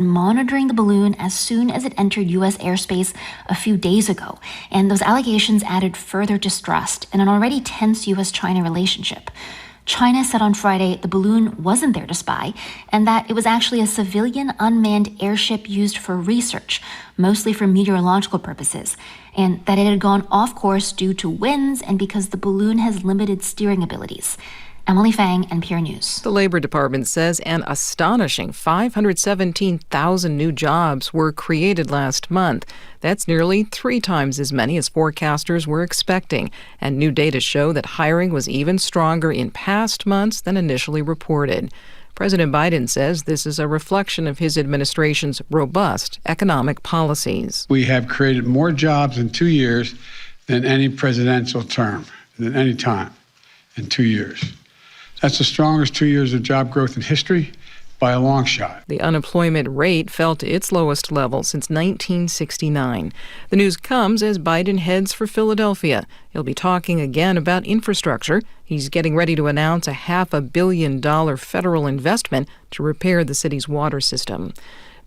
monitoring the balloon as soon as it entered U.S. airspace a few days ago. And those allegations added further distrust in an already tense U.S.-China relationship. China said on Friday the balloon wasn't there to spy and that it was actually a civilian unmanned airship used for research, mostly for meteorological purposes, and that it had gone off course due to winds and because the balloon has limited steering abilities. Emily Fang, NPR News. The Labor Department says an astonishing 517,000 new jobs were created last month. That's nearly 3 times as many as forecasters were expecting. And new data show that hiring was even stronger in past months than initially reported. President Biden says this is a reflection of his administration's robust economic policies. We have created more jobs in 2 years than any presidential term, than any time in 2 years. That's the strongest 2 years of job growth in history by a long shot. The unemployment rate fell to its lowest level since 1969. The news comes as Biden heads for Philadelphia. He'll be talking again about infrastructure. He's getting ready to announce a $500 million federal investment to repair the city's water system.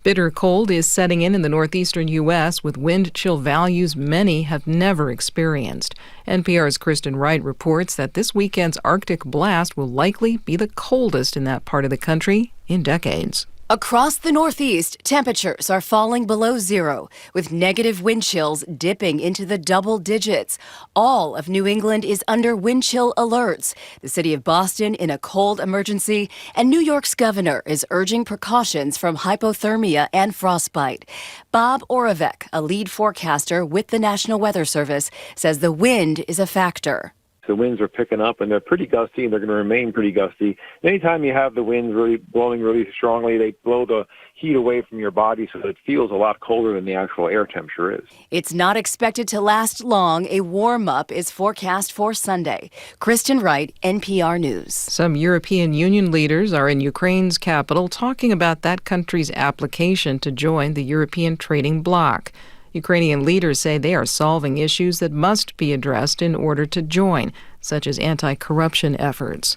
Bitter cold is setting in the northeastern U.S. with wind chill values many have never experienced. NPR's Kristen Wright reports that this weekend's Arctic blast will likely be the coldest in that part of the country in decades. Across the Northeast, temperatures are falling below zero, with negative wind chills dipping into the double digits. All of New England is under wind chill alerts. The city of Boston in a cold emergency, and New York's governor is urging precautions from hypothermia and frostbite. Bob Oravec, a lead forecaster with the National Weather Service, says the wind is a factor. The winds are picking up, and they're pretty gusty, and they're going to remain pretty gusty. Anytime you have the winds really blowing really strongly, they blow the heat away from your body so that it feels a lot colder than the actual air temperature is. It's not expected to last long. A warm-up is forecast for Sunday. Kristen Wright, NPR News. Some European Union leaders are in Ukraine's capital talking about that country's application to join the European trading bloc. Ukrainian leaders say they are solving issues that must be addressed in order to join, such as anti-corruption efforts.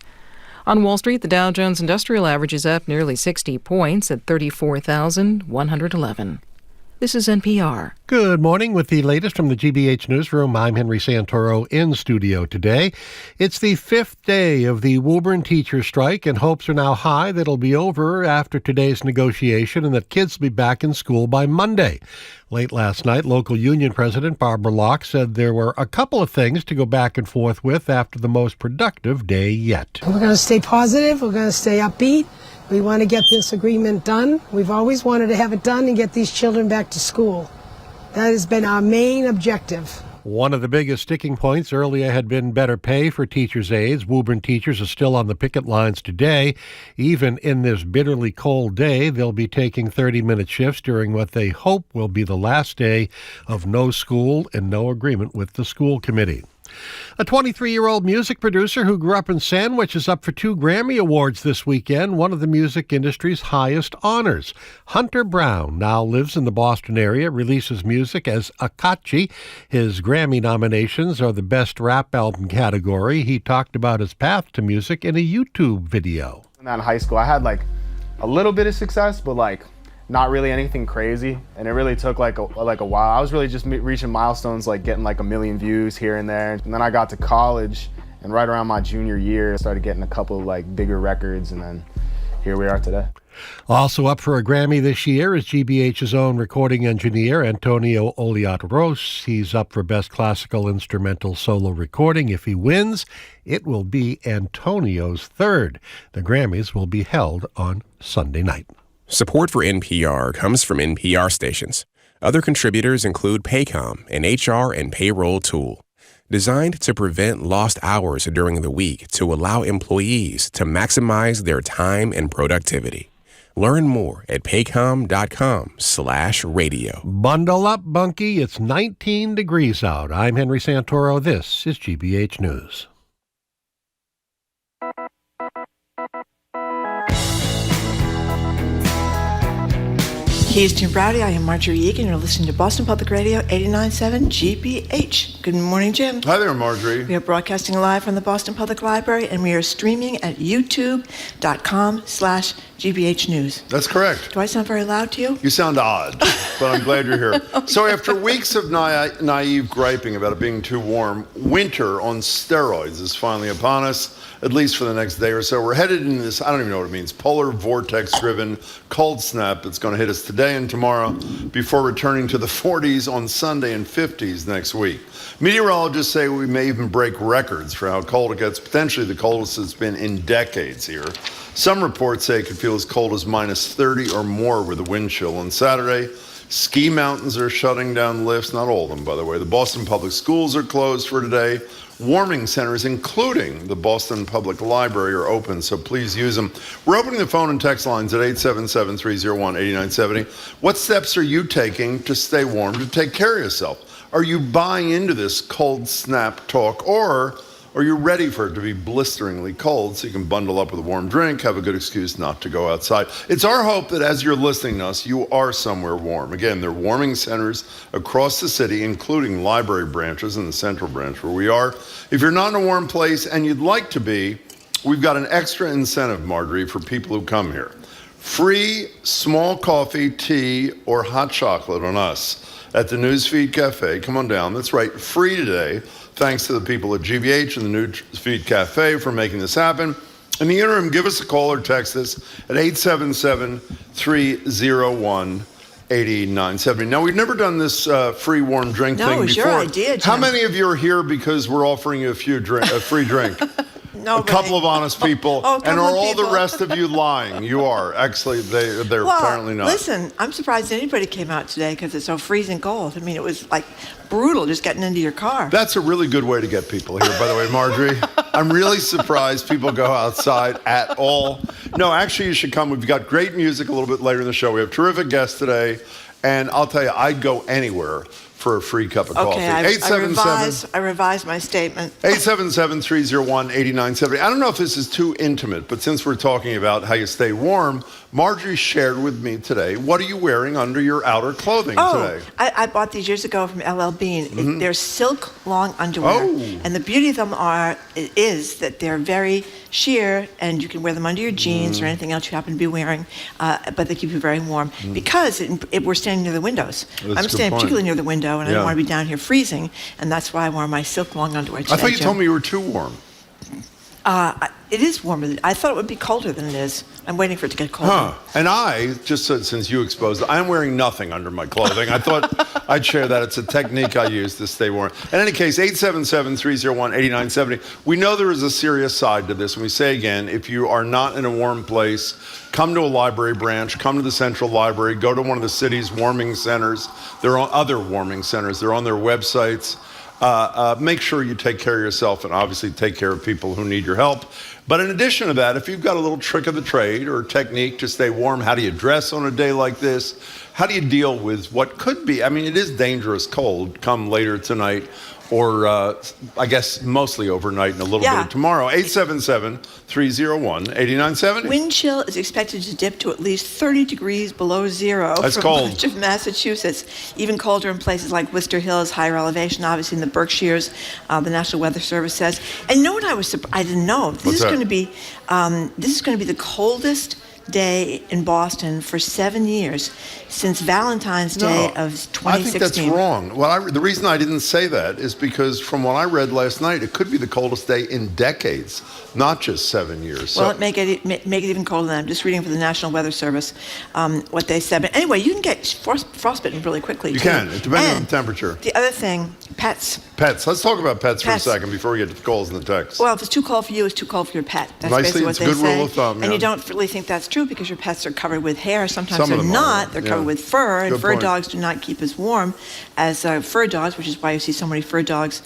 On Wall Street, the Dow Jones Industrial Average is up nearly 60 points at 34,111. This is NPR. Good morning. With the latest from the GBH Newsroom, I'm Henry Santoro in studio today. It's the 5th day of the Woburn teacher strike, and hopes are now high that it'll be over after today's negotiation and that kids will be back in school by Monday. Late last night, local union president Barbara Locke said there were a couple of things to go back and forth with after the most productive day yet. We're going to stay positive. We're going to stay upbeat. We want to get this agreement done. We've always wanted to have it done and get these children back to school. That has been our main objective. One of the biggest sticking points earlier had been better pay for teachers' aides. Woburn teachers are still on the picket lines today. Even in this bitterly cold day, they'll be taking 30-minute shifts during what they hope will be the last day of no school and no agreement with the school committee. A 23-year-old music producer who grew up in Sandwich is up for 2 Grammy Awards this weekend, one of the music industry's highest honors. Hunter Brown now lives in the Boston area, releases music as Akachi. His Grammy nominations are the Best Rap Album category. He talked about his path to music in a YouTube video. In high school, I had a little bit of success, but not really anything crazy, and it really took like a while. I was really just reaching milestones, like getting 1 million views here and there. And then I got to college, and right around my junior year, I started getting a couple of bigger records, and then here we are today. Also up for a Grammy this year is GBH's own recording engineer, Antonio Oliat-Ros. He's up for Best Classical Instrumental Solo Recording. If he wins, it will be Antonio's 3rd. The Grammys will be held on Sunday night. Support for NPR comes from NPR stations. Other contributors include Paycom, an HR and payroll tool designed to prevent lost hours during the week to allow employees to maximize their time and productivity. Learn more at paycom.com/radio. Bundle up, Bunky. It's 19 degrees out. I'm Henry Santoro. This is GBH News. Keys to Browdy. I am Marjorie Egan. You're listening to Boston Public Radio 89.7 GBH. Good morning, Jim. Hi there, Marjorie. We are broadcasting live from the Boston Public Library, and we are streaming at youtube.com/GBH News. That's correct. Do I sound very loud to you? You sound odd, but I'm glad you're here. So after weeks of naive griping about it being too warm, winter on steroids is finally upon us, at least for the next day or so. We're headed into this, I don't even know what it means, polar vortex-driven cold snap that's going to hit us today and tomorrow before returning to the 40s on Sunday and 50s next week. Meteorologists say we may even break records for how cold it gets, potentially the coldest it's been in decades here. Some reports say it could feel as cold as minus 30 or more with a wind chill on Saturday. Ski mountains are shutting down lifts, not all of them, by the way. The Boston Public Schools are closed for today. Warming centers, including the Boston Public Library, are open, so please use them. We're opening the phone and text lines at 877-301-8970. What steps are you taking to stay warm, to take care of yourself? Are you buying into this cold snap talk, or are you ready for it to be blisteringly cold so you can bundle up with a warm drink, have a good excuse not to go outside? It's our hope that as you're listening to us, you are somewhere warm. Again, there are warming centers across the city, including library branches and the central branch where we are. If you're not in a warm place and you'd like to be, we've got an extra incentive, Marjorie, for people who come here. Free small coffee, tea, or hot chocolate on us at the Newsfeed Cafe. Come on down. That's right, free today. Thanks to the people at GBH and the Newsfeed Cafe for making this happen. In the interim, give us a call or text us at 877-301-8970. Now, we've never done this free warm drink thing before. No, it was your idea, Jim. How many of you are here because we're offering you a free drink? A couple of honest people. And are all the rest of you lying? You are. Actually, they're apparently not. Listen, I'm surprised anybody came out today because it's so freezing cold. I mean, it was like brutal just getting into your car. That's a really good way to get people here, by the way, Marjorie. I'm really surprised people go outside at all. No, actually, you should come. We've got great music a little bit later in the show. We have terrific guests today. And I'll tell you, I'd go anywhere for a free cup of coffee. I revised my statement. 877-301-8970. I don't know if this is too intimate, but since we're talking about how you stay warm, Marjorie shared with me today, what are you wearing under your outer clothing today? I bought these years ago from LL Bean. They're silk long underwear. And the beauty of them is that they're very sheer, and you can wear them under your jeans or anything else you happen to be wearing, but they keep you very warm because we're standing near the windows. I'm standing particularly near the window, and I don't want to be down here freezing, and that's why I wore my silk long underwear today. I thought you told me you were too warm. It is warmer. I thought it would be colder than it is. I'm waiting for it to get colder. And I, just since you exposed it, I'm wearing nothing under my clothing. I thought I'd share that. It's a technique I use to stay warm. In any case, 877-301-8970. We know there is a serious side to this, and we say again, if you are not in a warm place, come to a library branch, come to the Central Library, go to one of the city's warming centers. There are other warming centers. They're on their websites. Make sure you take care of yourself and obviously take care of people who need your help. But in addition to that, if you've got a little trick of the trade or technique to stay warm, how do you dress on a day like this? How do you deal with what could be, I mean, it is dangerous cold come later tonight or I guess mostly overnight and a little bit of tomorrow. 877-301-8970. Wind chill is expected to dip to at least 30 degrees below zero. That's from cold. Much of Massachusetts. Even colder in places like Worcester Hills, higher elevation, obviously in the Berkshires, the National Weather Service says. And you know what I didn't know? This is going to be the coldest day in Boston for 7 years since Valentine's Day of 2016. I think that's wrong. Well, the reason I didn't say that is because from what I read last night, it could be the coldest day in decades, not just 7 years. Well, it make it even colder than I'm just reading for the National Weather Service what they said. But anyway, you can get frostbitten really quickly. You can, depending on the temperature. The other thing, pets. Pets. Let's talk about pets for a second before we get to the calls and the texts. Well, if it's too cold for you, it's too cold for your pet. That's basically what they say. It's a good rule of thumb. And you don't really think that's true because your pets are covered with hair. Sometimes they're not. They're covered with fur, and fur dogs do not keep as warm as fur dogs, which is why you see so many fur dogs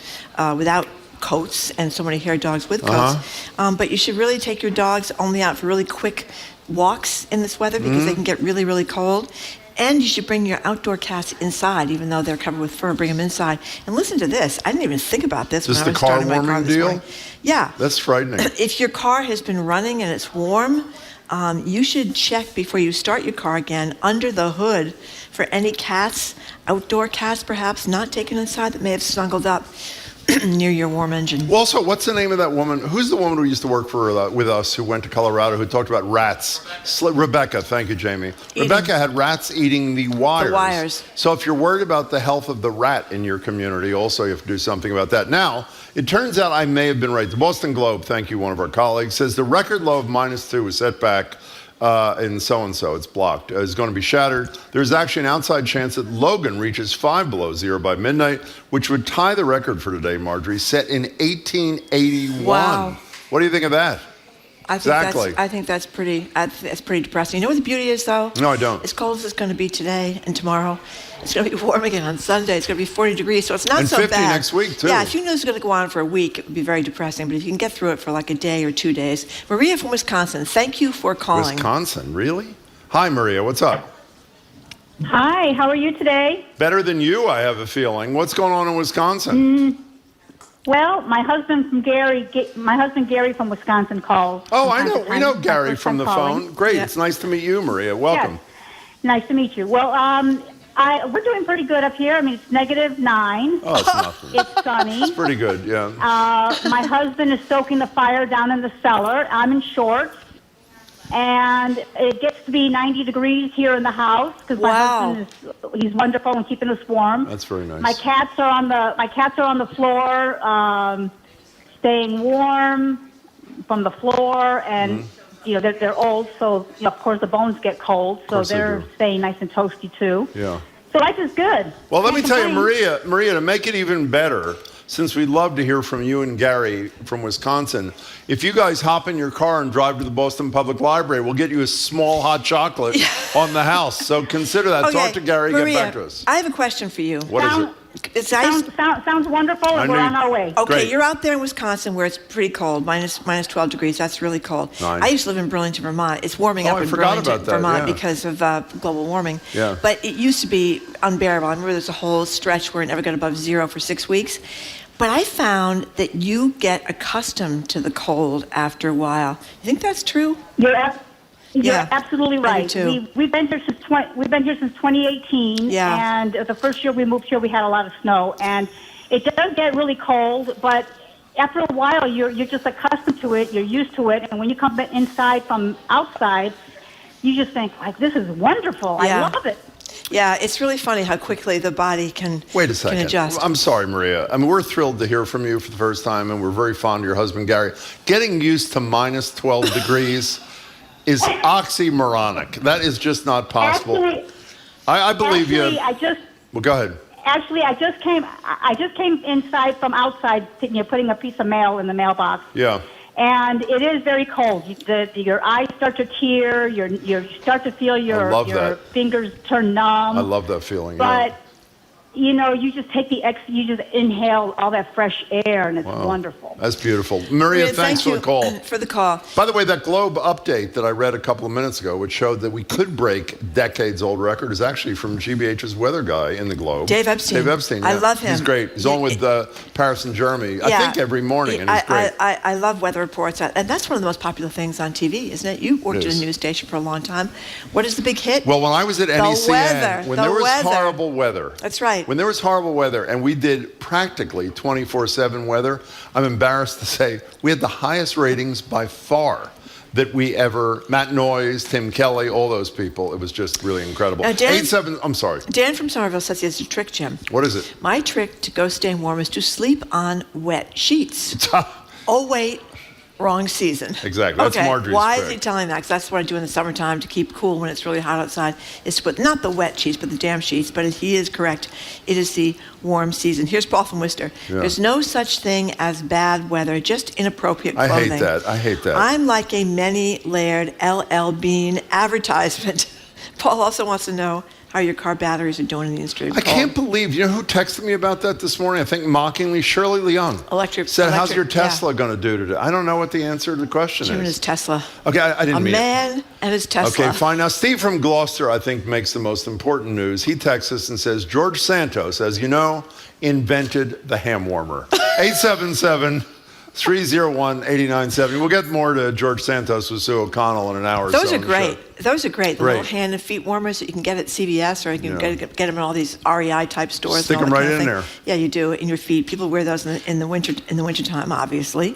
without coats and so many hair dogs with coats. But you should really take your dogs only out for really quick walks in this weather because they can get really, really cold. And you should bring your outdoor cats inside, even though they're covered with fur. Bring them inside. And listen to this. I didn't even think about this when I was starting my car this morning. Yeah. That's frightening. If your car has been running and it's warm, you should check before you start your car again under the hood for any cats, outdoor cats perhaps, not taken inside that may have snuggled up near your warm engine. Well, also, what's the name of that woman? Who's the woman who used to work for with us who went to Colorado who talked about rats? Rebecca. Thank you, Jamie. Rebecca had rats eating the wires. The wires. So if you're worried about the health of the rat in your community, also you have to do something about that. Now, it turns out I may have been right. The Boston Globe, thank you, one of our colleagues, says the record low of -2 was set back in so-and-so, it's blocked, is going to be shattered. There's actually an outside chance that Logan reaches 5 below zero by midnight, which would tie the record for today, Marjorie, set in 1881. Wow. What do you think of that? I think that's pretty depressing. You know what the beauty is, though? No, I don't. As cold as it's going to be today and tomorrow, it's going to be warm again on Sunday. It's going to be 40 degrees, so it's not so bad. And 50 next week, too. Yeah, if you knew this was going to go on for a week, it would be very depressing. But if you can get through it for like a day or 2 days. Maria from Wisconsin, thank you for calling. Wisconsin, really? Hi, Maria, what's up? Hi, how are you today? Better than you, I have a feeling. What's going on in Wisconsin? Well, my husband Gary from Wisconsin calls. Oh, I know. We know Gary from the phone. Great. Yeah. It's nice to meet you, Maria. Welcome. Yes. Nice to meet you. Well, we're doing pretty good up here. I mean, it's -9. Oh, it's nothing. It's sunny. It's pretty good, yeah. My husband is stoking the fire down in the cellar. I'm in shorts. And it gets to be 90 degrees here in the house because my husband he's wonderful in keeping us warm. That's very nice. My cats are on the floor, staying warm from the floor, and you know they're old, so you know, of course the bones get cold, so they're staying nice and toasty too. Yeah. So life is good. Well, let me tell you, Maria, to make it even better, since we'd love to hear from you and Gary from Wisconsin, if you guys hop in your car and drive to the Boston Public Library, we'll get you a small hot chocolate on the house. So consider that. Okay, talk to Gary, Maria, get back to us. I have a question for you. What is it? Sounds wonderful, and we're on our way. Okay, Great. You're out there in Wisconsin where it's pretty cold, minus 12 degrees. That's really cold. Nice. I used to live in Burlington, Vermont. It's warming up in Burlington, Vermont because of global warming. Yeah. But it used to be unbearable. I remember there's a whole stretch where it never got above zero for 6 weeks. But I found that you get accustomed to the cold after a while. You think that's true? You're absolutely right. Too. We've been here since 2018. Yeah. And the first year we moved here, we had a lot of snow, and it does get really cold. But after a while, you're just accustomed to it. You're used to it, and when you come inside from outside, you just think like, this is wonderful. Yeah. I love it. Yeah, it's really funny how quickly the body can adjust. I'm sorry, Maria. I mean, we're thrilled to hear from you for the first time, and we're very fond of your husband, Gary. Getting used to minus 12 degrees is oxymoronic. That is just not possible. Actually, I believe you. Well, go ahead. Actually, I just came inside from outside, putting a piece of mail in the mailbox. Yeah. And it is very cold. Your eyes start to tear. You start to feel your fingers turn numb. I love that feeling. But you know, you just take you just inhale all that fresh air, and it's wonderful. That's beautiful. Maria, thanks for the call. For the call. By the way, that Globe update that I read a couple of minutes ago, which showed that we could break decades-old record, is actually from GBH's weather guy in the Globe. Dave Epstein. Yeah. I love him. He's great. He's on with Paris and Jeremy, I think, every morning, and he's great. I love weather reports, and that's one of the most popular things on TV, isn't it? You worked at a news station for a long time. What is the big hit? Well, when I was at NECN, when there was horrible weather. That's right. When there was horrible weather, and we did practically 24/7 weather, I'm embarrassed to say we had the highest ratings by far that we ever, Matt Noyes, Tim Kelly, all those people. It was just really incredible. Now, Dan, I'm sorry. Dan from Somerville says he has a trick, Jim. What is it? My trick to go staying warm is to sleep on wet sheets. Oh, wait. Wrong season. Exactly. That's Marjorie's Why trick. is he telling that? Because that's what I do in the summertime to keep cool when it's really hot outside, is to put not the wet sheets, but the damp sheets. But he is correct. It is the warm season. Here's Paul from Worcester. Yeah. There's no such thing as bad weather, just inappropriate clothing. I hate that. I'm like a many-layered LL Bean advertisement. Paul also wants to know how your car batteries are doing in the industry. I can't believe, you know who texted me about that this morning? I think mockingly, Shirley Leung. Said, how's your Tesla going to do today? I don't know what the answer to the question Jim is. and his Tesla. Okay, I didn't mean it. A man and his Tesla. Okay, fine. Now, Steve from Gloucester, I think, makes the most important news. He texts us and says, George Santos, as you know, invented the ham warmer. 877 301-8970. We'll get more to George Santos with Sue O'Connell in an hour or Those so are great. Those are great. The Great. little hand and feet warmers that you can get at CVS, or you can get them in all these REI type stores. Stick and all them that right kind of in thing. there. Yeah, you do in your feet. People wear those in the wintertime, obviously,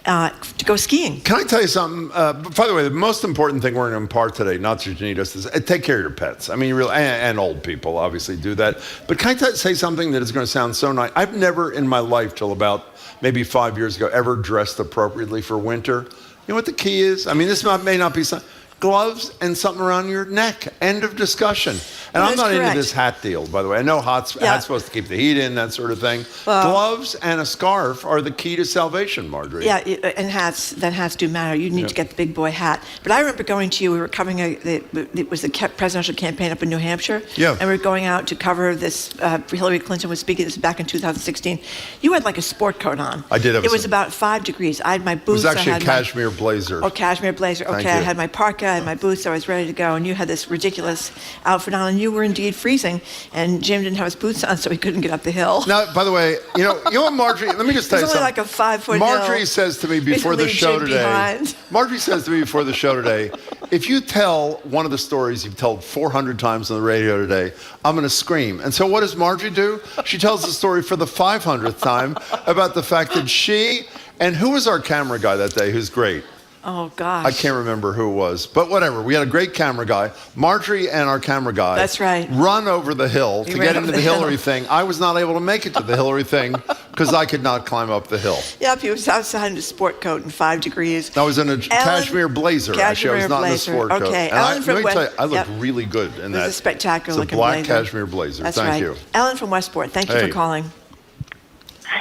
to go skiing. Can I tell you something? By the way, the most important thing we're going to impart today, not that you need us, is take care of your pets. I mean, you really, and old people obviously do that. But can I say something that is going to sound so nice? I've never in my life, till about maybe 5 years ago, ever dressed appropriately for winter. You know what the key is? I mean, this may not be something. Gloves and something around your neck. End of discussion. And I'm not into this hat deal, by the way. I know hat's supposed to keep the heat in, that sort of thing. Well, gloves and a scarf are the key to salvation, Marjorie. Yeah, and hats do matter. You need to get the big boy hat. But I remember going to you, we were covering it was the presidential campaign up in New Hampshire. Yeah. And we were going out to cover this, Hillary Clinton was speaking, this was back in 2016. You had like a sport coat on. I did have It was about 5 degrees. I had my boots. It was actually a cashmere blazer. Oh, cashmere blazer. Okay, I had my parka and my boots. I was ready to go, and you had this ridiculous outfit on, and you were indeed freezing. And Jim didn't have his boots on, so he couldn't get up the hill. Now, by the way, you know what, Marjorie? Let me just tell you something. It's only like a 5-foot Marjorie hill. says to me before the show today. Marjorie says to me before the show today, if you tell one of the stories you've told 400 times on the radio today, I'm going to scream. And so, what does Marjorie do? She tells the story for the 500th time about the fact that she and who was our camera guy that day? Who's great. Oh, gosh. I can't remember who it was, but whatever. We had a great camera guy. Marjorie and our camera guy. That's right. Run over the hill to get into the Hillary thing. I was not able to make it to the Hillary thing because I could not climb up the hill. Yep, he was outside in a sport coat in 5 degrees. I was in a cashmere blazer, actually. I was not in a sport coat. Okay, and let me tell you, I looked really good in that. It was a spectacular looking black blazer. Cashmere blazer. That's Thank right. you. Ellen from Westport, thank you for calling.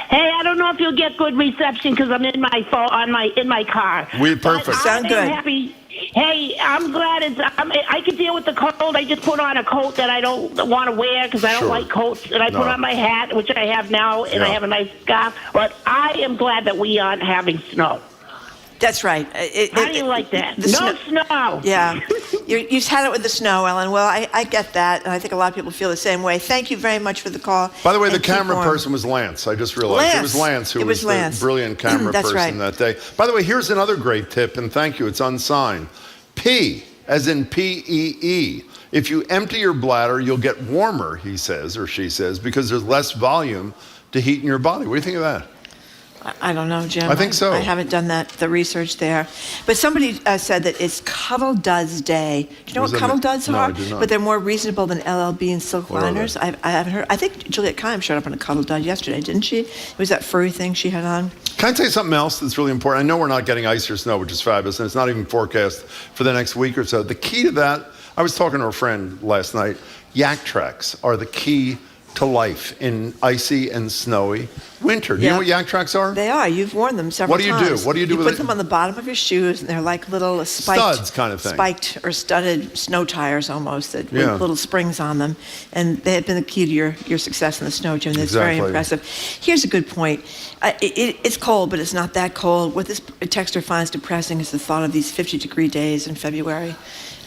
Hey, I don't know if you'll get good reception because I'm in my phone in my car. Perfect. Sound good. Happy. Hey, I'm glad I can deal with the cold. I just put on a coat that I don't want to wear because I don't like coats, and I put on my hat, which I have now, and I have a nice scarf. But I am glad that we aren't having snow. That's right. How do you like that? No snow. Yeah. You've had it with the snow, Ellen. Well, I get that, and I think a lot of people feel the same way. Thank you very much for the call. By the way, the camera person was Lance. I just realized. It was Lance who was the brilliant camera person that day. By the way, here's another great tip, and thank you. It's unsigned. P, as in P-E-E. If you empty your bladder, you'll get warmer, he says, or she says, because there's less volume to heat in your body. What do you think of that? I don't know, Jim. I think so. I haven't done the research there. But somebody said that it's Cuddle Duds Day. Do you know what Cuddle Duds are? No, I do not. But they're more reasonable than LLB and silk liners. I haven't heard. I think Juliette Kime showed up in a Cuddle Dud yesterday, didn't she? It was that furry thing she had on. Can I tell you something else that's really important? I know we're not getting ice or snow, which is fabulous, and it's not even forecast for the next week or so. The key to that, I was talking to a friend last night, yak tracks are the key to life in icy and snowy winter. Do you know what yak tracks are? They are. You've worn them several times. What do you do with it? You put them on the bottom of your shoes, and they're like little studs kind of thing. Spiked or studded snow tires almost with little springs on them. And they have been the key to your success in the snow, Jim. It's very impressive. Here's a good point. It's cold, but it's not that cold. What this texter finds depressing is the thought of these 50-degree days in February.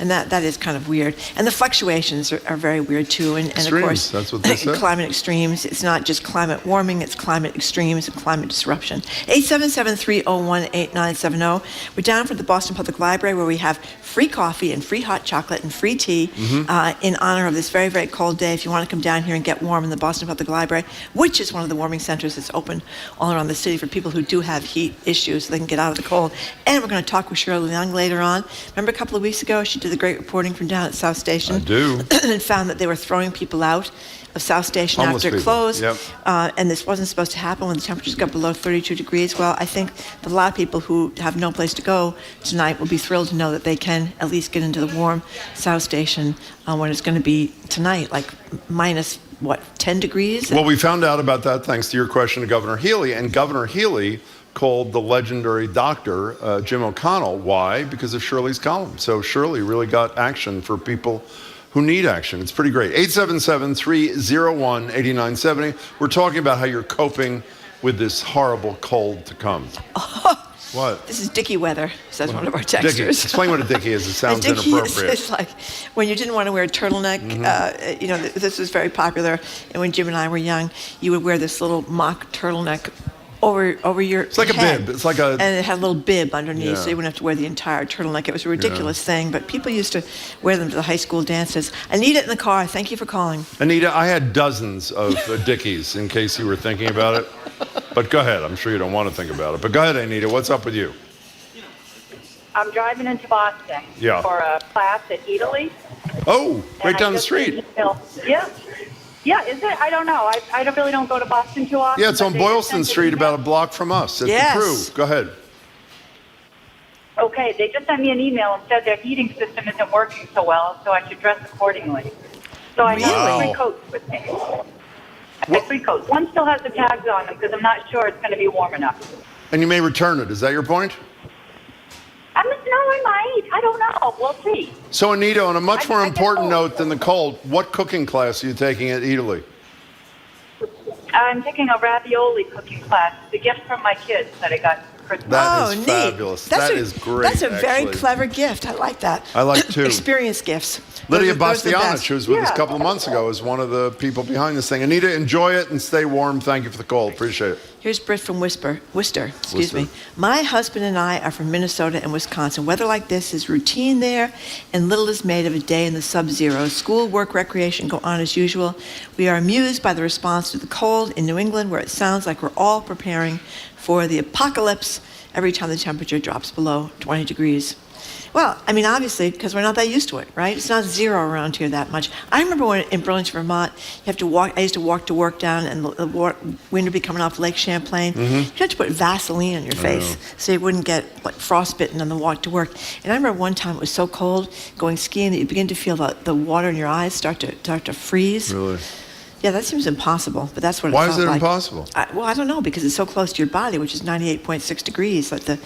And that is kind of weird. And the fluctuations are very weird, too. And of course, that's what they say. Climate extremes. It's not just climate warming, it's climate extremes and climate disruption. 877-301-8970. We're down for the Boston Public Library, where we have free coffee and free hot chocolate and free tea in honor of this very, very cold day. If you want to come down here and get warm in the Boston Public Library, which is one of the warming centers that's open all around the city for people who do have heat issues so they can get out of the cold. And we're going to talk with Shirley Young later on. Remember a couple of weeks ago, she did the great reporting from down at South Station. I do. And found that they were throwing people out of South Station Homeless after it people. closed. Yep. And this wasn't supposed to happen when the temperatures got below 32 degrees. Well, I think that a lot of people who have no place to go tonight will be thrilled to know that they can at least get into the warm South Station when it's going to be tonight, like minus, 10 degrees? Well, we found out about that thanks to your question to Governor Healy, and Governor Healy called the legendary doctor, Jim O'Connell. Why? Because of Shirley's column. So Shirley really got action for people who need action. It's pretty great. 877-301-8970. We're talking about how you're coping with this horrible cold to come. What? This is Dickie weather, says one of our texters. Dickie. Explain what a Dickie is. It sounds inappropriate. It's like when you didn't want to wear a turtleneck. This was very popular. And when Jim and I were young, you would wear this little mock turtleneck over your It's like head. a bib. It's like a... And it had a little bib underneath, Yeah. so you wouldn't have to wear the entire turtleneck. It was a ridiculous thing, but people used to wear them to the high school dances. I need it in the car. Thank you for calling. Anita, I had dozens of Dickies, in case you were thinking about it. But go ahead. I'm sure you don't want to think about it. But go ahead, Anita. What's up with you? I'm driving into Boston for a class at Italy. Oh, right down the street. Yeah, is it? I don't know. I really don't go to Boston too often. Yeah, it's on Boylston Street, about a block from us. At the Crew. Go ahead. Okay, they just sent me an email and said their heating system isn't working so well, so I should dress accordingly. So I have 3 coats with me. I have 3 coats. One still has the tags on them because I'm not sure it's going to be warm enough. And you may return it. Is that your point? I might. I don't know. We'll see. So, Anita, on a much more important note than the cold, what cooking class are you taking at Italy? I'm taking a ravioli cooking class. It's a gift from my kids that I got for Christmas. That is neat. fabulous. That is great. That's a very actually. clever gift. I like that. I like too. Experience gifts. Lydia Those are the Bastianich, best. who was with us a couple of months ago, is one of the people behind this thing. Anita, enjoy it and stay warm. Thank you for the call. Appreciate it. Here's Britt from Worcester. Excuse me. My husband and I are from Minnesota and Wisconsin. Weather like this is routine there, and little is made of a day in the sub-zero. School, work, recreation go on as usual. We are amused by the response to the cold in New England, where it sounds like we're all preparing for the apocalypse every time the temperature drops below 20 degrees. Well, I mean, obviously, because we're not that used to it, right? It's not zero around here that much. I remember when in Burlington, Vermont, you have to walk. I used to walk to work down, and the wind would be coming off Lake Champlain. You had to put Vaseline on your face so you wouldn't get like frostbitten on the walk to work. And I remember one time it was so cold going skiing that you begin to feel the water in your eyes start to freeze. Really? Yeah, that seems impossible, but that's what it Why felt is it like. impossible? I don't know, because it's so close to your body, which is 98.6 degrees. Like the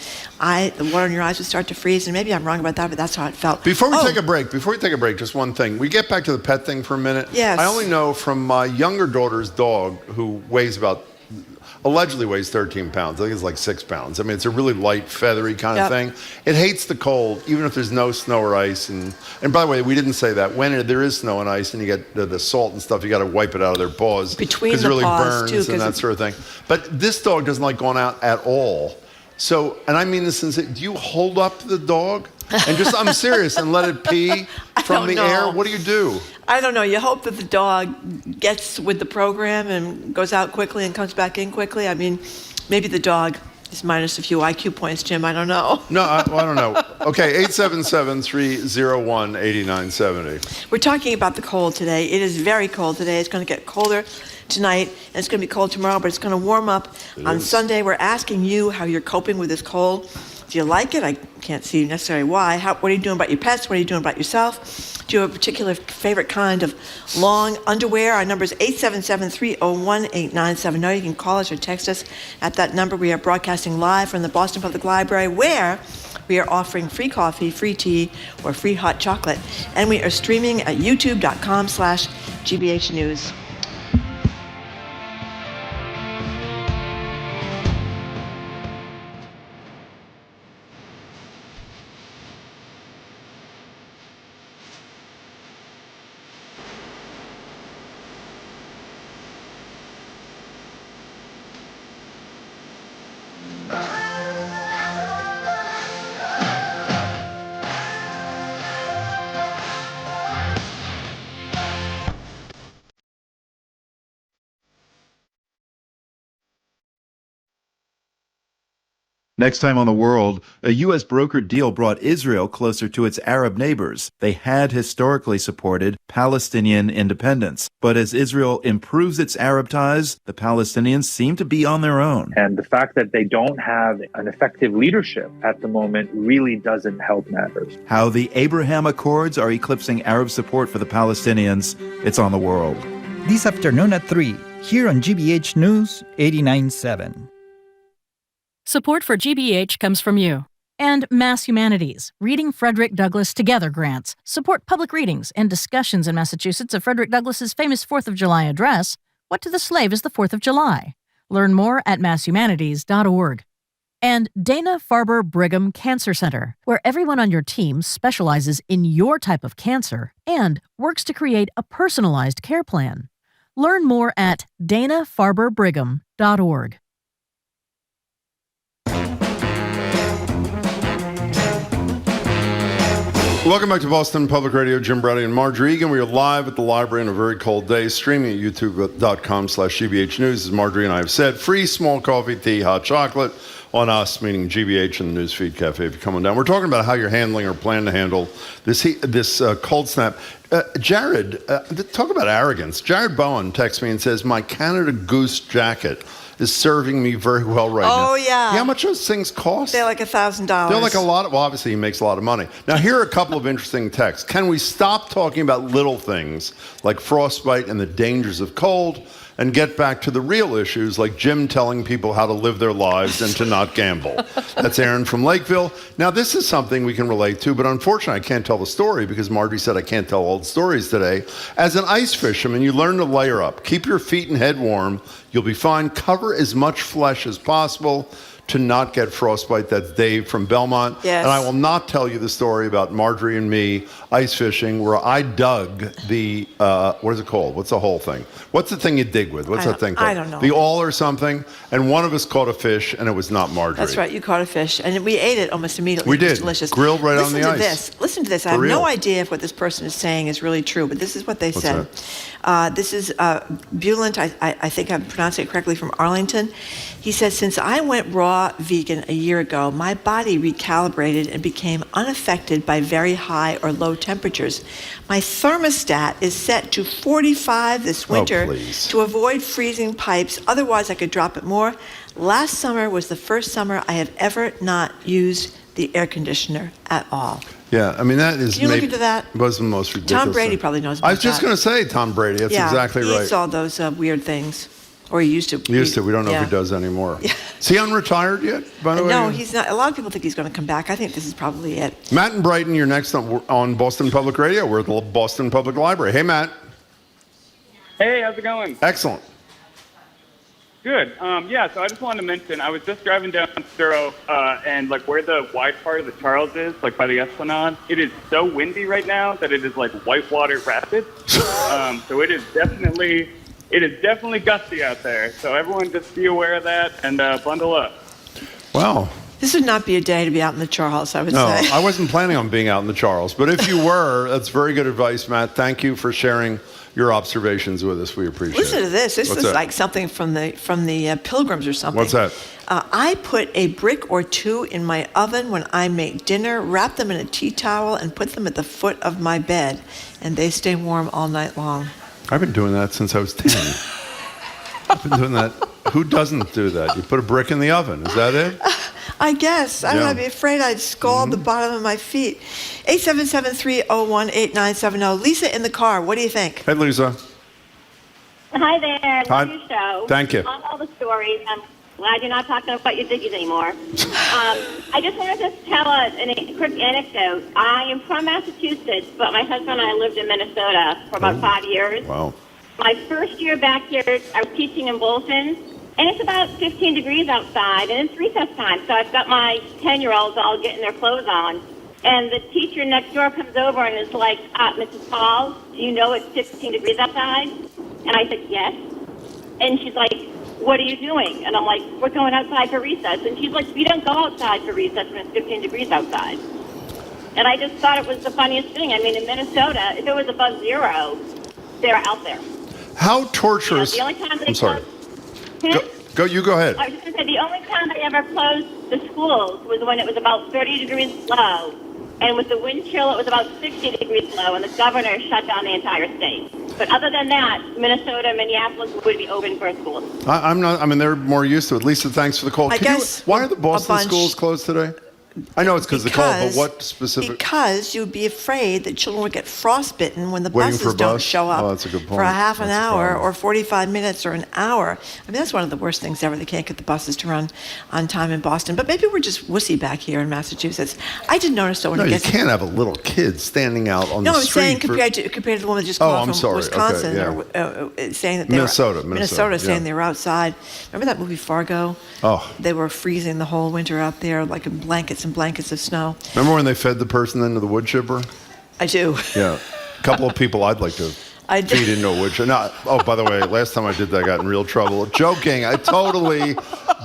water in your eyes would start to freeze, and maybe I'm wrong about that, but that's how it felt. Before we take a break, just one thing. We get back to the pet thing for a minute. Yes. I only know from my younger daughter's dog, who allegedly weighs 13 pounds. I think it's like 6 pounds. I mean, it's a really light, feathery kind of thing. It hates the cold, even if there's no snow or ice. And by the way, we didn't say that. When there is snow and ice and you get the salt and stuff, you got to wipe it out of their paws. Between the it really paws, burns too, and that sort of thing. But this dog doesn't like going out at all. So, and I mean this sincerely, do you hold up the dog? And I'm serious, and let it pee from the air? What do you do? I don't know. You hope that the dog gets with the program and goes out quickly and comes back in quickly. I mean, maybe the dog is minus a few IQ points, Jim. I don't know. No, I don't know. Okay, 877-301-8970. We're talking about the cold today. It is very cold today. It's going to get colder tonight, and it's going to be cold tomorrow, but it's going to warm up on Sunday. We're asking you how you're coping with this cold. Do you like it? I can't see necessarily why. What are you doing about your pets? What are you doing about yourself? Do you have a particular favorite kind of long underwear? Our number is 877-301-8970. You can call us or text us at that number. We are broadcasting live from the Boston Public Library, where we are offering free coffee, free tea, or free hot chocolate. And we are streaming at youtube.com/GBH News. Next time on The World, a U.S. brokered deal brought Israel closer to its Arab neighbors. They had historically supported Palestinian independence. But as Israel improves its Arab ties, the Palestinians seem to be on their own. And the fact that they don't have an effective leadership at the moment really doesn't help matters. How the Abraham Accords are eclipsing Arab support for the Palestinians. It's on The World. This afternoon at 3, here on GBH News 89.7. Support for GBH comes from you. And Mass Humanities, Reading Frederick Douglass Together grants support public readings and discussions in Massachusetts of Frederick Douglass's famous 4th of July address, What to the Slave is the 4th of July? Learn more at masshumanities.org. And Dana-Farber Brigham Cancer Center, where everyone on your team specializes in your type of cancer and works to create a personalized care plan. Learn more at danafarberbrigham.org. Welcome back to Boston Public Radio. Jim Brady and Marjorie Egan. We are live at the library on a very cold day, streaming at youtube.com/GBH News. As Marjorie and I have said, free small coffee, tea, hot chocolate on us, meaning GBH and the Newsfeed Cafe if you're coming down. We're talking about how you're handling or plan to handle this cold snap. Jared, talk about arrogance. Jared Bowen texts me and says, my Canada Goose jacket is serving me very well right now. Oh, yeah. How much those things cost? They're like $1,000. They're like a lot of, well, obviously he makes a lot of money. Now, here are a couple of interesting texts. Can we stop talking about little things like frostbite and the dangers of cold and get back to the real issues like Jim telling people how to live their lives and to not gamble? That's Aaron from Lakeville. Now, this is something we can relate to, but unfortunately, I can't tell the story because Marjorie said I can't tell all the stories today. As an ice fisherman, you learn to layer up. Keep your feet and head warm. You'll be fine. Cover as much flesh as possible to not get frostbite. That's Dave from Belmont. Yes. And I will not tell you the story about Marjorie and me ice fishing where I dug the, what is it called? What's the whole thing? What's the thing you dig with? What's that thing called? I don't know. The awl or something. And one of us caught a fish and it was not Marjorie. That's right. You caught a fish. And we ate it almost immediately. We It was did. delicious. Grilled right on the ice. Listen to this. I For have real. no idea if what this person is saying is really true, but this is what they What's said. This is Bulant, I think I'm pronouncing it correctly, from Arlington. He says, since I went raw vegan a year ago, my body recalibrated and became unaffected by very high or low temperatures. My thermostat is set to 45 this winter to avoid freezing pipes. Otherwise, I could drop it more. Last summer was the first summer I have ever not used the air conditioner at all. Yeah, I mean, that is Can you look into that? Was the most ridiculous Tom Brady thing. probably knows about I was just that. going to say Tom Brady. That's exactly he right. eats all those weird things. Or he used to. We don't know if he does anymore. Is he unretired yet, by the way? No, he's not. A lot of people think he's going to come back. I think this is probably it. Matt and Brighton, you're next on Boston Public Radio. We're at the Boston Public Library. Hey, Matt. Hey, how's it going? Excellent. Good. Yeah, so I just wanted to mention, I was just driving down Thorough, and like where the wide part of the Charles is, like by the Esplanade, it is so windy right now that it is like whitewater rapids. So it is definitely gusty out there. So everyone just be aware of that and bundle up. Wow. This would not be a day to be out in the Charles, I would say. No, I wasn't planning on being out in the Charles. But if you were, that's very good advice, Matt. Thank you for sharing your observations with us. We appreciate Listen it. to this. This What's is that? like something from the Pilgrims or something. What's that? I put a brick or two in my oven when I make dinner, wrap them in a tea towel, and put them at the foot of my bed, and they stay warm all night long. I've been doing that since I was 10. I've been doing that. Who doesn't do that? You put a brick in the oven. Is that it? I guess. I'd be afraid I'd scald the bottom of my feet. 877-301-8970. Lisa in the car. What do you think? Hey, Lisa. Hi there. Hi. Love your show. Thank you. Love all the stories. I'm glad you're not talking about your diggies anymore. I just wanted to tell a quick anecdote. I am from Massachusetts, but my husband and I lived in Minnesota for about 5 years. Wow. My first year back here, I was teaching in Boylston, and it's about 15 degrees outside, and it's recess time, so I've got my 10-year-olds all getting their clothes on. And the teacher next door comes over and is like, Mrs. Paul, do you know it's 16 degrees outside? And I said, yes. And she's like, what are you doing? And I'm like, we're going outside for recess. And she's like, we don't go outside for recess when it's 15 degrees outside. And I just thought it was the funniest thing. I mean, in Minnesota, if it was above zero, they're out there. How torturous... The only time I'm sorry. You go ahead. I was just going to say, the only time they ever closed the schools was when it was about 30 degrees low. And with the wind chill, it was about 60 degrees low, and the governor shut down the entire state. But other than that, Minnesota, Minneapolis would be open for schools. I'm not... I mean, they're more used to it. Lisa, thanks for the call. Why are the Boston schools closed today? I know it's because of the cold, but what specific... Because you'd be afraid that children would get frostbitten when the Waiting for buses a don't bus? show up Oh, that's a good for point. a half an That's a hour problem. or 45 minutes or an hour. I mean, that's one of the worst things ever. They can't get the buses to run on time in Boston. But maybe we're just wussy back here in Massachusetts. I did notice, though, when No, it you gets... can't have a little kid standing out on No, the I'm street. saying compared to the woman that just called from Wisconsin, Okay, or saying that they Minnesota, were saying yeah. they were outside. Remember that movie Fargo? Oh. They were freezing the whole winter out there, like in blankets and blankets of snow. Remember when they fed the person into the wood chipper? I do. Yeah. A couple of people I'd like to I did. feed into a wood chipper. No, oh, by the way, last time I did that, I got in real trouble. Joking.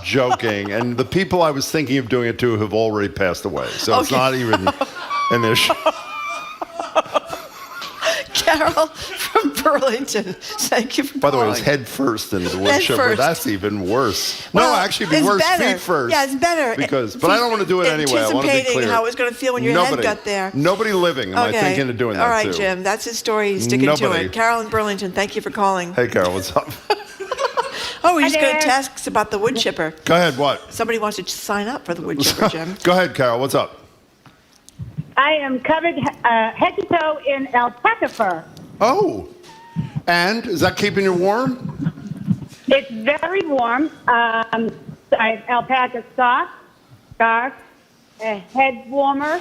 Joking. And the people I was thinking of doing it to have already passed away. So it's Okay. not even an issue. Carol from Burlington. Thank you for By the way, calling. it's head first into the wood Head chipper. first. That's even worse. Well, no, actually, it'd be it's worse better. feet first. Yeah, it's better. But I don't want to do it anyway. I want to be Anticipating clear. how it was going to feel when your head got there. Nobody living am I thinking of doing that All right, too. Jim. That's his story. He's sticking to Nobody. it. Carol in Burlington, thank you for calling. Hey, Carol, what's up? Oh, we just got a text about the wood chipper. Go ahead, what? Somebody wants to sign up for the wood chipper, Jim. Go ahead, Carol, what's up? I am covered head to toe in alpaca fur. Oh, and is that keeping you warm? It's very warm. I have alpaca socks, scarf, a head warmer,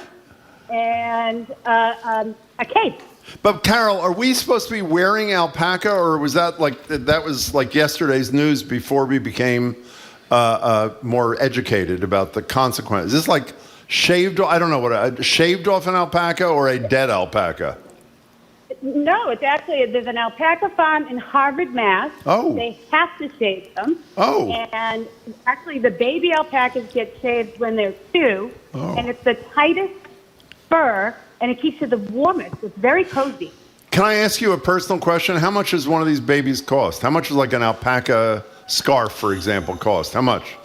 and a cape. But Carol, are we supposed to be wearing alpaca, or was that like yesterday's news before we became more educated about the consequences? Is this like shaved? I don't know shaved off an alpaca or a dead alpaca? No, it's actually, there's an alpaca farm in Harvard, Mass. Oh. They have to shave them. Oh. And actually, the baby alpacas get shaved when they're 2. Oh. And it's the tightest fur, and it keeps you the warmest. It's very cozy. Can I ask you a personal question? How much does one of these babies cost? How much does like an alpaca scarf, for example, cost? How much?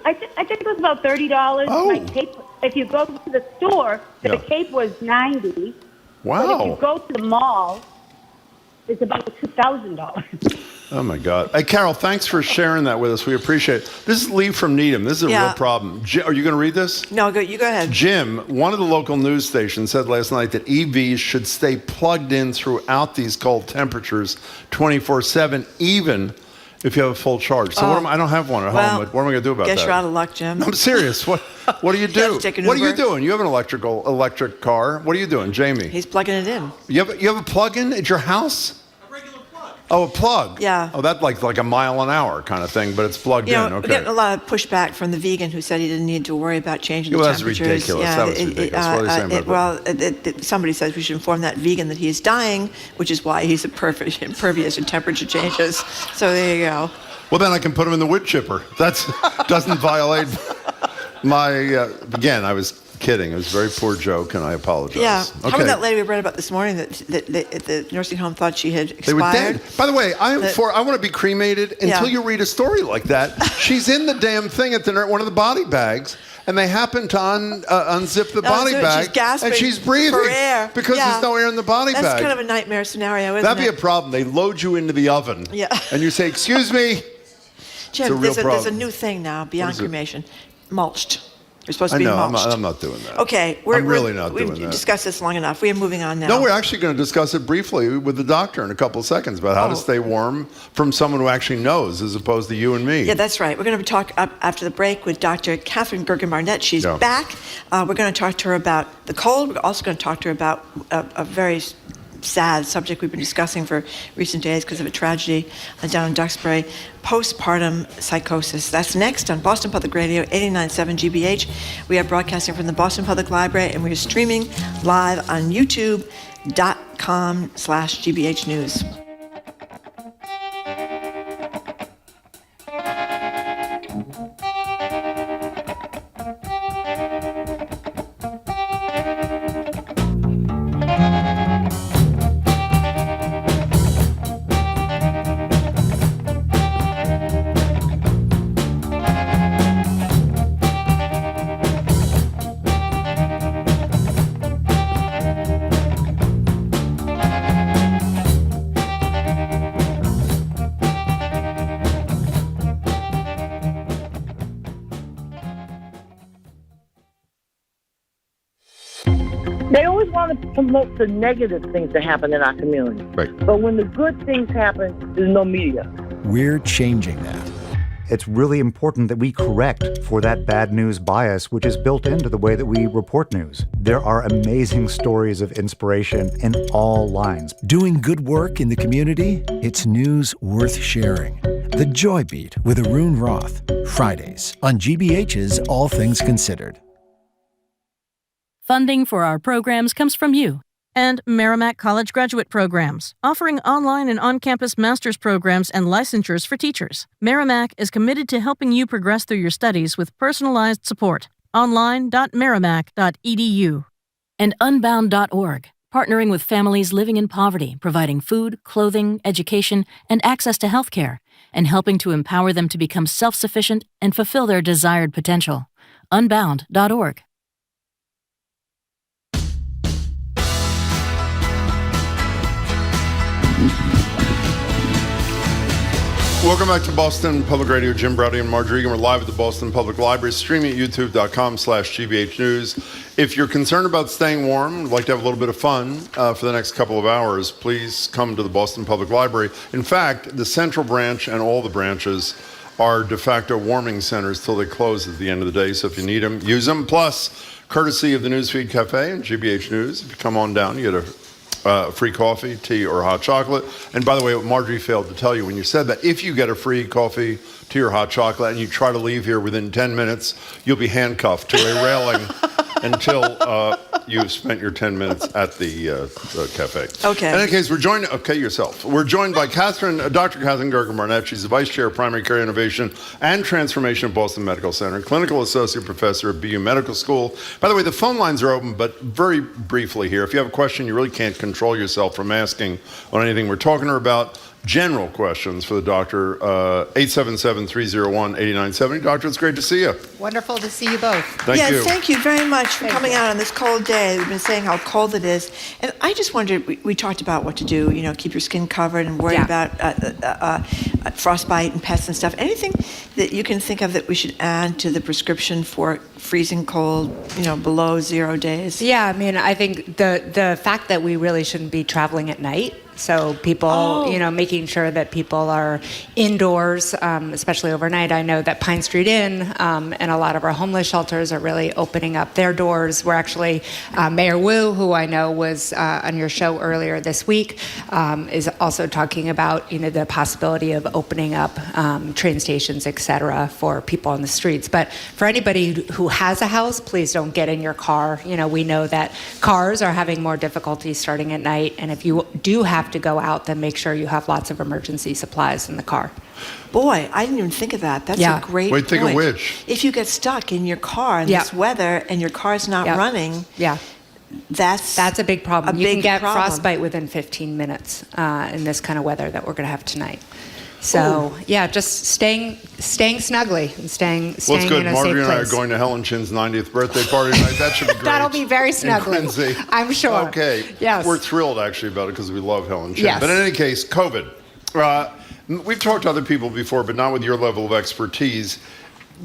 I think it was about $30. Oh. My cape, if you go to the store, the cape was $90. Wow. But if you go to the mall, it's about $2,000. Oh, my God. Hey, Carol, thanks for sharing that with us. We appreciate it. This is Lee from Needham. This is a real problem. Are you going to read this? No, you go ahead. Jim, one of the local news stations, said last night that EVs should stay plugged in throughout these cold temperatures 24/7, even if you have a full charge. So I don't have one at home. What am I going to do about that? Guess you're out of luck, Jim. I'm serious. What do you do? You have to take an What are you Uber. doing? You have an electric car. What are you doing, Jamie? He's plugging it in. You have a plug-in at your house? Oh, a plug. Yeah. Oh, that's like a mile an hour kind of thing, but it's plugged in. We're Okay. getting a lot of pushback from the vegan who said he didn't need to worry about changing the That's temperatures. ridiculous. That was ridiculous. What are they saying about that? Somebody says we should inform that vegan that he is dying, which is why he's impervious to temperature changes. So there you go. Well, then I can put him in the wood chipper. That doesn't violate my. Again, I was kidding. It was a very poor joke, and I apologize. Yeah. Okay. How about that lady we read about this morning that the nursing home thought she had expired? They were dead. By the way, I want to be cremated until you read a story like that. She's in the damn thing at one of the body bags, and they happen to unzip the body bag, she's gasping and she's breathing for air. because there's no air in the body bag. That's kind of a nightmare scenario, isn't That'd it? be a problem. They load you into the oven, and you say, "Excuse me." Jim, it's a real there's a problem. new thing now beyond cremation, mulched. You're supposed to be I know. mulched. I'm not doing that. Okay, I'm really not doing we've that. discussed this long enough. We are moving on now. No, we're actually going to discuss it briefly with the doctor in a couple of seconds about how to stay warm from someone who actually knows, as opposed to you and me. Yeah, that's right. We're going to talk after the break with Dr. Catherine Gergen-Barnett. She's back. We're going to talk to her about the cold. We're also going to talk to her about a very sad subject we've been discussing for recent days because of a tragedy down in Duxbury, postpartum psychosis. That's next on Boston Public Radio 89.7 GBH. We are broadcasting from the Boston Public Library, and we are streaming live on youtube.com/GBH News. They always want to promote the negative things that happen in our community. Right. But when the good things happen, there's no media. We're changing that. It's really important that we correct for that bad news bias, which is built into the way that we report news. There are amazing stories of inspiration in all lines. Doing good work in the community, it's news worth sharing. The Joy Beat with Arun Roth, Fridays on GBH's All Things Considered. Funding for our programs comes from you and Merrimack College Graduate Programs, offering online and on-campus master's programs and licensures for teachers. Merrimack is committed to helping you progress through your studies with personalized support. Online.merrimack.edu. And Unbound.org, partnering with families living in poverty, providing food, clothing, education, and access to health care, and helping to empower them to become self-sufficient and fulfill their desired potential. Unbound.org. Welcome back to Boston Public Radio. Jim Browdy and Marjorie Egan. We're live at the Boston Public Library, streaming at youtube.com/GBH News. If you're concerned about staying warm, would like to have a little bit of fun for the next couple of hours, please come to the Boston Public Library. In fact, the Central Branch and all the branches are de facto warming centers till they close at the end of the day. So if you need them, use them. Plus, courtesy of the Newsfeed Cafe and GBH News, if you come on down, you get a free coffee, tea, or hot chocolate. And by the way, what Marjorie failed to tell you when you said that, if you get a free coffee, tea, or hot chocolate and you try to leave here within 10 minutes, you'll be handcuffed to a railing until you've spent your 10 minutes at the cafe. Okay. In any case, we're joined, We're joined by Dr. Catherine Gergen-Barnett. She's the Vice Chair of Primary Care Innovation and Transformation at Boston Medical Center, Clinical Associate Professor at BU Medical School. By the way, the phone lines are open, but very briefly here, if you have a question, you really can't control yourself from asking on anything we're talking to her about. General questions for the doctor, 877-301-8970. Doctor, it's great to see you. Wonderful to see you both. Thank you. Thank you very much for coming out on this cold day. We've been saying how cold it is. And I just wondered, we talked about what to do, keep your skin covered and worry about frostbite and pests and stuff. Anything that you can think of that we should add to the prescription for freezing cold, below 0 days? Yeah, I think the fact that we really shouldn't be traveling at night. So people, making sure that people are indoors, especially overnight. I know that Pine Street Inn and a lot of our homeless shelters are really opening up their doors. We're actually, Mayor Wu, who I know was on your show earlier this week, is also talking about, the possibility of opening up train stations, et cetera, for people on the streets. But for anybody who has a house, please don't get in your car. We know that cars are having more difficulty starting at night. And if you do have to go out, then make sure you have lots of emergency supplies in the car. Boy, I didn't even think of that. That's a great point. Think of which? If you get stuck in your car in this weather and your car's not running, that's a big problem. You can get frostbite within 15 minutes in this kind of weather that we're going to have tonight. So, just staying snugly and staying Well, it's good. in a Marjorie safe and I place. are going to Helen Chin's 90th birthday party tonight. That should be great. That'll be very snugly. In Quincy. I'm sure. Okay. Yes. We're thrilled, actually, about it because we love Helen Chin. Yes. But in any case, COVID. We've talked to other people before, but not with your level of expertise.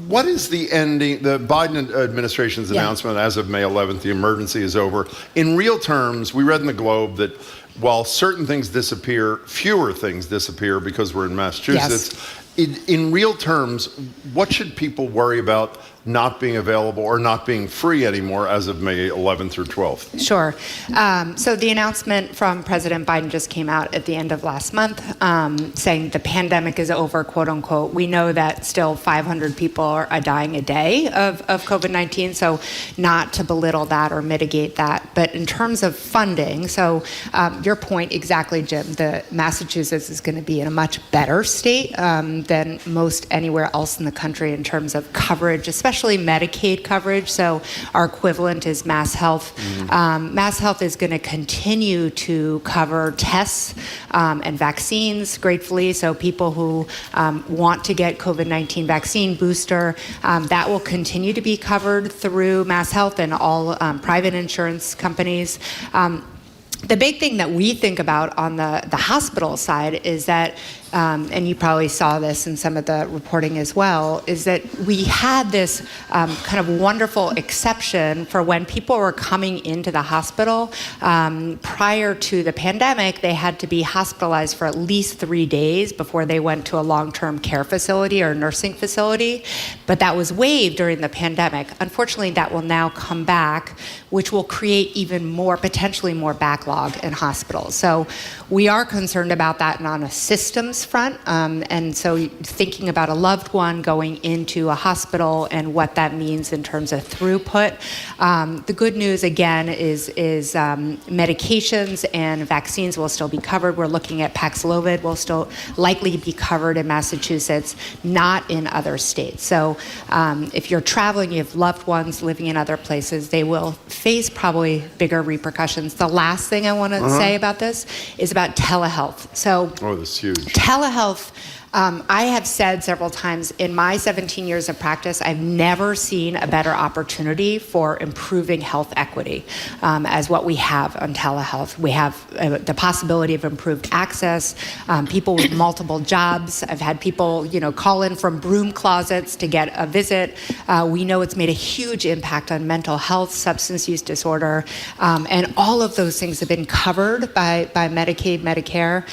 What is the Biden administration's announcement as of May 11th, the emergency is over? In real terms, we read in the Globe that while certain things disappear, fewer things disappear because we're in Massachusetts. Yes. In real terms, what should people worry about not being available or not being free anymore as of May 11th through 12th? Sure. So the announcement from President Biden just came out at the end of last month saying the pandemic is over, quote unquote. We know that still 500 people are dying a day of COVID-19, so not to belittle that or mitigate that. But in terms of funding, so your point exactly, Jim, the Massachusetts is going to be in a much better state than most anywhere else in the country in terms of coverage, especially Medicaid coverage. So our equivalent is Mass Health. Mass Health is going to continue to cover tests and vaccines, gratefully. So people who want to get COVID-19 vaccine booster, that will continue to be covered through Mass Health and all private insurance companies. The big thing that we think about on the hospital side is that, and you probably saw this in some of the reporting as well, is that we had this kind of wonderful exception for when people were coming into the hospital. Prior to the pandemic, they had to be hospitalized for at least 3 days before they went to a long-term care facility or nursing facility. But that was waived during the pandemic. Unfortunately, that will now come back, which will create even more, potentially more backlog backlog in hospitals. So we are concerned about that and on a systems front. And so thinking about a loved one going into a hospital and what that means in terms of throughput. The good news, again, is medications and vaccines will still be covered. We're looking at Paxlovid will still likely be covered in Massachusetts, not in other states. So if you're traveling, you have loved ones living in other places, they will face probably bigger repercussions. The last thing I want to say about this is about telehealth. So that's huge. Telehealth, I have said several times in my 17 years of practice, I've never seen a better opportunity for improving health equity as what we have on telehealth. We have the possibility of improved access, people with multiple jobs. I've had people, call in from broom closets to get a visit. We know it's made a huge impact on mental health, substance use disorder, and all of those things have been covered by Medicaid, Medicare.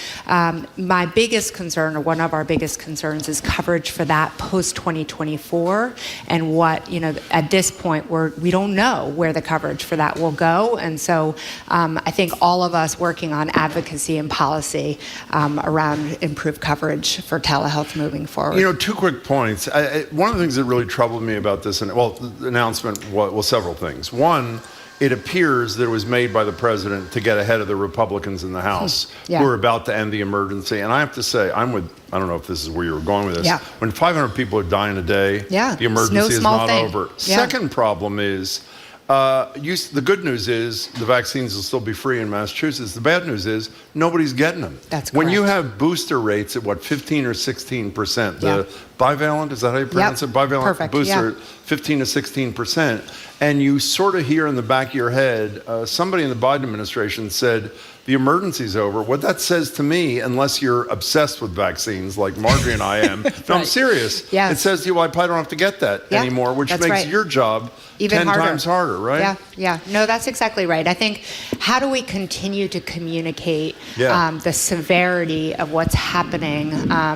My biggest concern, or one of our biggest concerns, is coverage for that post 2024, and what at this point we don't know where the coverage for that will go. And so I think all of us working on advocacy and policy around improved coverage for telehealth moving forward. 2 quick points. One of the things that really troubled me about this, the announcement, several things. One, it appears that it was made by the president to get ahead of the Republicans in the House who are about to end the emergency. And I have to say, I don't know if this is where you were going with this. Yeah. When 500 people are dying a day, the emergency is not over. Yeah. Second problem is, the good news is the vaccines will still be free in Massachusetts. The bad news is nobody's getting them. That's correct. When you have booster rates at 15 or 16%, the bivalent, is that how you pronounce it? Bivalent Perfect. booster, 15 to 16%. And you sort of hear in the back of your head, somebody in the Biden administration said, the emergency's over. What that says to me, unless you're obsessed with vaccines like Marjorie and I am, no, I'm serious. Yeah. It says to you, well, I probably don't have to get that anymore, which makes your job even 10 times harder, right? Yeah. No, that's exactly right. I think, how do we continue to communicate the severity of what's happening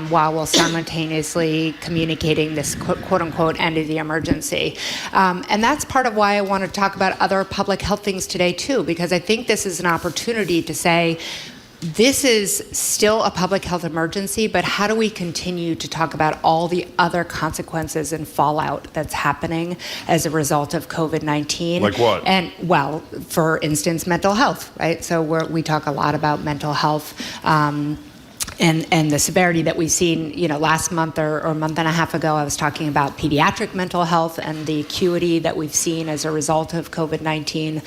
while we're simultaneously communicating this quote unquote end of the emergency? And that's part of why I want to talk about other public health things today too, because I think this is an opportunity to say, this is still a public health emergency, but how do we continue to talk about all the other consequences and fallout that's happening as a result of COVID-19? Like what? And, well, for instance, mental health, right? So we talk a lot about mental health. And the severity that we've seen, last month or a month and a half ago, I was talking about pediatric mental health and the acuity that we've seen as a result of COVID-19.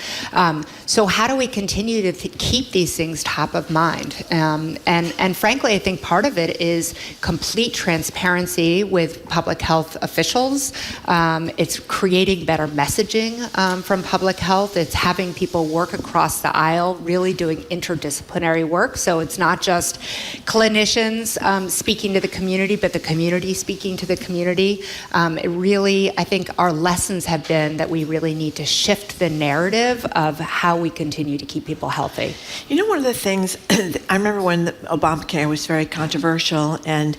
So how do we continue to keep these things top of mind? And frankly, I think part of it is complete transparency with public health officials. It's creating better messaging from public health. It's having people work across the aisle, really doing interdisciplinary work. So it's not just clinicians speaking to the community, but the community speaking to the community. It really, I think our lessons have been that we really need to shift the narrative of how we continue to keep people healthy. One of the things, I remember when Obamacare was very controversial, and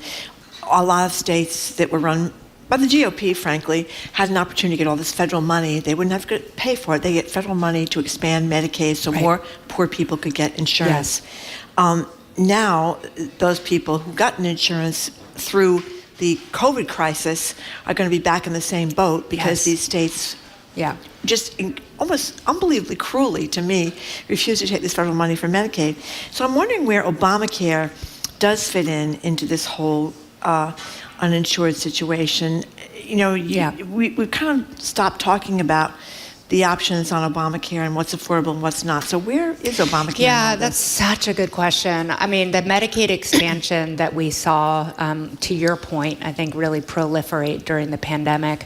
a lot of states that were run by the GOP, frankly, had an opportunity to get all this federal money. They wouldn't have to pay for it. They get federal money to expand Medicaid so more poor people could get insurance. Now, those people who got insurance through the COVID crisis are going to be back in the same boat because these states just almost unbelievably cruelly, to me, refuse to take this federal money for Medicaid. So I'm wondering where Obamacare does fit into this whole uninsured situation. We've kind of stopped talking about the options on Obamacare and what's affordable and what's not. So where is Obamacare? Yeah, that's such a good question. I mean, the Medicaid expansion that we saw, to your point, I think really proliferate during the pandemic.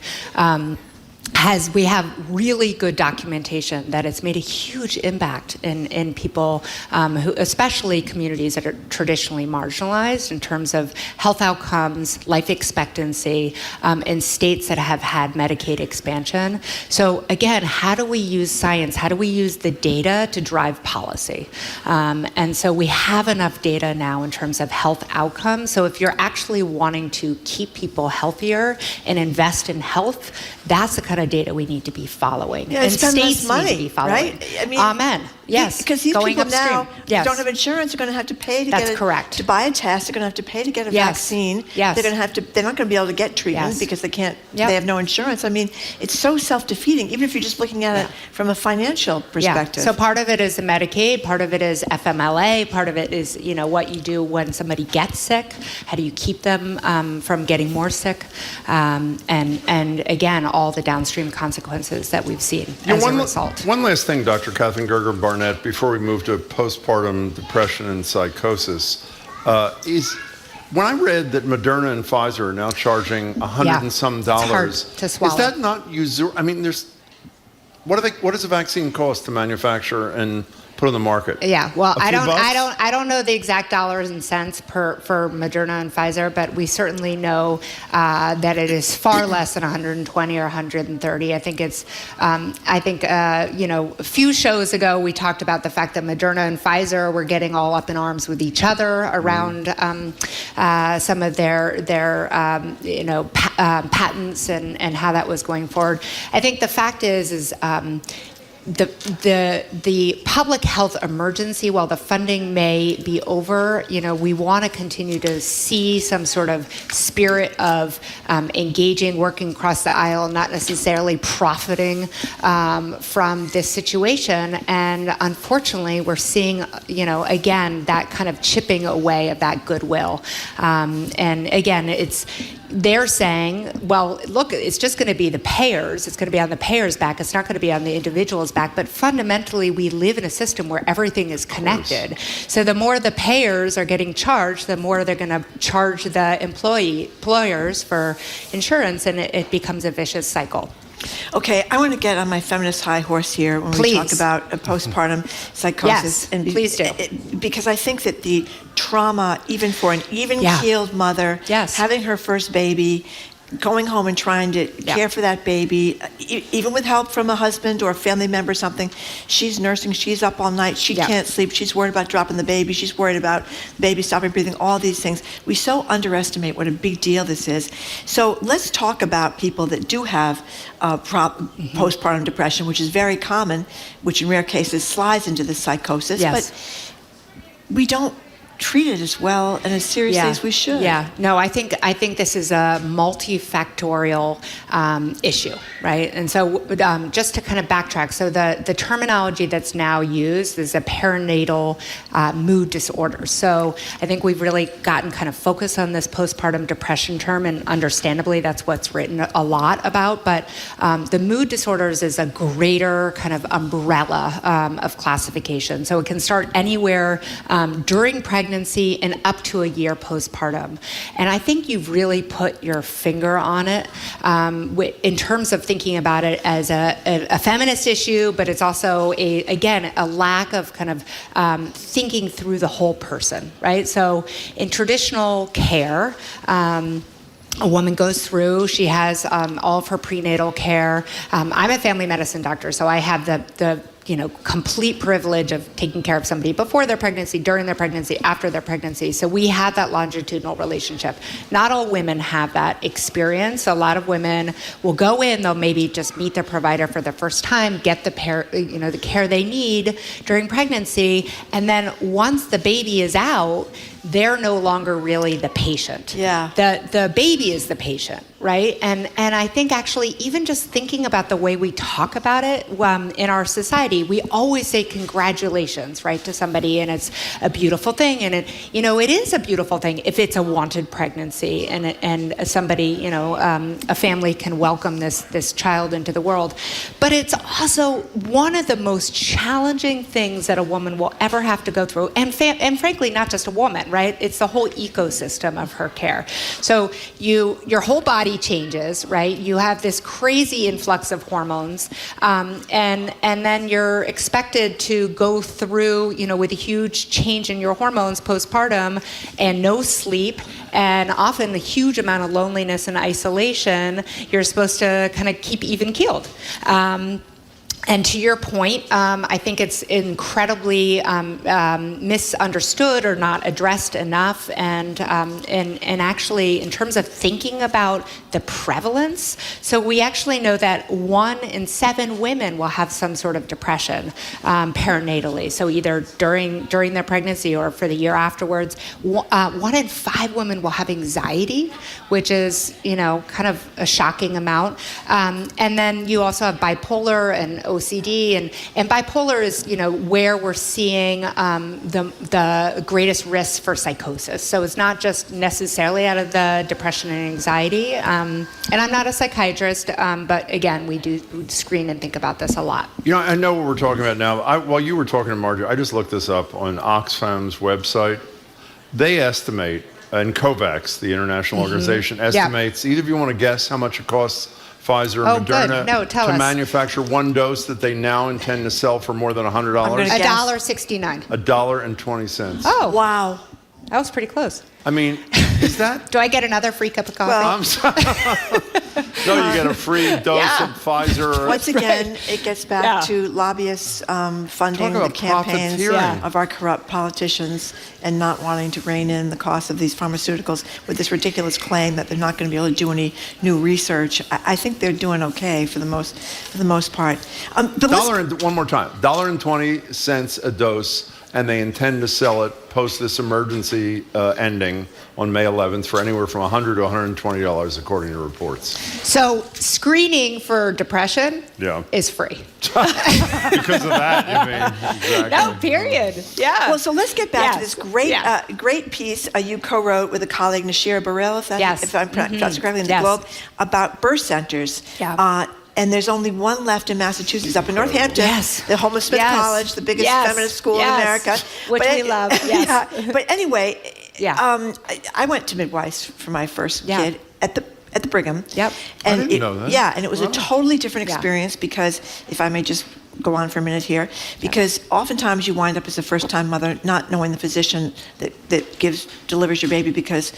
We have really good documentation that it's made a huge impact in people who, especially communities that are traditionally marginalized in terms of health outcomes, life expectancy, in states that have had Medicaid expansion. So again, how do we use science? How do we use the data to drive policy? And so we have enough data now in terms of health outcomes. So if you're actually wanting to keep people healthier and invest in health, that's the kind of data we need to be following. And states less money, need to be following. Right? Amen. Yes. Because these going people now upstream. Yes. don't have insurance. Are going to have to pay to That's get correct. to buy a test. They're going to have to pay to get a vaccine. Yes. They're going to have to. They're not going to be able to get treatment because they can't. Yep. They have no insurance. I mean, it's so self-defeating. Even if you're just looking at it from a financial perspective. So part of it is the Medicaid. Part of it is FMLA. Part of it is what you do when somebody gets sick. How do you keep them from getting more sick? And again, all the downstream consequences that we've seen as a result. One last thing, Dr. Kathleen Gerger-Barnett, before we move to postpartum depression and psychosis, is when I read that Moderna and Pfizer are now charging $100 and some dollars, hard to swallow. Is that not usury? I mean, what does a vaccine cost to manufacture and put on the market? Yeah, well, I don't know the exact dollars and cents for Moderna and Pfizer, but we certainly know that it is far less than 120 or 130. I think it's, a few shows ago we talked about the fact that Moderna and Pfizer were getting all up in arms with each other around some of their patents and how that was going forward. I think the fact is the public health emergency, while the funding may be over, we want to continue to see some sort of spirit of engaging, working across the aisle, not necessarily profiting from this situation. And unfortunately, we're seeing, again, that kind of chipping away of that goodwill. And again, they're saying, well, look, it's just going to be the payers. It's going to be on the payers' back. It's not going to be on the individual's back. But fundamentally, we live in a system where everything is connected. So the more the payers are getting charged, the more they're going to charge the employers for insurance, and it becomes a vicious cycle. Okay, I want to get on my feminist high horse here when we talk about postpartum psychosis. Yes, please do. Because I think that the trauma, even for an even-keeled mother, having her first baby, going home and trying to care for that baby, even with help from a husband or a family member or something, she's nursing, she's up all night, she can't sleep, she's worried about dropping the baby, she's worried about the baby stopping breathing, all these things. We so underestimate what a big deal this is. So let's talk about people that do have postpartum depression, which is very common, which in rare cases slides into the psychosis, but we don't treat it as well and as seriously as we should. Yeah, no, I think this is a multifactorial issue, right? And so just to kind of backtrack, so the terminology that's now used is a perinatal mood disorder. So I think we've really gotten kind of focused on this postpartum depression term, and understandably that's what's written a lot about, but the mood disorders is a greater kind of umbrella of classification. So it can start anywhere during pregnancy and up to a year postpartum. And I think you've really put your finger on it in terms of thinking about it as a feminist issue, but it's also, a lack of kind of thinking through the whole person, right? So in traditional care, a woman goes through, she has all of her prenatal care. I'm a family medicine doctor, so I have the complete privilege of taking care of somebody before their pregnancy, during their pregnancy, after their pregnancy. So we have that longitudinal relationship. Not all women have that experience. A lot of women will go in, they'll maybe just meet their provider for the first time, get the care they need during pregnancy, and then once the baby is out, they're no longer really the patient. Yeah. The baby is the patient, right? And I think actually even just thinking about the way we talk about it in our society, we always say congratulations, right, to somebody, and it's a beautiful thing, and it is a beautiful thing if it's a wanted pregnancy and somebody, a family can welcome this child into the world. But it's also one of the most challenging things that a woman will ever have to go through, and frankly, not just a woman, right? It's the whole ecosystem of her care. So your whole body changes, right? You have this crazy influx of hormones, and then you're expected to go through, with a huge change in your hormones postpartum, and no sleep, and often a huge amount of loneliness and isolation. You're supposed to kind of keep even keeled. And to your point, I think it's incredibly misunderstood or not addressed enough. And actually, in terms of thinking about the prevalence, so we actually know that 1 in 7 women will have some sort of depression perinatally. So either during their pregnancy or for the year afterwards. 1 in 5 women will have anxiety, which is, kind of a shocking amount. And then you also have bipolar and OCD, and bipolar is, where we're seeing the greatest risk for psychosis. So it's not just necessarily out of the depression and anxiety. And I'm not a psychiatrist, but again, we do screen and think about this a lot. I know what we're talking about now. While you were talking to Marjorie, I just looked this up on Oxfam's website. They estimate, and COVAX, the international organization, estimates, either of you want to guess how much it costs Pfizer or Moderna to manufacture one dose that they now intend to sell for more than $100? $1.69. $1.20. Oh, wow. That was pretty close. I mean, is that... Do I get another free cup of coffee? Well, I'm sorry. No, you get a free dose of Pfizer. Once again, it gets back to lobbyists funding the campaigns of our corrupt politicians and not wanting to rein in the cost of these pharmaceuticals with this ridiculous claim that they're not going to be able to do any new research. I think they're doing okay for the most part. One more time. $1.20 a dose, and they intend to sell it post this emergency ending on May 11th for anywhere from $100 to $120, according to reports. So screening for depression is free. Because of that, you mean? Exactly. No, period. Yeah. Well, so let's get back to this great piece you co-wrote with a colleague, Nashira Burrell, if I'm pronouncing correctly, in the Globe, about birth centers. Yeah. And there's only one left in Massachusetts, up in Northampton, the Homeless Smith College, the biggest feminist school in America. Which we love, But anyway, I went to midwives for my first kid at the Brigham. Yep. And I didn't know that. Yeah, and it was a totally different experience because, if I may just go on for a minute here, because oftentimes you wind up as a first-time mother not knowing the physician that delivers your baby because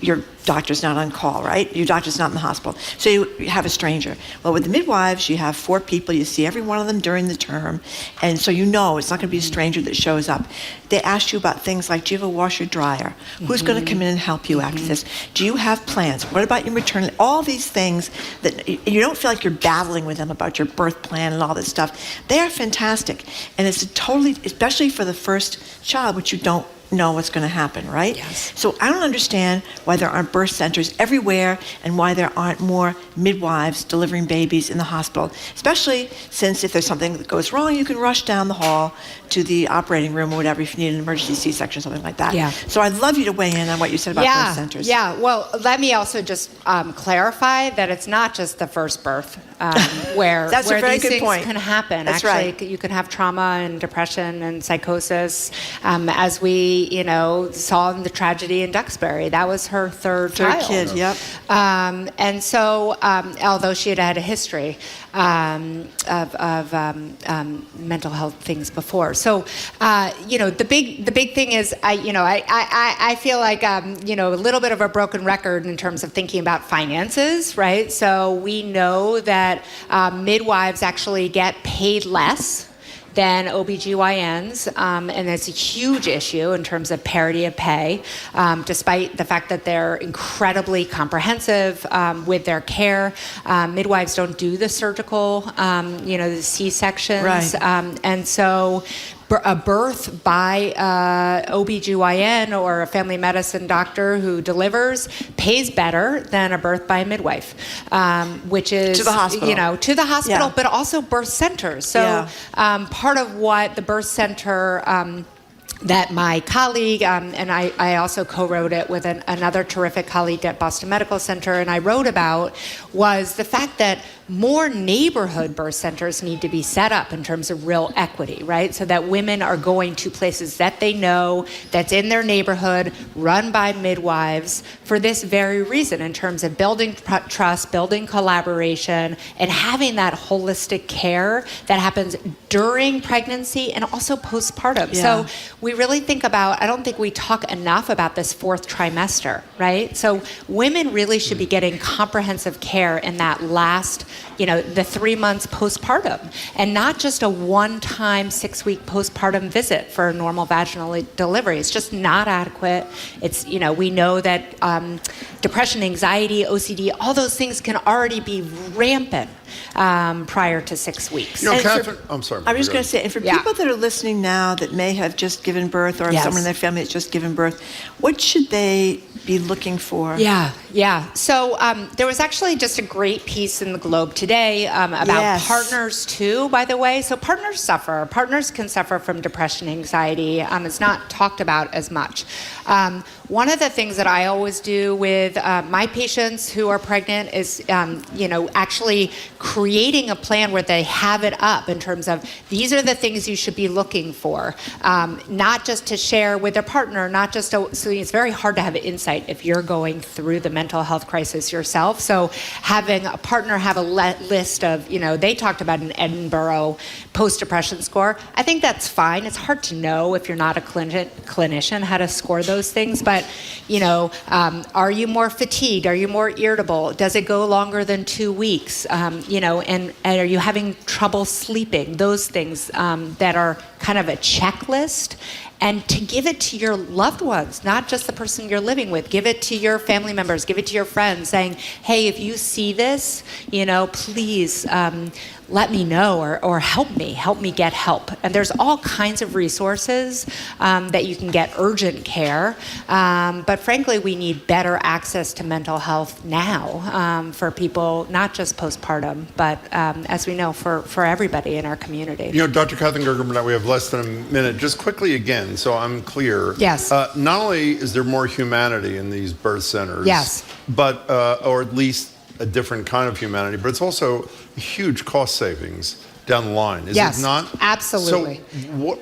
your doctor's not on call, right? Your doctor's not in the hospital. So you have a stranger. Well, with the midwives, you have 4 people. You see every one of them during the term. And so it's not going to be a stranger that shows up. They ask you about things like, do you have a washer dryer? Who's going to come in and help you after this? Do you have plans? What about your maternity? All these things that you don't feel like you're battling with them about your birth plan and all this stuff. They are fantastic. And it's especially for the first child, which you don't know what's going to happen, right? Yes. So I don't understand why there aren't birth centers everywhere and why there aren't more midwives delivering babies in the hospital, especially since if there's something that goes wrong, you can rush down the hall to the operating room or whatever if you need an emergency C-section or something like that. Yeah. So I'd love you to weigh in on what you said about birth centers. Yeah, well, let me also just clarify that it's not just the first birth where That's a very these good things point. can happen. That's Actually, right. You can have trauma and depression and psychosis. As we, saw in the tragedy in Duxbury, that was her third child. Kid, yep. And so, although she had had a history of mental health things before, so the big thing is, I feel like a little bit of a broken record in terms of thinking about finances, right? So we know that midwives actually get paid less than OBGYNs, and it's a huge issue in terms of parity of pay, despite the fact that they're incredibly comprehensive with their care. Midwives don't do the surgical, the C-sections, right. And so a birth by OBGYN or a family medicine doctor who delivers pays better than a birth by a midwife, which is to the hospital. To the hospital, but also birth centers. So part of what the birth center that my colleague, and I also co-wrote it with another terrific colleague at Boston Medical Center, and I wrote about was the fact that more neighborhood birth centers need to be set up in terms of real equity, right? So that women are going to places that they know, that's in their neighborhood, run by midwives for this very reason, in terms of building trust, building collaboration, and having that holistic care that happens during pregnancy and also postpartum. So we really think about, I don't think we talk enough about this 4th trimester, right? So women really should be getting comprehensive care in that last the 3 months postpartum, and not just a one-time 6-week postpartum visit for a normal vaginal delivery. It's just not adequate. It's, we know that depression, anxiety, OCD, all those things can already be rampant prior to 6 weeks. Catherine, I'm sorry. I was just going to say, and for people that are listening now that may have just given birth, or someone in their family that's just given birth, what should they be looking for? Yeah. So there was actually just a great piece in the Globe today about partners too, by the way. So partners can suffer from depression, anxiety. It's not talked about as much. One of the things that I always do with my patients who are pregnant is, actually creating a plan where they have it up in terms of these are the things you should be looking for, not just to share with their partner, not just so it's very hard to have insight if you're going through the mental health crisis yourself. So having a partner have a list of, they talked about an Edinburgh post-depression score. I think that's fine. It's hard to know if you're not a clinician how to score those things, but are you more fatigued? Are you more irritable? Does it go longer than 2 weeks? And are you having trouble sleeping? Those things that are kind of a checklist. And to give it to your loved ones, not just the person you're living with. Give it to your family members. Give it to your friends, saying, hey, if you see this, please let me know or help me get help. And there's all kinds of resources that you can get urgent care. But frankly, we need better access to mental health now for people, not just postpartum, but as we know, for everybody in our community. Dr. Catherine Gerger-Burnett, we have less than a minute. Just quickly again, so I'm clear. Yes. Not only is there more humanity in these birth centers, but or at least a different kind of humanity, but it's also huge cost savings down the line, is it not? Absolutely. So what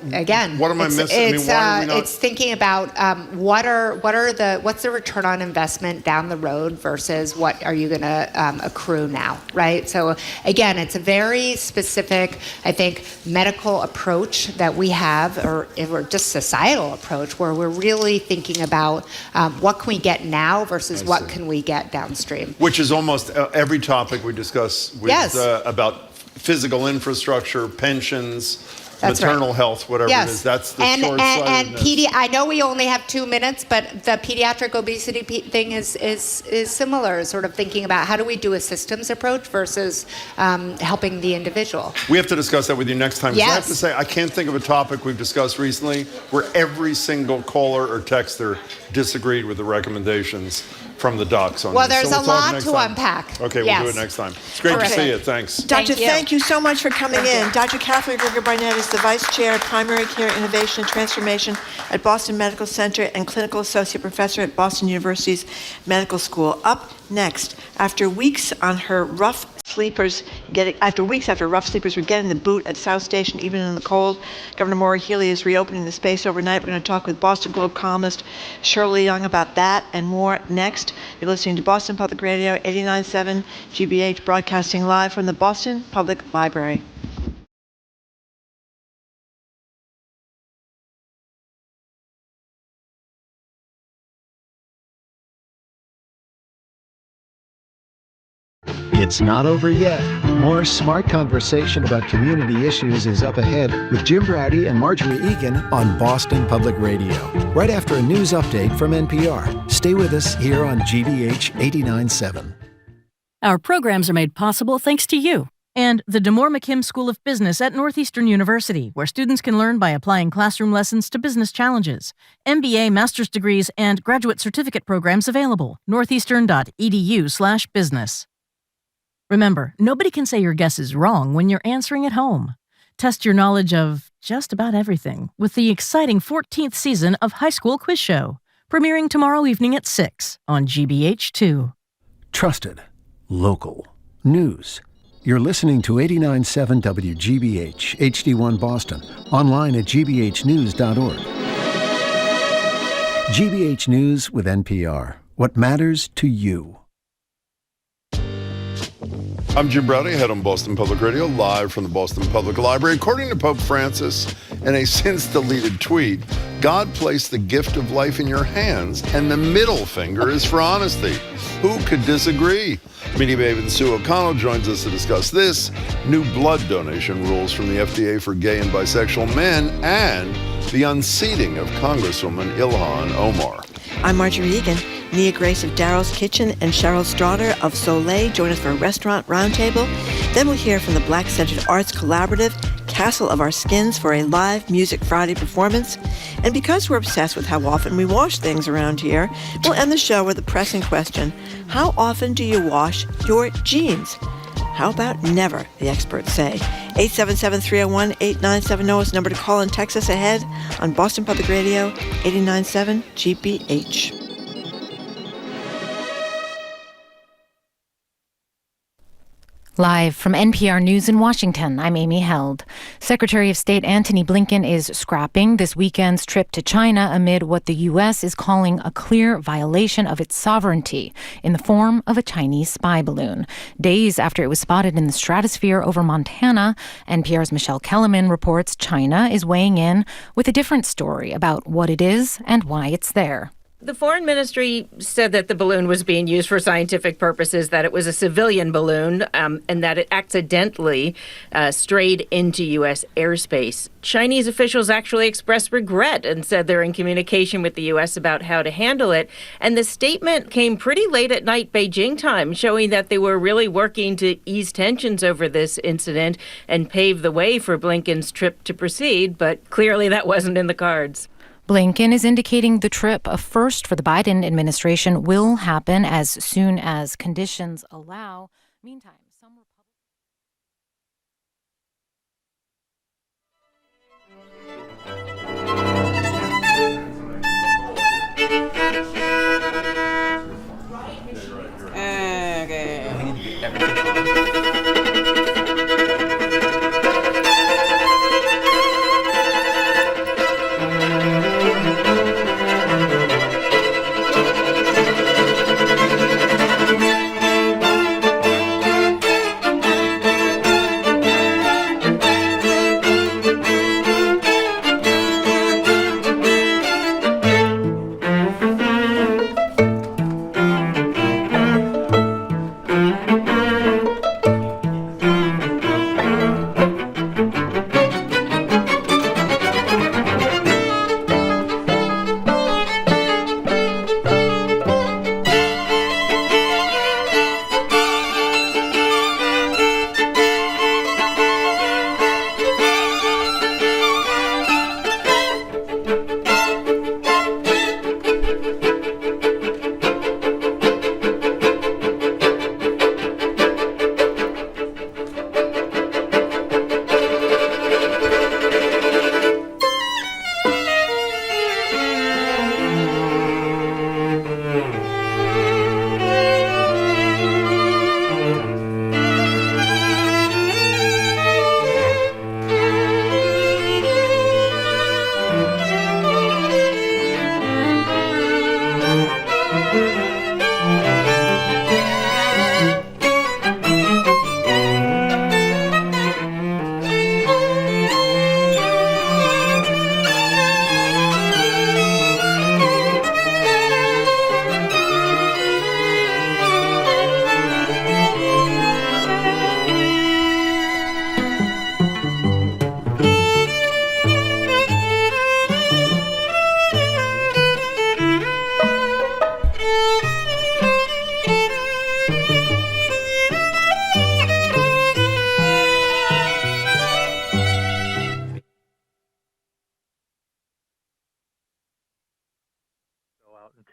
am I missing? It's thinking about what's the return on investment down the road versus what are you going to accrue now, right? So again, it's a very specific, I think, medical approach that we have, or just societal approach, where we're really thinking about what can we get now versus what can we get downstream. Which is almost every topic we discuss with, about physical infrastructure, pensions, maternal health, whatever it is. That's the short-sightedness. I know we only have 2 minutes, but the pediatric obesity thing is similar, sort of thinking about how do we do a systems approach versus helping the individual. We have to discuss that with you next time. Yes. I have to say, I can't think of a topic we've discussed recently where every single caller or texter disagreed with the recommendations from the docs on this. There's a lot to unpack. Okay, we'll do it next time. It's great to see you. Thanks. Doctor, thank you so much for coming in. Dr. Catherine Gerger-Burnett is the Vice Chair of Primary Care Innovation and Transformation at Boston Medical Center and Clinical Associate Professor at Boston University's Medical School. Up next, after weeks after rough sleepers were getting the boot at South Station, even in the cold, Governor Maura Healey is reopening the space overnight. We're going to talk with Boston Globe columnist Shirley Young about that and more next. You're listening to Boston Public Radio 89.7 GBH, broadcasting live from the Boston Public Library. It's not over yet. More smart conversation about community issues is up ahead with Jim Brady and Marjorie Egan on Boston Public Radio. Right after a news update from NPR. Stay with us here on GBH 89.7. Our programs are made possible thanks to you and the DeMoore McKim School of Business at Northeastern University, where students can learn by applying classroom lessons to business challenges. MBA, master's degrees, and graduate certificate programs available. northeastern.edu/business. Remember, nobody can say your guess is wrong when you're answering at home. Test your knowledge of just about everything with the exciting 14th season of High School Quiz Show, premiering tomorrow evening at 6 on GBH2. Trusted. Local. News. You're listening to 89.7 WGBH, HD1 Boston, online at gbhnews.org. GBH News with NPR. What matters to you. I'm Jim Browdy, head on Boston Public Radio, live from the Boston Public Library. According to Pope Francis, in a since-deleted tweet, God placed the gift of life in your hands, and the middle finger is for honesty. Who could disagree? Media Maven Sue O'Connell joins us to discuss this, new blood donation rules from the FDA for gay and bisexual men, and the unseating of Congresswoman Ilhan Omar. I'm Marjorie Egan. Nia Grace of Daryl's Kitchen and Cheryl Straughter of Soleil join us for a restaurant roundtable. Then we'll hear from the Black Centered Arts Collaborative, Castle of Our Skins, for a live Music Friday performance. And because we're obsessed with how often we wash things around here, we'll end the show with a pressing question. How often do you wash your jeans? How about never, the experts say. 877-301-8970 is the number to call and text us ahead on Boston Public Radio 89.7 GBH. Live from NPR News in Washington, I'm Amy Held. Secretary of State Antony Blinken is scrapping this weekend's trip to China amid what the U.S. is calling a clear violation of its sovereignty in the form of a Chinese spy balloon. Days after it was spotted in the stratosphere over Montana, NPR's Michelle Kellerman reports China is weighing in with a different story about what it is and why it's there. The foreign ministry said that the balloon was being used for scientific purposes, that it was a civilian balloon, and that it accidentally strayed into U.S. airspace. Chinese officials actually expressed regret and said they're in communication with the U.S. about how to handle it. And the statement came pretty late at night Beijing time, showing that they were really working to ease tensions over this incident and pave the way for Blinken's trip to proceed. But clearly that wasn't in the cards. Blinken is indicating the trip, a first for the Biden administration, will happen as soon as conditions allow. Meantime, some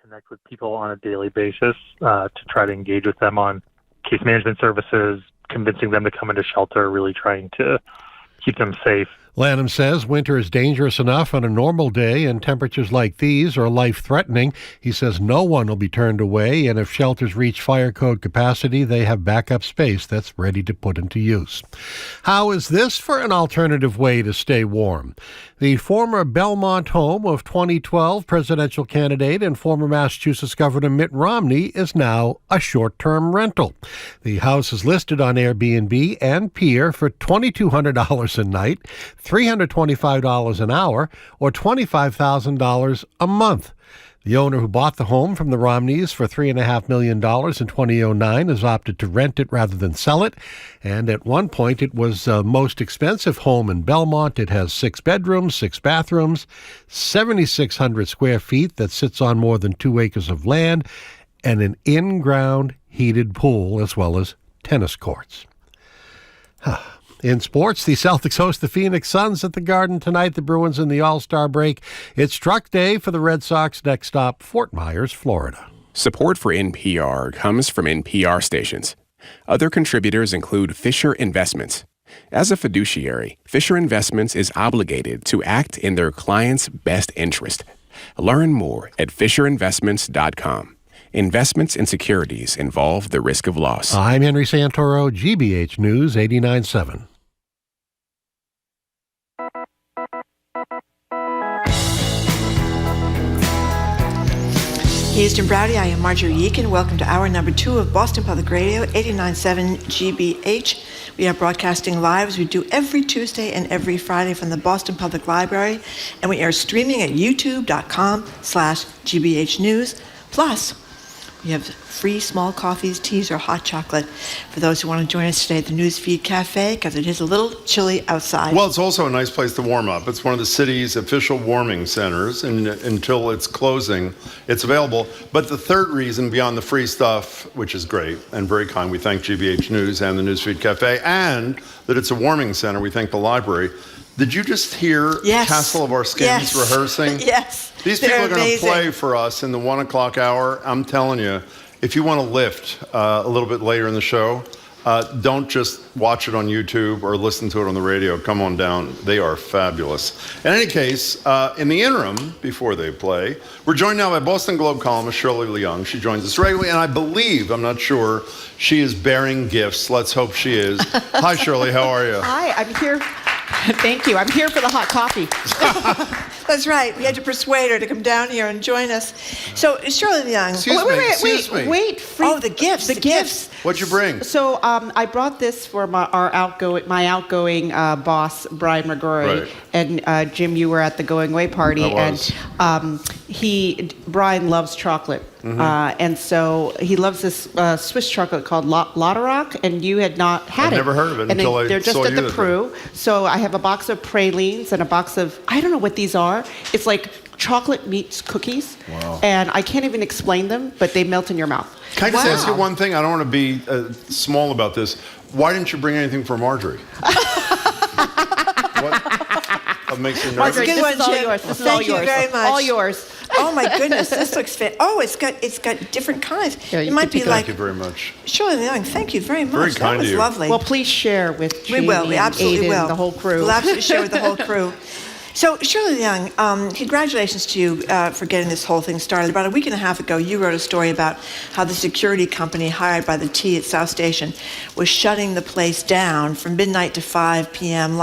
connect with people on a daily basis to try to engage with them on case management services, convincing them to come into shelter, really trying to keep them safe. Lanham says winter is dangerous enough on a normal day, and temperatures like these are life-threatening. He says no one will be turned away, and if shelters reach fire code capacity, they have backup space that's ready to put into use. How is this for an alternative way to stay warm? The former Belmont home of 2012 presidential candidate and former Massachusetts Governor Mitt Romney is now a short-term rental. The house is listed on Airbnb and Peer for $2,200 a night, $325 an hour, or $25,000 a month. The owner who bought the home from the Romneys for $3.5 million in 2009 has opted to rent it rather than sell it. And at one point, it was the most expensive home in Belmont. It has 6 bedrooms, 6 bathrooms, 7,600 square feet that sits on more than 2 acres of land, and an in-ground heated pool, as well as tennis courts. In sports, the Celtics host the Phoenix Suns at the Garden tonight. The Bruins in the All-Star break. It's truck day for the Red Sox. Next stop, Fort Myers, Florida. Support for NPR comes from NPR stations. Other contributors include Fisher Investments. As a fiduciary, Fisher Investments is obligated to act in their client's best interest. Learn more at FisherInvestments.com. Investments in securities involve the risk of loss. I'm Henry Santoro, GBH News 89.7. Here's Jim Browdy. I am Marjorie Yeakin. Welcome to hour number 2 of Boston Public Radio, 89.7 GBH. We are broadcasting live as we do every Tuesday and every Friday from the Boston Public Library, and we are streaming at youtube.com/GBH News. Plus, we have free small coffees, teas, or hot chocolate for those who want to join us today at the Newsfeed Cafe, because it is a little chilly outside. Well, it's also a nice place to warm up. It's one of the city's official warming centers, and until its closing, it's available. But the third reason, beyond the free stuff, which is great and very kind, we thank GBH News and the Newsfeed Cafe, and that it's a warming center, we thank the library. Did you just hear Castle of Our Skins rehearsing? Yes. These people are going to play for us in the 1 o'clock hour. I'm telling you, if you want to lift a little bit later in the show, don't just watch it on YouTube or listen to it on the radio. Come on down. They are fabulous. In any case, in the interim, before they play, we're joined now by Boston Globe columnist Shirley Leung. She joins us regularly, and I believe, I'm not sure, she is bearing gifts. Let's hope she is. Hi, Shirley. How are you? Hi, I'm here. Thank you. I'm here for the hot coffee. That's right. We had to persuade her to come down here and join us. So, Shirley Leung. Wait. The gifts. The gifts. What'd you bring? So, I brought this for my outgoing boss, Brian McGrory. Right. And Jim, you were at the going away party. I was. And Brian loves chocolate. Mm-hmm. And so he loves this Swiss chocolate called Lotterock, and you had not had I've never heard of it until I saw you. They're just at the Pru. So I have a box of pralines and a box of, I don't know what these are. It's like chocolate meets cookies. Wow. And I can't even explain them, but they melt in your mouth. Can I just ask you one thing? I don't want to be small about this. Why didn't you bring anything for Marjorie? What makes you nervous? Marjorie, this is all yours. This is all yours. Thank you very much. All yours. Oh my goodness, this looks fit. Oh, it's got different kinds. Yeah, it might be like. Thank you very much. Shirley Leung, thank you very much. Very kind that was of you. Lovely. Well, please share with Jamie, we will. We absolutely Aiden, will. the whole crew. We'll absolutely share with the whole crew. So, Shirley Leung, congratulations to you for getting this whole thing started. About a week and a half ago, you wrote a story about how the security company hired by the T at South Station was shutting the place down from midnight to 5 a.m.,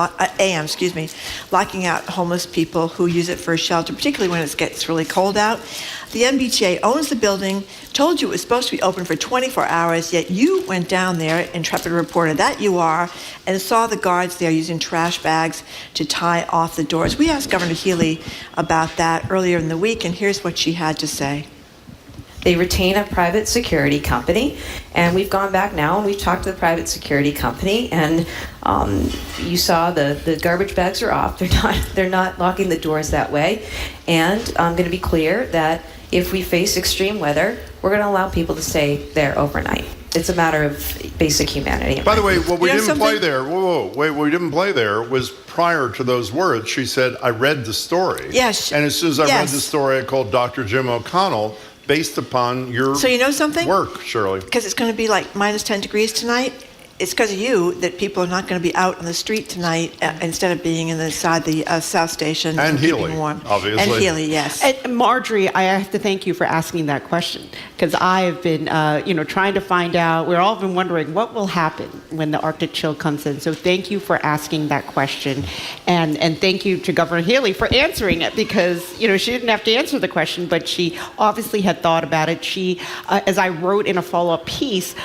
locking out homeless people who use it for a shelter, particularly when it gets really cold out. The MBTA owns the building, told you it was supposed to be open for 24 hours, yet you went down there, intrepid reporter that you are, and saw the guards there using trash bags to tie off the doors. We asked Governor Healy about that earlier in the week, and here's what she had to say. They retain a private security company, and we've gone back now and we've talked to the private security company, and you saw the garbage bags are off. They're not locking the doors that way, and I'm going to be clear that if we face extreme weather, we're going to allow people to stay there overnight. It's a matter of basic humanity. By the way, what we didn't play there, what we didn't play there was prior to those words, she said, I read the story. Yes. And as soon as I read the story, I called Dr. Jim O'Connell based upon your So you know something? work, Shirley. Because it's going to be like minus 10 degrees tonight. it's because of you that people are not going to be out on the street tonight instead of being inside the South Station and keeping Healy, warm. obviously. And Healy, yes. And Marjorie, I have to thank you for asking that question, because I have been, trying to find out. We've all been wondering what will happen when the Arctic chill comes in. So thank you for asking that question, and thank you to Governor Healy for answering it, because she didn't have to answer the question, but she obviously had thought about it. She, as I wrote in a follow-up piece,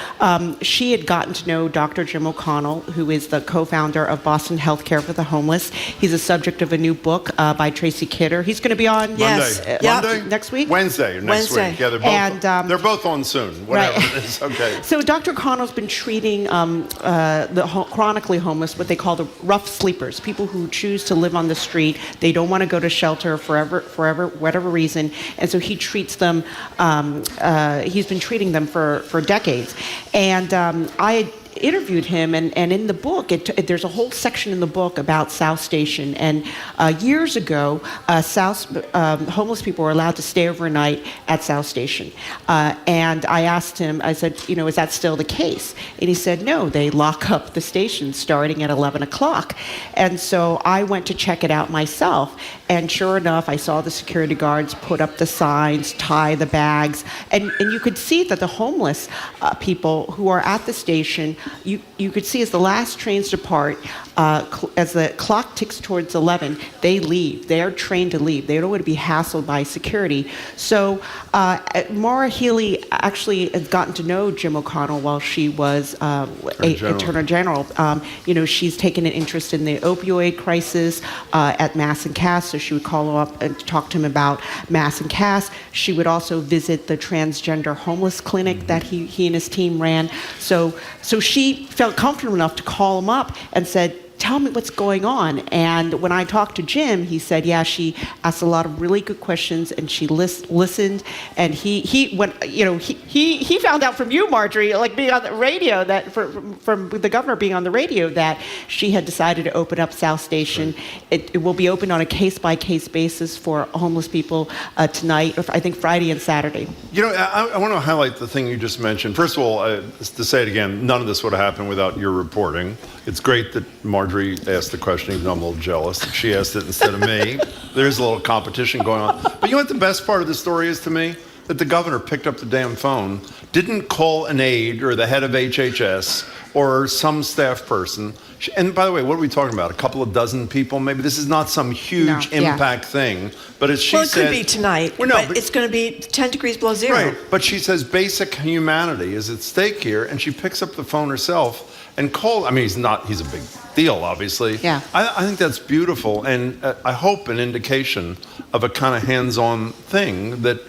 she had gotten to know Dr. Jim O'Connell, who is the co-founder of Boston Healthcare for the Homeless. He's a subject of a new book by Tracy Kidder. He's going to be on Monday next week? Wednesday next week. Yeah, they're both on soon, whatever it is. Okay. So Dr. O'Connell's been treating the chronically homeless, what they call the rough sleepers, people who choose to live on the street. They don't want to go to shelter forever, whatever reason. And so he treats them, he's been treating them for decades. And I interviewed him, and in the book, there's a whole section in the book about South Station. And years ago, homeless people were allowed to stay overnight at South Station. And I asked him, I said, is that still the case? And he said, no, they lock up the station starting at 11 o'clock. And so I went to check it out myself. And sure enough, I saw the security guards put up the signs, tie the bags. And you could see that the homeless people who are at the station, you could see as the last trains depart, as the clock ticks towards 11, they leave. They are trained to leave. They don't want to be hassled by security. So Maura Healy actually has gotten to know Jim O'Connell while she was Attorney General. She's taken an interest in the opioid crisis at Mass and Cass, so she would call up and talk to him about Mass and Cass. She would also visit the transgender homeless clinic that he and his team ran. So she felt comfortable enough to call him up and said, tell me what's going on. And when I talked to Jim, he said, yeah, she asked a lot of really good questions, and she listened. And he found out from you, Marjorie, like being on the radio, that from the governor being on the radio, that she had decided to open up South Station. It will be open on a case-by-case basis for homeless people tonight, I think Friday and Saturday. I want to highlight the thing you just mentioned. First of all, to say it again, none of this would have happened without your reporting. It's great that Marjorie asked the question, even though I'm a little jealous that she asked it instead of me. There's a little competition going on. But you know what the best part of the story is to me? That the governor picked up the damn phone, didn't call an aide or the head of HHS or some staff person. And by the way, what are we talking about? A couple of dozen people? Maybe this is not some huge impact thing. But as she said, it could be tonight, but it's going to be 10 degrees below zero. Right, but she says basic humanity is at stake here, and she picks up the phone herself and calls. I mean, he's a big deal, obviously. Yeah. I think that's beautiful, and I hope an indication of a kind of hands-on thing that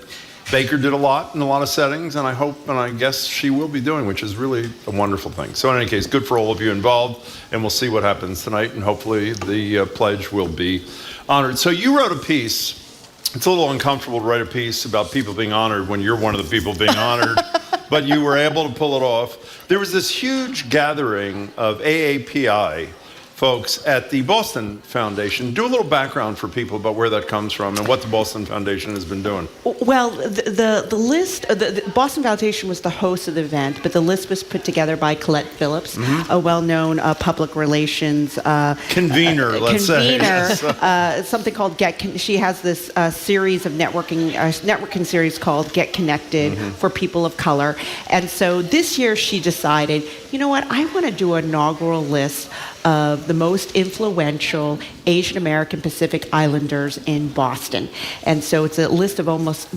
Baker did a lot in a lot of settings, and I hope and I guess she will be doing, which is really a wonderful thing. So in any case, good for all of you involved, and we'll see what happens tonight, and hopefully the pledge will be honored. So you wrote a piece. It's a little uncomfortable to write a piece about people being honored when you're one of the people being honored, but you were able to pull it off. There was this huge gathering of AAPI folks at the Boston Foundation. Do a little background for people about where that comes from and what the Boston Foundation has been doing. Well, the list, the Boston Foundation was the host of the event, but the list was put together by Colette Phillips, a well-known public relations convener, let's say. Something called she has this series of networking series called Get Connected for people of color. And so this year she decided, you know what, I want to do an inaugural list of the most influential Asian American Pacific Islanders in Boston. And so it's a list of almost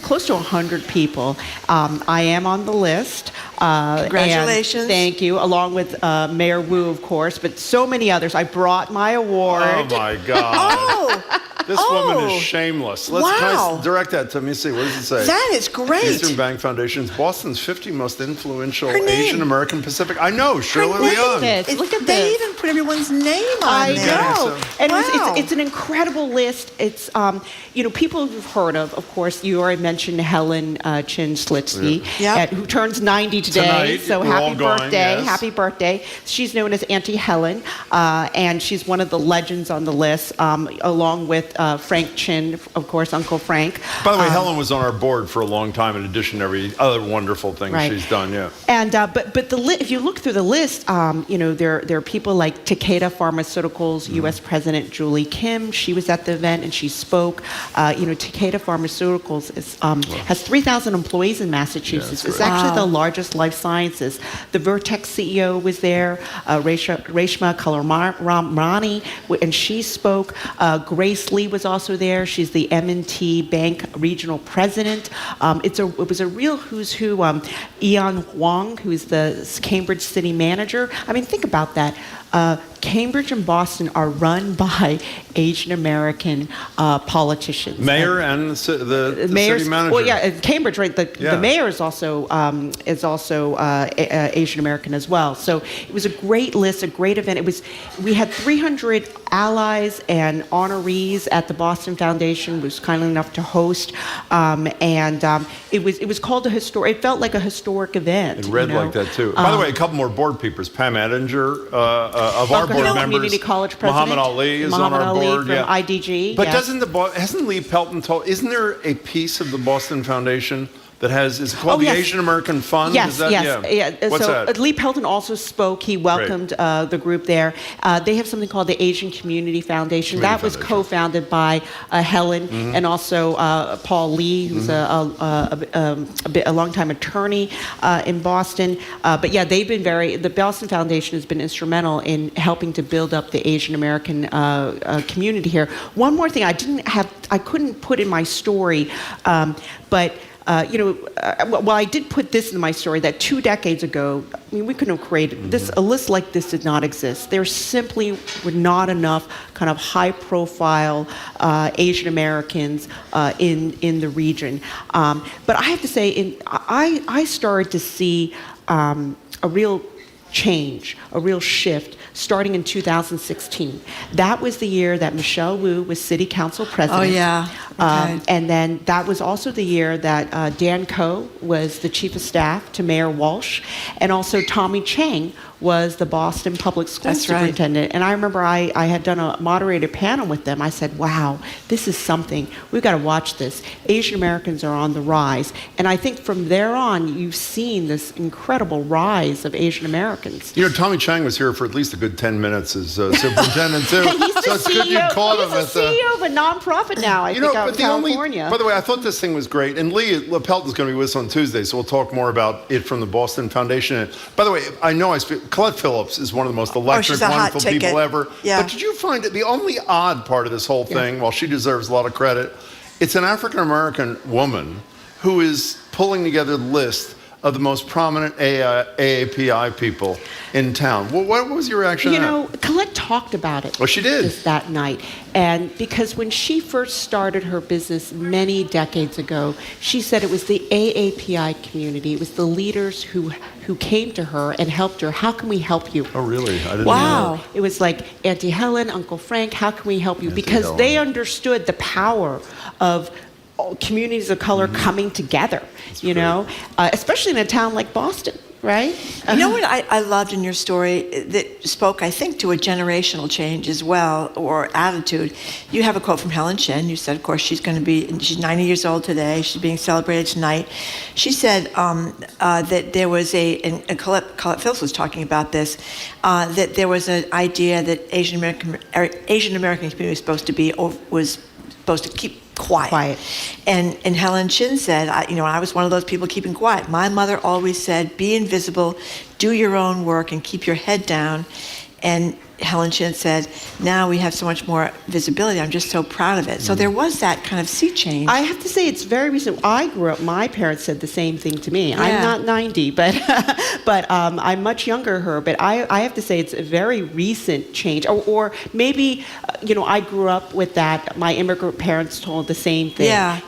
close to 100 people. I am on the list. Congratulations. Thank you, along with Mayor Wu, of course, but so many others. I brought my award. Oh my God. This woman is shameless. Can I direct that to me? See, what does it say? That is great. Eastern Bank Foundation, Boston's 50 most influential Asian American Pacific. I know, Shirley Leung. Look at They even put everyone's name on there. I know. So. And it's an incredible list. It's, people who've heard of course, you already mentioned Helen Chin Slitsky, who turns 90 today. Tonight, so happy birthday. Yes. Happy birthday. She's known as Auntie Helen, and she's one of the legends on the list, along with with Frank Chin, of course, Uncle Frank. By the way, Helen was on our board for a long time, in addition to every other wonderful thing she's done. Yeah. And but if you look through the list, there are people like Takeda Pharmaceuticals U.S. President Julie Kim. She was at the event and she spoke. Takeda Pharmaceuticals has 3,000 employees in Massachusetts. It's actually the largest life sciences. The Vertex CEO was there, Reshma Kalaramani, and she spoke. Grace Lee was also there. She's the M&T Bank regional president. It was a real who's who. Ian Huang, who's the Cambridge city manager. I mean, think about that. Cambridge and Boston are run by Asian American politicians. Mayor and the city manager. Well, yeah, Cambridge, right? The mayor is also Asian American as well. So it was a great list, a great event. We had 300 allies and honorees at the Boston Foundation. Was kind enough to host, it was called It felt like a historic event. It read like that too. By the way, a couple more board papers. Pam Edinger of our board members. Community College president. Muhammad Ali is on our board. From IDG. But hasn't Lee Pelton told? Isn't there a piece of the Boston Foundation that is called the Asian American Fund? Yes, What's that? Lee Pelton also spoke. He welcomed the group there. They have something called the Asian Community Foundation. That was co-founded by Helen and also Paul Lee, who's a longtime attorney in Boston. But yeah, the Boston Foundation has been instrumental in helping to build up the Asian American community here. One more thing I couldn't put in my story, but I did put this in my story that 2 decades ago, we couldn't have created this. A list like this did not exist. There simply were not enough kind of high-profile Asian Americans in the region. But I have to say, I started to see a real change, a real shift, starting in 2016. That was the year that Michelle Wu was city council president. Oh, yeah. Okay. And then that was also the year that Dan Coe was the chief of staff to Mayor Walsh, and also Tommy Chang was the Boston Public Schools superintendent. And I remember I had done a moderated panel with them. I said, wow, this is something. We've got to watch this. Asian Americans are on the rise. And I think from there on, you've seen this incredible rise of Asian Americans. Tommy Chang was here for at least a good 10 minutes as superintendent, too. He's so it's good you caught him. He's the CEO of a nonprofit now, I think, out in California. By the way, I thought this thing was great. And Lee Pelton's going to be with us on Tuesday, so we'll talk more about it from the Boston Foundation. And by the way, I know Colette Phillips is one of the most electric, wonderful people ever. Yeah. But did you find it the only odd part of this whole thing, while she deserves a lot of credit, it's an African-American woman who is pulling together the list of the most prominent AAPI people in town. Well, what was your reaction to that? Colette talked about it. Well, she did. That night. And because when she first started her business many decades ago, she said it was the AAPI community. It was the leaders who came to her and helped her. How can we help you? Oh, really? I didn't know. It was like Auntie Helen, Uncle Frank, how can we help you? Because they understood the power of communities of color coming together, especially in a town like Boston, right? You know what I loved in your story that spoke, I think, to a generational change as well, or attitude? You have a quote from Helen Shin. You said, of course, she's 90 years old today. She's being celebrated tonight. She said that there was and Colette Phillips was talking about this, that there was an idea that Asian American community was supposed to keep quiet. And Helen Shin said, I was one of those people keeping quiet. My mother always said, be invisible, do your own work, and keep your head down. And Helen Shin said, now we have so much more visibility. I'm just so proud of it. So there was that kind of sea change. I have to say it's very recent. I grew up, my parents said the same thing to me. Yeah. I'm not 90, but I'm much younger than her. But I have to say it's a very recent change. Or maybe, I grew up with that. My immigrant parents told the same thing. Yeah.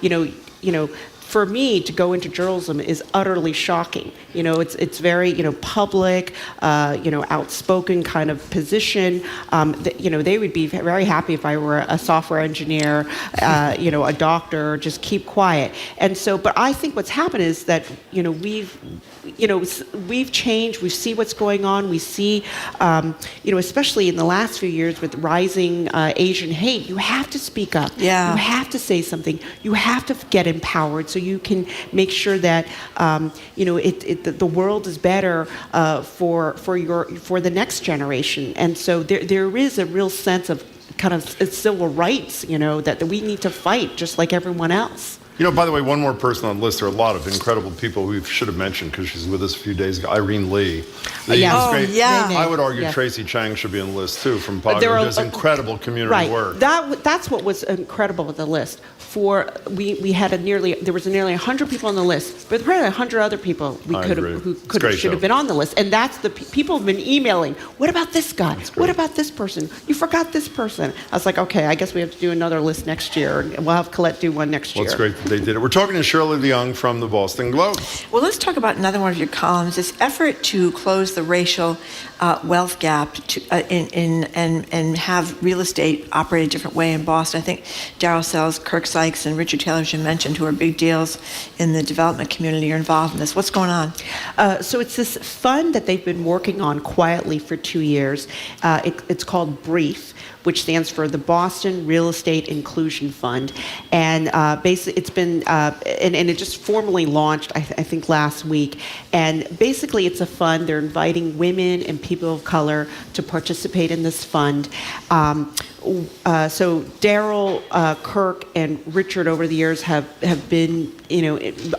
for me to go into journalism is utterly shocking. It's very public, outspoken kind of position. They would be very happy if I were a software engineer, a doctor, just keep quiet. And so, but I think what's happened is that we've changed. We see what's going on. We see, especially in the last few years with rising Asian hate, you have to speak up. Yeah. You have to say something. You have to get empowered so you can make sure that the world is better for the next generation. And so there is a real sense of kind of civil rights, that we need to fight just like everyone else. By the way, one more person on the list. There are a lot of incredible people we should have mentioned because she's with us a few days ago. Irene Lee. I would argue Tracy Chang should be on the list too from POG, who does incredible community work. That's what was incredible with the list. We had there was nearly 100 people on the list, but probably 100 other people should have been on the list. And that's people have been emailing. What about this guy? What about this person? You forgot this person. I was like, okay, I guess we have to do another list next year. We'll have Colette do one next year. That's great. They did it. We're talking to Shirley Leung from the Boston Globe. Well, let's talk about another one of your columns, this effort to close the racial wealth gap and have real estate operate a different way in Boston. I think Darryl Sells, Kirk Sykes, and Richard Taylor, as you mentioned, who are big deals in the development community, are involved in this. What's going on? So it's this fund that they've been working on quietly for 2 years. It's called BRIEF, which stands for the Boston Real Estate Inclusion Fund. And basically it's been, and it just formally launched, I think last week. And basically it's a fund. They're inviting women and people of color to participate in this fund. So Darryl, Kirk, and Richard over the years have been,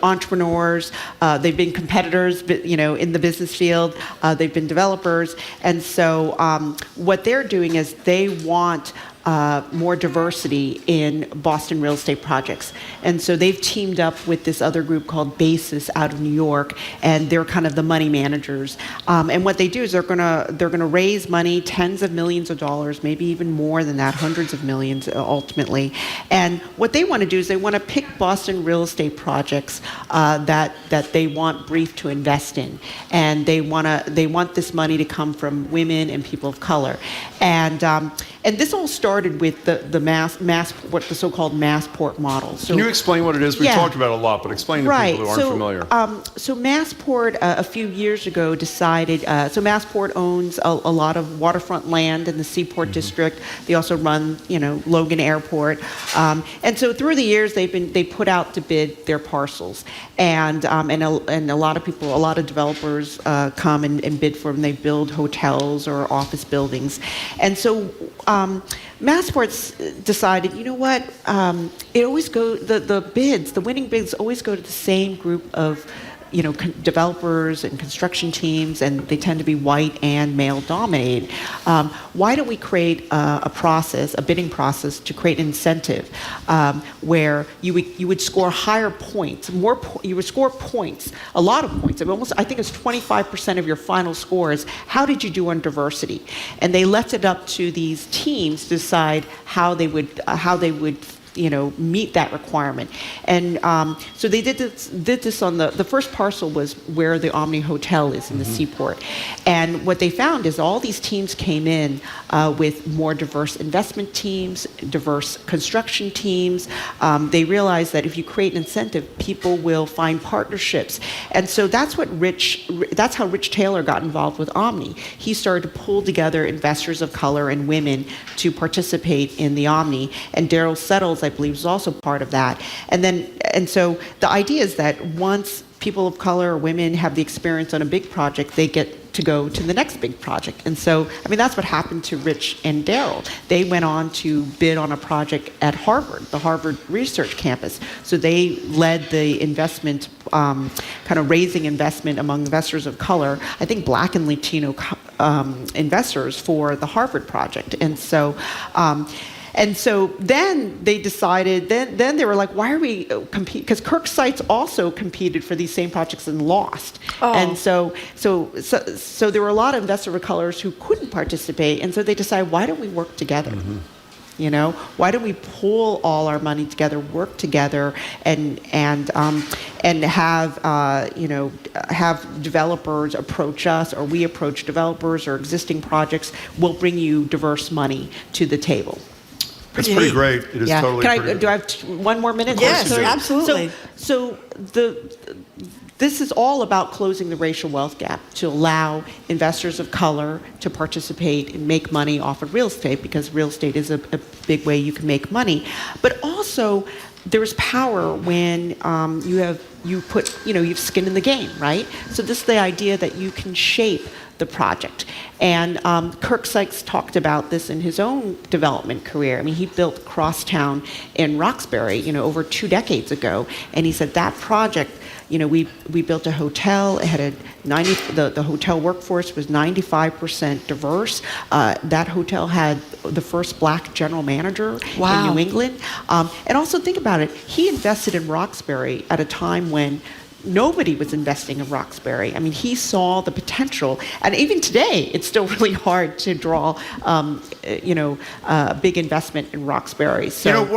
entrepreneurs. They've been competitors, in the business field. They've been developers, and so what they're doing is they want more diversity in Boston real estate projects. And so they've teamed up with this other group called Basis out of New York, and they're kind of the money managers. And what they do is they're gonna raise money, tens of millions of dollars, maybe even more than that, hundreds of millions ultimately. And what they want to do is they want to pick Boston real estate projects that they want BRIEF to invest in, and they want this money to come from women and people of color. And this all started with the so-called Massport model. So, can you explain what it is? We've talked about it a lot, but explain to people who aren't familiar. So Massport a few years ago decided, so Massport owns a lot of waterfront land in the Seaport District. They also run, Logan Airport. And so through the years, they put out to bid their parcels. And a lot of people, a lot of developers come and bid for them. They build hotels or office buildings. And so Massport's decided, it always the winning bids always go to the same group of developers and construction teams, and they tend to be white and male dominated. Why don't we create a bidding process to create an incentive where you would score higher points, you would score points, a lot of points. I think it's 25% of your final scores. How did you do on diversity? And they left it up to these teams to decide how they would meet that requirement. And so they did this on the first parcel was where the Omni Hotel is in the Seaport. And what they found is all these teams came in with more diverse investment teams, diverse construction teams. They realized that if you create an incentive, people will find partnerships. And so that's how Rich Taylor got involved with Omni. He started to pull together investors of color and women to participate in the Omni. And Darryl Settles, I believe, is also part of that. And so the idea is that once people of color or women have the experience on a big project, they get to go to the next big project. And so, that's what happened to Rich and Darryl. They went on to bid on a project at Harvard, the Harvard Research Campus. So they led the investment, kind of raising investment among investors of color, I think Black and Latino investors for the Harvard project. And so then they decided, then they were like, why are we compete? Because Kirk Sykes also competed for these same projects and lost. Oh. And so there were a lot of investors of colors who couldn't participate. And so they decided, why don't we work together? You know, why don't we pull all our money together, work together, and have have developers approach us, or we approach developers or existing projects. We'll bring you diverse money to the table. It's pretty great. It is totally. Do I have one more minute? Yes, absolutely. So this is all about closing the racial wealth gap to allow investors of color to participate and make money off of real estate, because real estate is a big way you can make money. But also, there's power when you have skin in the game, right? So this is the idea that you can shape the project. And Kirk Sykes talked about this in his own development career. I mean, he built Crosstown in Roxbury, over 2 decades ago, and he said that project, we built a hotel. It had the hotel workforce was 95% diverse. That hotel had the first black general manager in New England. And also think about it. He invested in Roxbury at a time when nobody was investing in Roxbury. I mean, he saw the potential, and even today, it's still really hard to draw, big investment in Roxbury. So,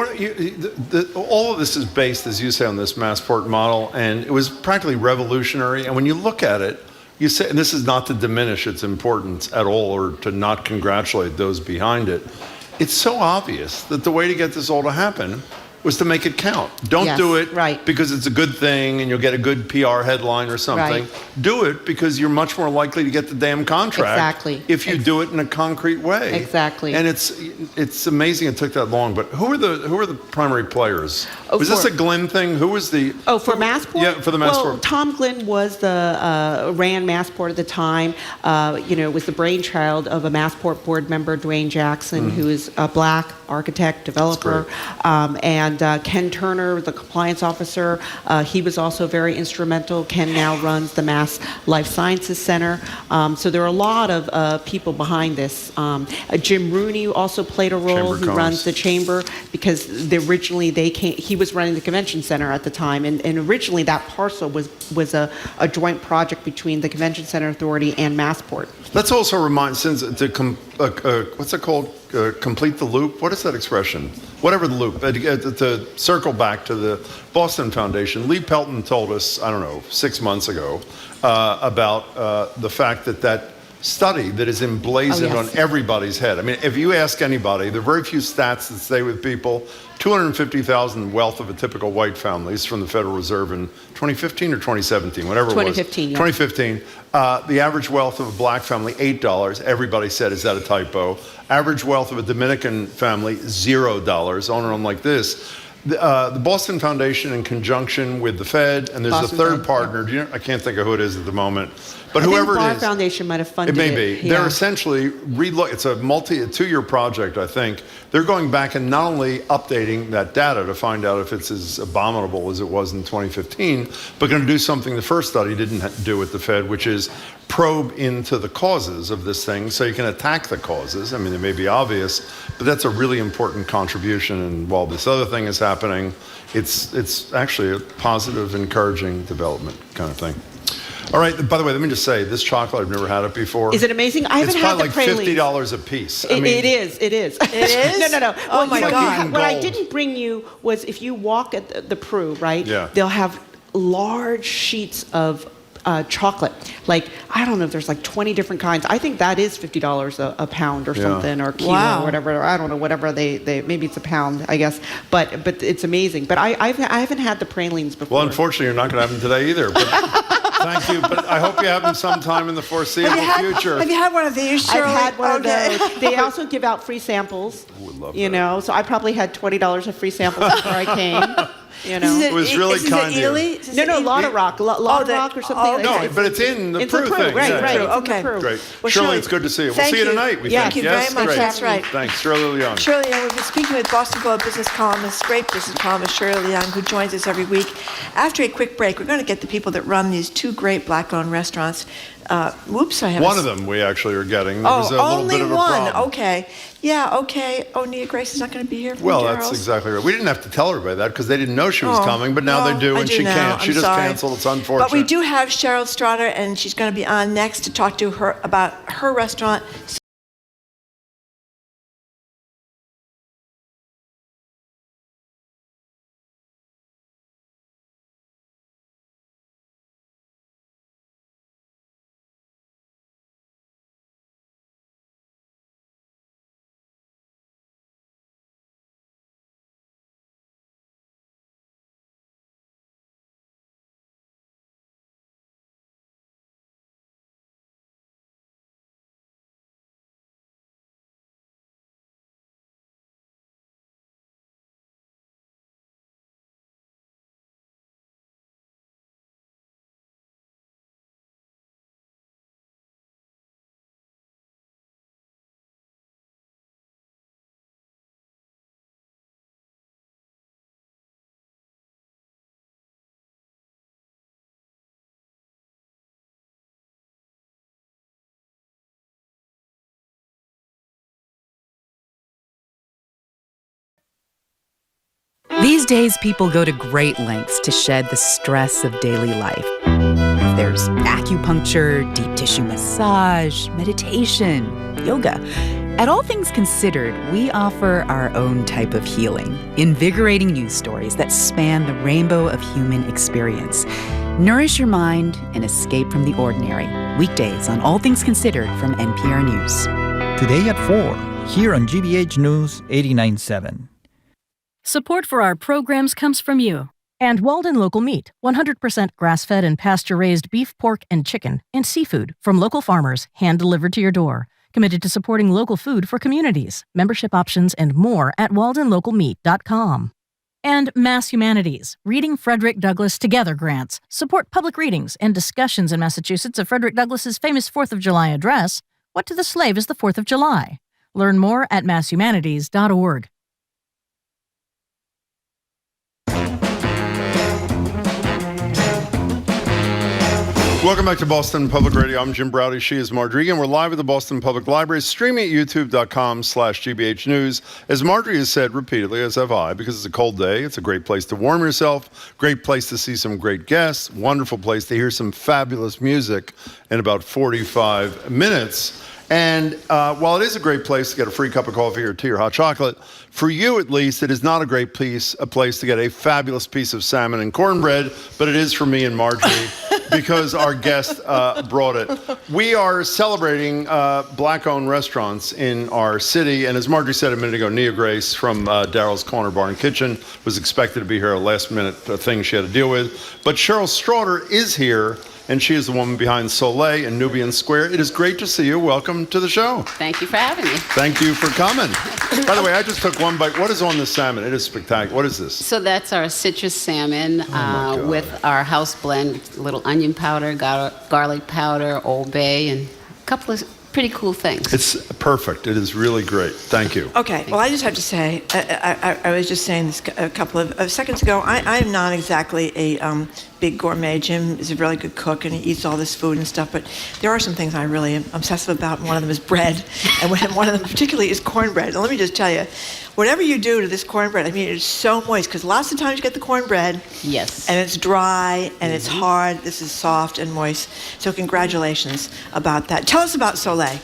all of this is based, as you say, on this Massport model, and it was practically revolutionary. And when you look at it, you say, and this is not to diminish its importance at all, or to not congratulate those behind it. It's so obvious that the way to get this all to happen was to make it count. Don't do it because it's a good thing and you'll get a good PR headline or something. Do it because you're much more likely to get the damn contract if you do it in a concrete way. Exactly. And it's amazing it took that long. But who are the primary players? Was this a Glenn thing? Who was the for Massport? Yeah, for the Massport. Well, Tom Glenn was the ran Massport at the time. Was the brainchild of a Massport board member, Dwayne Jackson, who is a black architect, developer, and Ken Turner, the compliance officer, he was also very instrumental. Ken now runs the Mass Life Sciences Center. So there are a lot of people behind this. Jim Rooney also played a role, who runs the chamber, because originally he was running the convention center at the time, and originally that parcel was a joint project between the Convention Center Authority and Massport. Let's also remind, what's it called? Complete the loop? What is that expression? Whatever the loop. To circle back to the Boston Foundation, Lee Pelton told us, 6 months ago, about the fact that study that is emblazoned on everybody's head. I mean, if you ask anybody, there are very few stats that stay with people. 250,000 wealth of a typical white family is from the Federal Reserve in 2015 or 2017, whatever it was. 2015, yeah. 2015. The average wealth of a black family, $8. Everybody said, is that a typo? Average wealth of a Dominican family, $0. On and on like this. The Boston Foundation, in conjunction with the Fed, and there's a third partner. I can't think of who it is at the moment, but whoever it is. The Foundation might have funded it. It may be. They're essentially it's a 2-year project, I think. They're going back and not only updating that data to find out if it's as abominable as it was in 2015, but going to do something the first study didn't do with the Fed, which is probe into the causes of this thing so you can attack the causes. I mean, it may be obvious, but that's a really important contribution. And while this other thing is happening, it's actually a positive, encouraging development kind of thing. All right, by the way, let me just say, this chocolate, I've never had it before. Is it amazing? I haven't had the pralines. It's probably like $50 a piece. It is. It is? No. Oh, my God. What I didn't bring you was, if you walk at the Pru, right? Yeah. They'll have large sheets of chocolate. Like, I don't know if there's like 20 different kinds. I think that is $50 a pound or something, or kilo or whatever. I don't know, whatever they maybe it's a pound, I guess. But it's amazing. But I haven't had the pralines before. Well, unfortunately, you're not going to have them today either. But thank you. But I hope you have them sometime in the foreseeable future. Have you had one of these, Shirley? I've had one of those. They also give out free samples. Would love that. So I probably had $20 of free samples before I came. It was really kind of you. No, Lotta Rock. Lotta Rock or something. No, but it's in the Pru thing. Right. Okay. Great. Well, Shirley, it's good to see you. We'll see you tonight. Thank you very much. Great. That's right. Thanks. Shirley Leung. Shirley Leung. We've been speaking with Boston Globe business columnist, great business columnist Shirley Leung, who joins us every week. After a quick break, we're going to get the people that run these 2 great black-owned restaurants. One of them we actually are getting. There was a little bit of a one. problem. Okay. Yeah, okay. Oh, Nia Grace is not going to be here from Well, Daryl's. that's exactly right. We didn't have to tell everybody that because they didn't know she was coming, but now they do, and she can't. She just canceled. It's unfortunate. But we do have Cheryl Strotter, and she's going to be on next to talk to her about her restaurant. These days, people go to great lengths to shed the stress of daily life. There's acupuncture, deep tissue massage, meditation, yoga. At All Things Considered, we offer our own type of healing, invigorating news stories that span the rainbow of human experience. Nourish your mind and escape from the ordinary. Weekdays on All Things Considered from NPR News. Today at 4, here on GBH News 89.7. Support for our programs comes from you. And Walden Local Meat, 100% grass-fed and pasture-raised beef, pork, and chicken, and seafood from local farmers, hand-delivered to your door. Committed to supporting local food for communities. Membership options and more at waldenlocalmeat.com. And Mass Humanities, Reading Frederick Douglass Together grants. Support public readings and discussions in Massachusetts of Frederick Douglass's famous 4th of July address, What to the Slave is the 4th of July? Learn more at masshumanities.org. Welcome back to Boston Public Radio. I'm Jim Browdy. She is Marjorie. And we're live at the Boston Public Library, streaming at youtube.com/GBH News. As Marjorie has said repeatedly, as have I, because it's a cold day, it's a great place to warm yourself, great place to see some great guests, wonderful place to hear some fabulous music in about 45 minutes. And while it is a great place to get a free cup of coffee or tea or hot chocolate, for you at least, it is not a place to get a fabulous piece of salmon and cornbread, but it is for me and Marjorie because our guest brought it. We are celebrating Black-owned restaurants in our city, and as Marjorie said a minute ago, Nia Grace from Daryl's Corner Bar and Kitchen was expected to be here, a last-minute thing she had to deal with. But Cheryl Straughter is here, and she is the woman behind Soleil in Nubian Square. It is great to see you. Welcome to the show. Thank you for having me. Thank you for coming. By the way, I just took one bite. What is on this salmon? It is spectacular. What is this? So that's our citrus salmon with our house blend, a little onion powder, garlic powder, Old Bay, and a couple of pretty cool things. It's perfect. It is really great. Thank you. Okay. Well, I just have to say, I was just saying this a couple of seconds ago, I am not exactly a big gourmet. Jim is a really good cook, and he eats all this food and stuff, but there are some things I really am obsessive about, and one of them is bread, and one of them particularly is cornbread. And let me just tell you, whatever you do to this cornbread, I mean, it's so moist, because lots of times you get the cornbread, yes, and it's dry, and it's hard. This is soft and moist. So congratulations about that. Tell us about Soleil.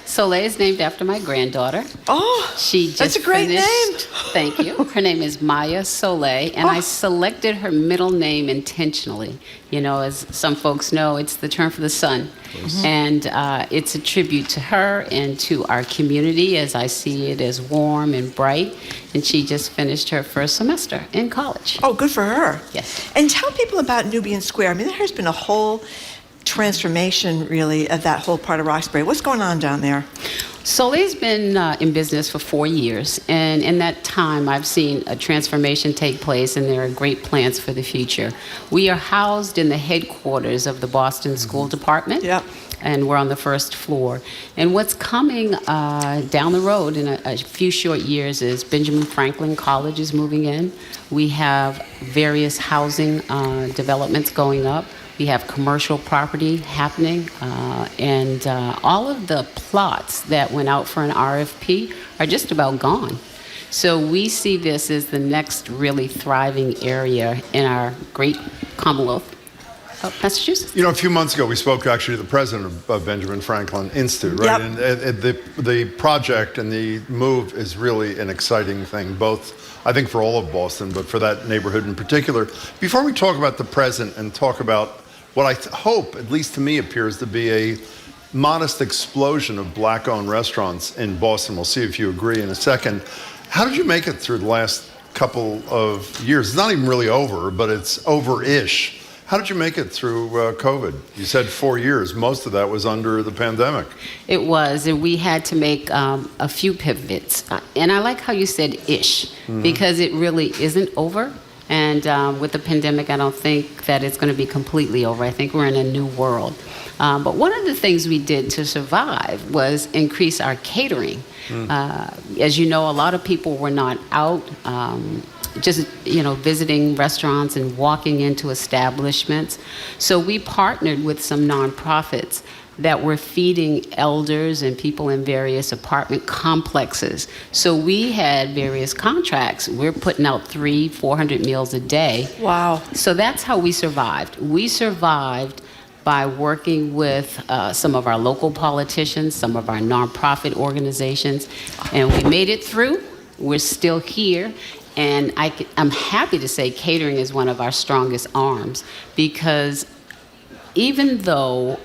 Soleil is named after my granddaughter. Oh, she just that's a great name. Thank you. Her name is Maya Soleil, and I selected her middle name intentionally. You know, as some folks know, it's the term for the sun. And it's a tribute to her and to our community, as I see it as warm and bright. And she just finished her first semester in college. Oh, good for her. Yes. And tell people about Nubian Square. I mean, there has been a whole transformation, really, of that whole part of Roxbury. What's going on down there? Soleil's been in business for 4 years, and in that time I've seen a transformation take place, and there are great plans for the future. We are housed in the headquarters of the Boston School Department, and we're on the first floor. And what's coming down the road in a few short years is Benjamin Franklin College is moving in. We have various housing developments going up. We have commercial property happening, and all of the plots that went out for an RFP are just about gone. So we see this as the next really thriving area in our great Commonwealth of Massachusetts. You know, a few months ago, we spoke actually to the president of Benjamin Franklin Institute, right? Yep. And the project and the move is really an exciting thing, both, I think, for all of Boston, but for that neighborhood in particular. Before we talk about the present and talk about what I hope, at least to me, appears to be a modest explosion of Black-owned restaurants in Boston. We'll see if you agree in a second. How did you make it through the last couple of years? It's not even really over, but it's over-ish. How did you make it through COVID? You said 4 years. Most of that was under the pandemic. It was, and we had to make a few pivots. And I like how you said ish, because it really isn't over. And with the pandemic, I don't think that it's going to be completely over. I think we're in a new world. But one of the things we did to survive was increase our catering. As you know, a lot of people were not out just, visiting restaurants and walking into establishments. So we partnered with some nonprofits that were feeding elders and people in various apartment complexes. So we had various contracts. We're putting out 300-400 meals a day. Wow. So that's how we survived. We survived by working with some of our local politicians, some of our nonprofit organizations, and we made it through. We're still here, and I'm happy to say catering is one of our strongest arms, because even though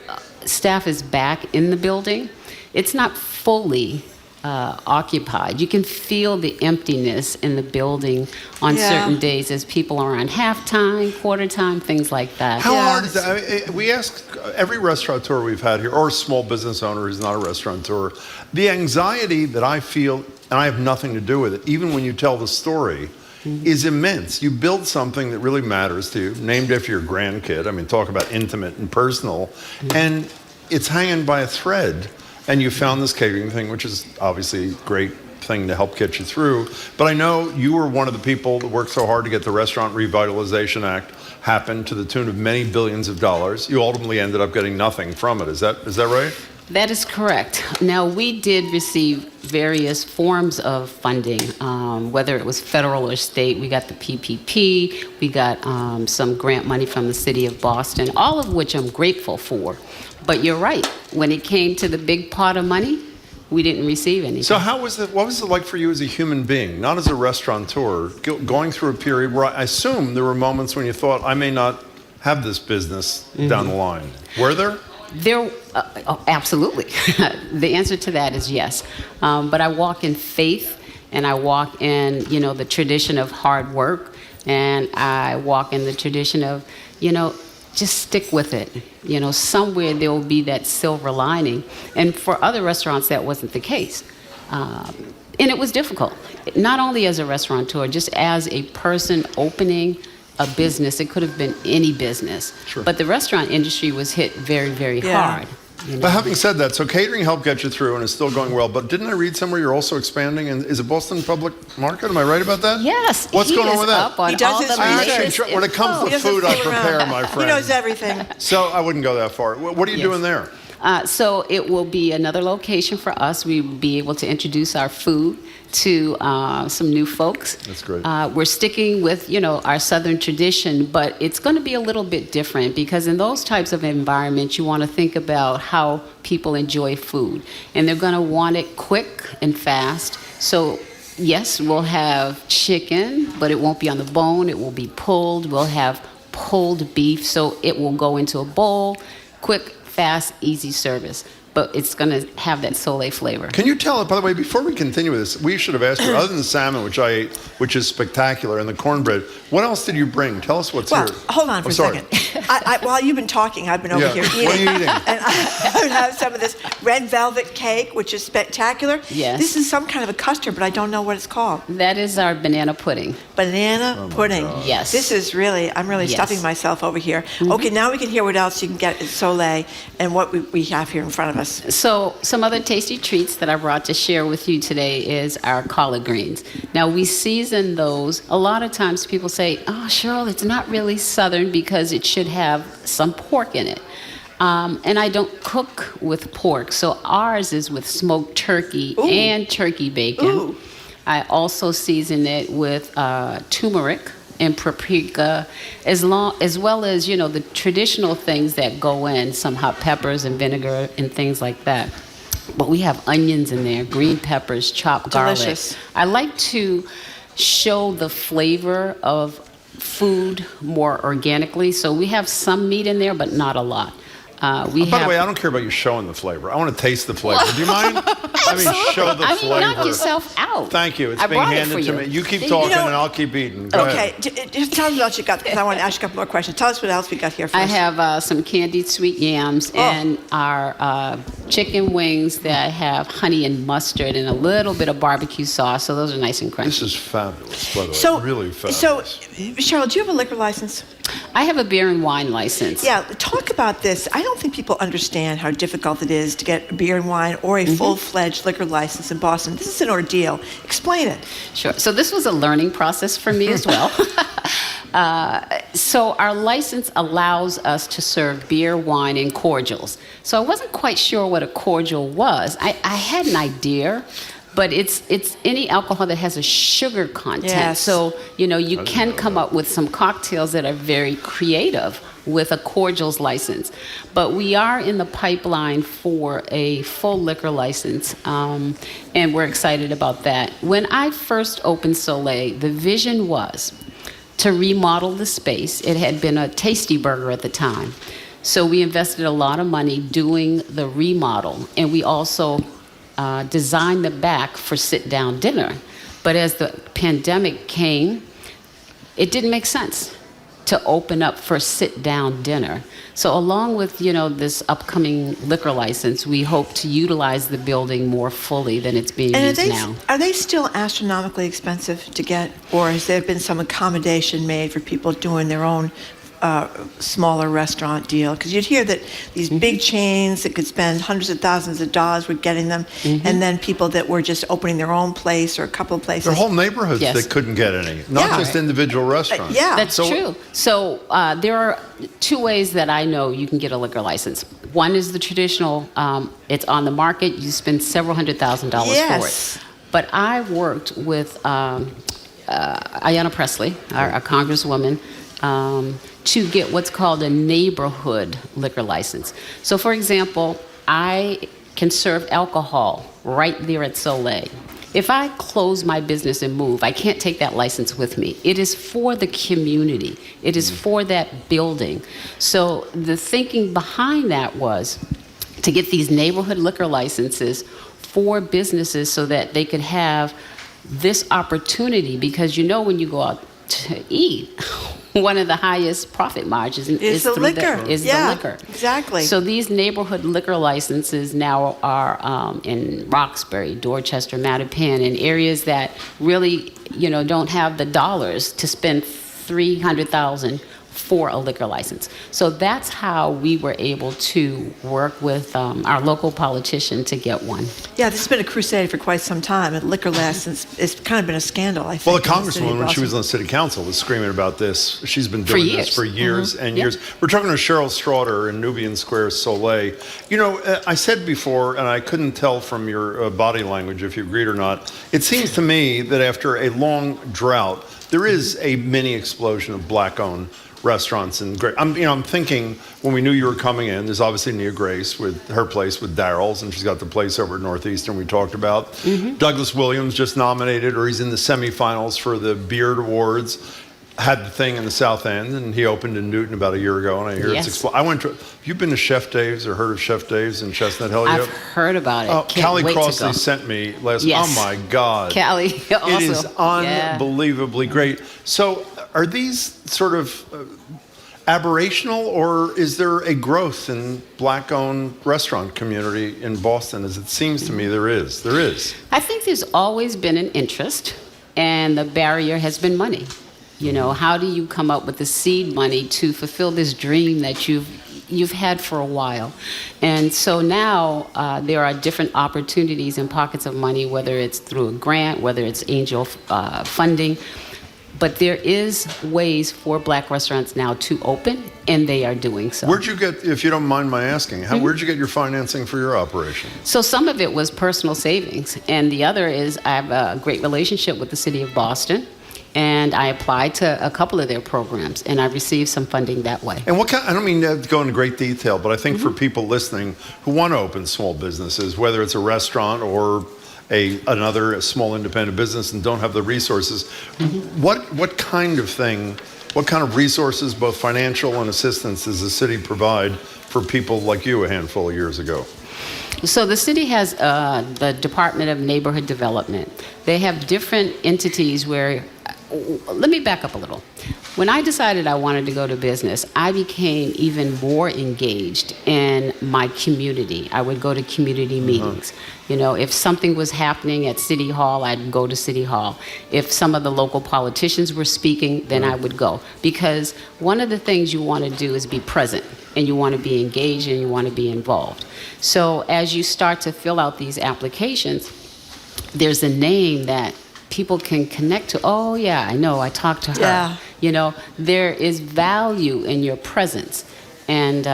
staff is back in the building, it's not fully occupied. You can feel the emptiness in the building on certain days as people are on half-time, quarter-time, things like that. How hard is that? I mean, we ask every restaurateur we've had here, or a small business owner who's not a restaurateur, the anxiety that I feel, and I have nothing to do with it, even when you tell the story, is immense. You build something that really matters to you, named after your grandkid. I mean, talk about intimate and personal. And it's hanging by a thread. And you found this catering thing, which is obviously a great thing to help get you through. But I know you were one of the people that worked so hard to get the Restaurant Revitalization Act happen to the tune of many billions of dollars. You ultimately ended up getting nothing from it. Is that right? That is correct. Now, we did receive various forms of funding, whether it was federal or state. We got the PPP, we got some grant money from the city of Boston, all of which I'm grateful for. But you're right, when it came to the big pot of money, we didn't receive anything. So what was it like for you as a human being, not as a restaurateur, going through a period where I assume there were moments when you thought, I may not have this business down the line. Were there? Absolutely. The answer to that is yes. But I walk in faith, and I walk in, the tradition of hard work, and I walk in the tradition of, just stick with it. Somewhere there will be that silver lining. And for other restaurants, that wasn't the case. And it was difficult, not only as a restaurateur, just as a person opening a business. It could have been any business. Sure. But the restaurant industry was hit very, very hard. But having said that, so catering helped get you through and it's still going well. But didn't I read somewhere you're also expanding? And is it Boston Public Market? Am I right about that? Yes. What's going on with that? He does his research. When it comes to food, I prepare, my friend. He knows everything. So I wouldn't go that far. What are you doing there? So it will be another location for us. We'll be able to introduce our food to some new folks. That's great. We're sticking with, our Southern tradition, but it's going to be a little bit different because in those types of environments, you want to think about how people enjoy food. And they're going to want it quick and fast. So yes, we'll have chicken, but it won't be on the bone. It will be pulled. We'll have pulled beef, so it will go into a bowl. Quick, fast, easy service. But it's going to have that Soleil flavor. Can you tell, by the way, before we continue with this, we should have asked you, other than the salmon, which I ate, which is spectacular, and the cornbread, what else did you bring? Tell us what's here. Hold on for a second. While you've been talking, I've been over here eating. What are you eating? And I have some of this red velvet cake, which is spectacular. Yes. This is some kind of a custard, but I don't know what it's called. That is our banana pudding. Banana pudding. God. Yes. This is really, I'm really stuffing myself over here. Okay, now we can hear what else you can get at Soleil and what we have here in front of us. So some other tasty treats that I brought to share with you today is our collard greens. Now we season those. A lot of times people say, oh, Cheryl, it's not really Southern because it should have some pork in it. And I don't cook with pork, so ours is with smoked turkey and turkey bacon. Ooh. I also season it with turmeric and paprika, as well as, the traditional things that go in, some hot peppers and vinegar and things like that. But we have onions in there, green peppers, chopped Delicious. garlic. I like to show the flavor of food more organically, so we have some meat in there, but not a lot. By the way, I don't care about you showing the flavor. I want to taste the flavor. Do you mind? Show the flavor. Knock yourself out. Thank you. It's being handed to me. You keep talking and I'll keep eating. Go ahead. Just tell us what else you got, because I want to ask you a couple more questions. Tell us what else we got here first. I have some candied sweet yams and our chicken wings that have honey and mustard and a little bit of barbecue sauce, so those are nice and crunchy. This is fabulous, by the way. Really fabulous. So, Cheryl, do you have a liquor license? I have a beer and wine license. Yeah, talk about this. I don't think people understand how difficult it is to get beer and wine or a full-fledged liquor license in Boston. This is an ordeal. Explain it. Sure. So this was a learning process for me as well. So our license allows us to serve beer, wine, and cordials. So I wasn't quite sure what a cordial was. I had an idea, but it's any alcohol that has a sugar content. Yes. So, you can come up with some cocktails that are very creative with a cordials license. But we are in the pipeline for a full liquor license, and we're excited about that. When I first opened Soleil, the vision was to remodel the space. It had been a Tasty Burger at the time. So we invested a lot of money doing the remodel, and we also designed the back for sit-down dinner. But as the pandemic came, it didn't make sense to open up for sit-down dinner. So along with, this upcoming liquor license, we hope to utilize the building more fully than it's being used now. Are they still astronomically expensive to get, or has there been some accommodation made for people doing their own smaller restaurant deal? Because you'd hear that these big chains that could spend hundreds of thousands of dollars were getting them, and then people that were just opening their own place or a couple of places. There are whole neighborhoods that couldn't get any, not just individual restaurants. That's true. So there are two ways that I know you can get a liquor license. One is the traditional, it's on the market, you spend several $100,000 for it. But I worked with Ayanna Pressley, our congresswoman, to get what's called a neighborhood liquor license. So, for example, I can serve alcohol right there at Soleil. If I close my business and move, I can't take that license with me. It is for the community. It is for that building. So the thinking behind that was to get these neighborhood liquor licenses for businesses so that they could have this opportunity, because when you go out to eat, one of the highest profit margins is the liquor. The liquor. Exactly. So these neighborhood liquor licenses now are in Roxbury, Dorchester, Mattapan, in areas that really, don't have the dollars to spend $300,000 for a liquor license. So that's how we were able to work with our local politician to get one. Yeah, this has been a crusade for quite some time. A liquor license, it's kind of been a scandal, I think. Well, the congresswoman, when she was on the city council, was screaming about this. She's been doing this for years and years. We're talking to Cheryl Straughter in Nubian Square, Soleil. I said before, and I couldn't tell from your body language if you agreed or not, it seems to me that after a long drought, there is a mini explosion of black-owned restaurants and I'm thinking when we knew you were coming in, there's obviously Nia Grace with her place with Daryl's, and she's got the place over at Northeastern we talked about. Douglas Williams just nominated, or he's in the semifinals for the Beard Awards. Had the thing in the South End, and he opened in Newton about a year ago, and I hear it's exploding. Have you been to Chef Dave's or heard of Chef Dave's in Chestnut Hill yet? I've heard about it. Callie Crossley sent me last. Oh my God, Callie, also. It is unbelievably great. So, are these sort of aberrational, or is there a growth in black-owned restaurant community in Boston? As it seems to me, there is. There is. I think there's always been an interest, and the barrier has been money. How do you come up with the seed money to fulfill this dream that you've had for a while? And so now there are different opportunities and pockets of money, whether it's through a grant, whether it's angel funding. But there is ways for black restaurants now to open, and they are doing so. Where'd you get, if you don't mind my asking, where'd you get your financing for your operation? So some of it was personal savings, and the other is I have a great relationship with the city of Boston, and I applied to a couple of their programs, and I received some funding that way. And what kind, I don't mean to go into great detail, but I think for people listening who want to open small businesses, whether it's a restaurant or another small independent business and don't have the resources, what kind of resources, both financial and assistance, does the city provide for people like you a handful of years ago? So the city has the Department of Neighborhood Development. They have different entities where, let me back up a little. When I decided I wanted to go to business, I became even more engaged in my community. I would go to community meetings. If something was happening at City Hall, I'd go to City Hall. If some of the local politicians were speaking, then I would go. Because one of the things you want to do is be present, and you want to be engaged, and you want to be involved. So as you start to fill out these applications, there's a name that people can connect to. Oh yeah, I know, I talked to her. There is value in your presence. And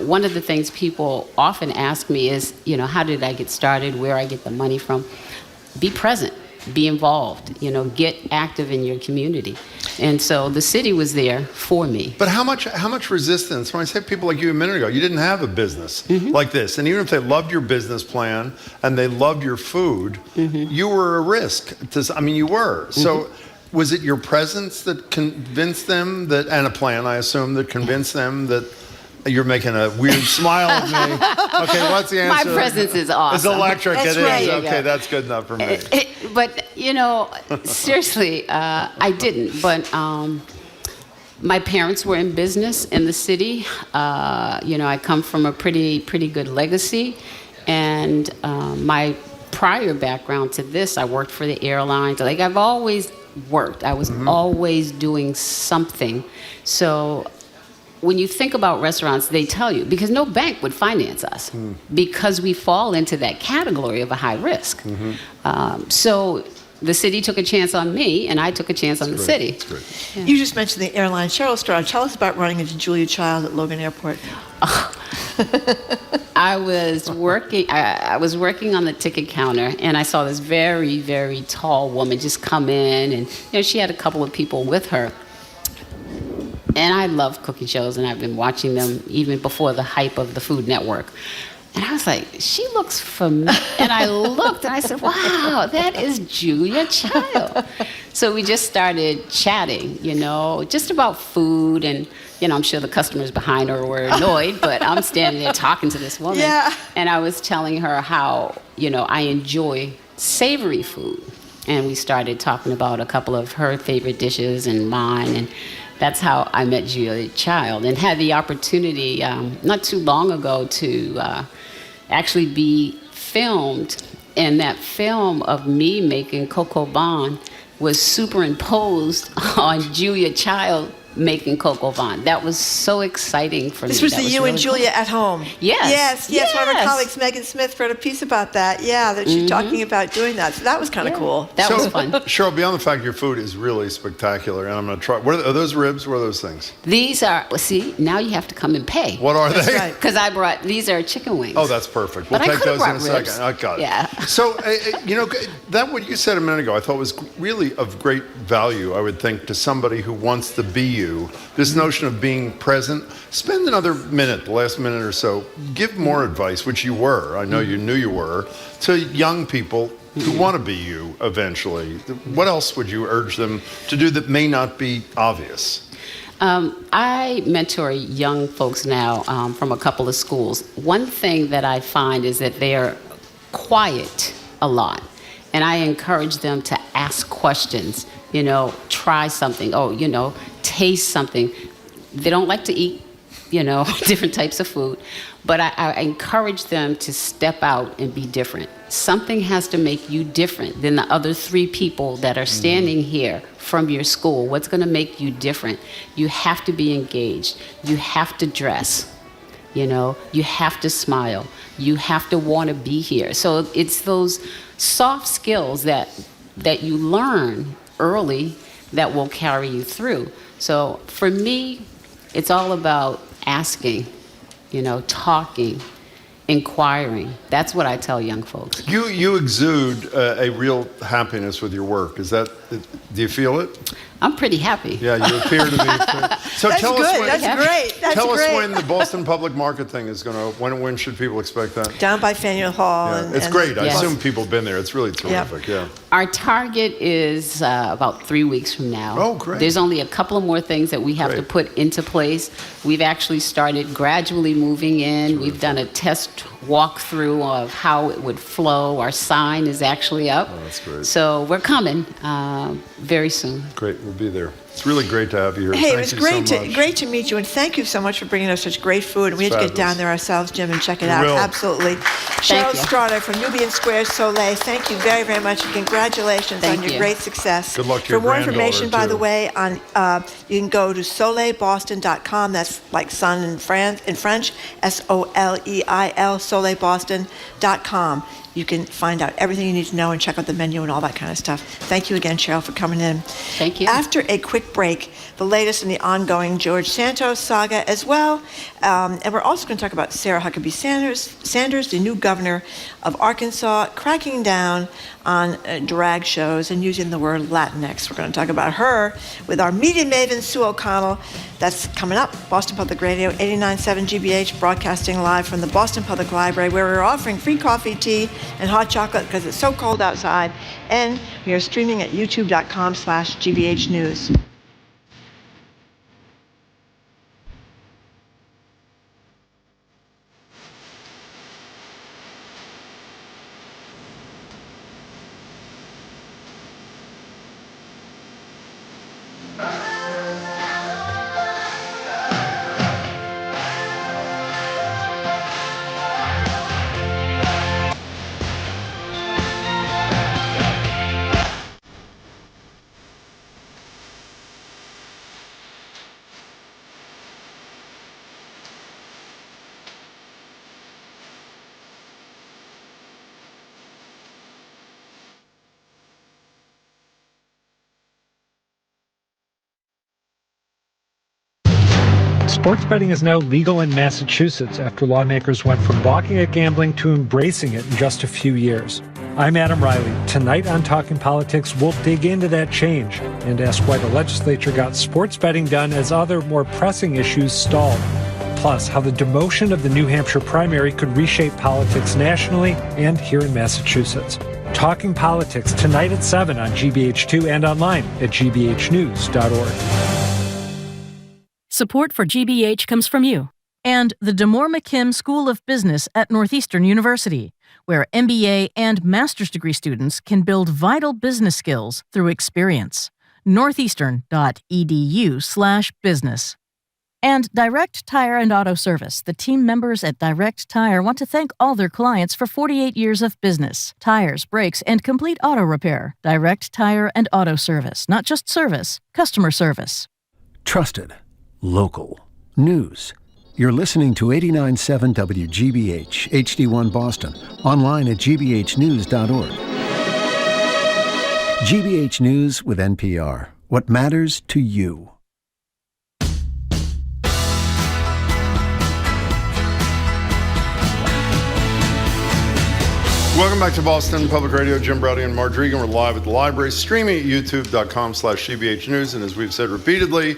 one of the things people often ask me is, how did I get started, where I get the money from? Be present, be involved, get active in your community. And so the city was there for me. But how much resistance? When I said people like you a minute ago, you didn't have a business like this. And even if they loved your business plan and they loved your food, you were a risk. You were. So was it your presence that convinced them that, and a plan, I assume, that convinced them that you're making a weird smile at me. Okay, what's the answer? My presence is awesome. It's electric. That's it is. right. Okay, that's good enough for me. But, seriously, I didn't. But my parents were in business in the city. I come from a pretty good legacy. And my prior background to this, I worked for the airlines. Like, I've always worked. I was always doing something. So when you think about restaurants, they tell you, because no bank would finance us, because we fall into that category of a high risk. So the city took a chance on me, and I took a chance on the city. That's great. Yeah. You just mentioned the airline. Cheryl Stroud, tell us about running into Julia Child at Logan Airport. I was working on the ticket counter, and I saw this very, very tall woman just come in, and she had a couple of people with her. And I love cooking shows, and I've been watching them even before the hype of the Food Network. And I was like, she looks familiar. And I looked, and I said, wow, that is Julia Child. So we just started chatting, just about food. And, I'm sure the customers behind her were annoyed, but I'm standing there talking to this woman. Yeah. And I was telling her how, I enjoy savory food. And we started talking about a couple of her favorite dishes and mine. And that's how I met Julia Child, and had the opportunity not too long ago to actually be filmed. And that film of me making coco bond was superimposed on Julia Child making coco bond. That was so exciting for me. This was you and Julia at home. Yes. Yes. One of our colleagues, Megan Smith, wrote a piece about that. Yeah, that she's talking about doing that. So that was kind of cool. That was fun. Cheryl, beyond the fact your food is really spectacular, and I'm going to try. Are those ribs? What are those things? These are, now you have to come and pay. What are they? Right. Because these are chicken wings. Oh, that's perfect. We'll take those in a second. I got it. Yeah. So, that what you said a minute ago, I thought was really of great value, I would think, to somebody who wants to be you. This notion of being present. Spend another minute, the last minute or so, give more advice, which you were, I know you knew you were, to young people who want to be you eventually. What else would you urge them to do that may not be obvious? I mentor young folks now from a couple of schools. One thing that I find is that they are quiet a lot. And I encourage them to ask questions, try something, taste something. They don't like to eat, different types of food. But I encourage them to step out and be different. Something has to make you different than the other 3 people that are standing here from your school. What's going to make you different? You have to be engaged. You have to dress. You have to smile. You have to want to be here. So it's those soft skills that you learn early that will carry you through. So for me, it's all about asking, talking, inquiring. That's what I tell young folks. You exude a real happiness with your work. Do you feel it? I'm pretty happy. Yeah, you appear to be. So That's tell good. us when. That's great. That's tell great. us when the Boston Public Market thing is going to. When should people expect that? Down by Faneuil Hall. Yeah, it's great. I assume people have been there. It's really terrific. Yeah. Our target is about 3 weeks from now. Oh, great. There's only a couple of more things that we have to put into place. We've actually started gradually moving in. We've done a test walkthrough of how it would flow. Our sign is actually up. Oh, that's great. So we're coming very soon. Great. We'll be there. It's really great to have you here. Hey, Thank it was you great so much. great to meet you, and thank you so much for bringing us such great food. And we have to get down there ourselves, Jim, and check it We out. will. Absolutely. Cheryl Strada from Nubian Square Soleil, thank you very, very much, and congratulations on your great success. Good luck to For your more information, by granddaughter, the too. way, on you can go to soleilboston.com. That's like sun in French, SOLEIL, soleilboston.com. You can find out everything you need to know and check out the menu and all that kind of stuff. Thank you again, Cheryl, for coming in. Thank you. After a quick break, the latest in the ongoing George Santos saga as well. And we're also going to talk about Sarah Huckabee Sanders, the new governor of Arkansas, cracking down on drag shows and using the word Latinx. We're going to talk about her with our media maven, Sue O'Connell. That's coming up. Boston Public Radio, 89.7 GBH, broadcasting live from the Boston Public Library, where we're offering free coffee, tea, and hot chocolate because it's so cold outside. And we are streaming at youtube.com/GBH News. Sports betting is now legal in Massachusetts after lawmakers went from balking at gambling to embracing it in just a few years. I'm Adam Riley. Tonight on Talking Politics, we'll dig into that change and ask why the legislature got sports betting done as other more pressing issues stalled. Plus, how the demotion of the New Hampshire primary could reshape politics nationally and here in Massachusetts. Talking Politics tonight at 7 on GBH2 and online at gbhnews.org. Support for GBH comes from you and the DeMoore McKim School of Business at Northeastern University, where MBA and master's degree students can build vital business skills through experience. northeastern.edu/business. And Direct Tire and Auto Service. The team members at Direct Tire want to thank all their clients for 48 years of business, tires, brakes, and complete auto repair. Direct Tire and Auto Service. Not just service, customer service. Trusted. Local. News. You're listening to 89.7 WGBH, HD1 Boston, online at gbhnews.org. GBH News with NPR. What matters to you. Welcome back to Boston Public Radio. Jim Browdy and Marge Regan. We're live at the library, streaming at youtube.com/GBH News. And as we've said repeatedly,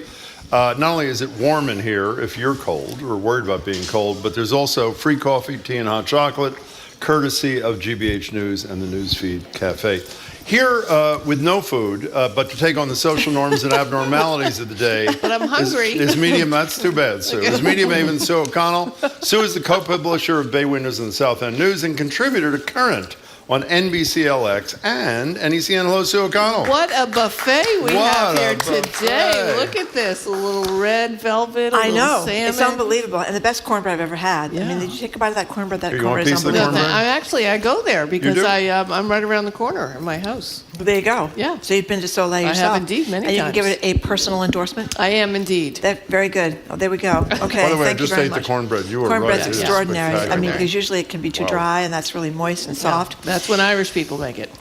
not only is it warm in here if you're cold or worried about being cold, but there's also free coffee, tea, and hot chocolate, courtesy of GBH News and the Newsfeed Cafe. Here with no food, but to take on the social norms and abnormalities of the day. But I'm hungry. Is medium, that's too bad, Sue. Is media maven Sue O'Connell. Sue is the co-publisher of Bay Windows and the South End News and contributor to Current on NBCLX and NECN. Hello, Sue O'Connell. What a buffet we have here today. Look at this, a little red velvet, a little salmon. It's unbelievable, and the best cornbread I've ever had. I mean, did you take a bite of that cornbread? That cornbread is unbelievable. I go there because I'm right around the corner in my house. There you go. Yeah. So you've been to Soleil yourself. I have indeed, many times. And you can give it a personal endorsement? I am indeed. Very good. Oh, there we go. Okay, By the way, thank you very much. I just ate the cornbred. You were right. Cornbread's extraordinary. I mean, Okay. because usually it can be too dry, and that's really moist and soft. That's when Irish people make it.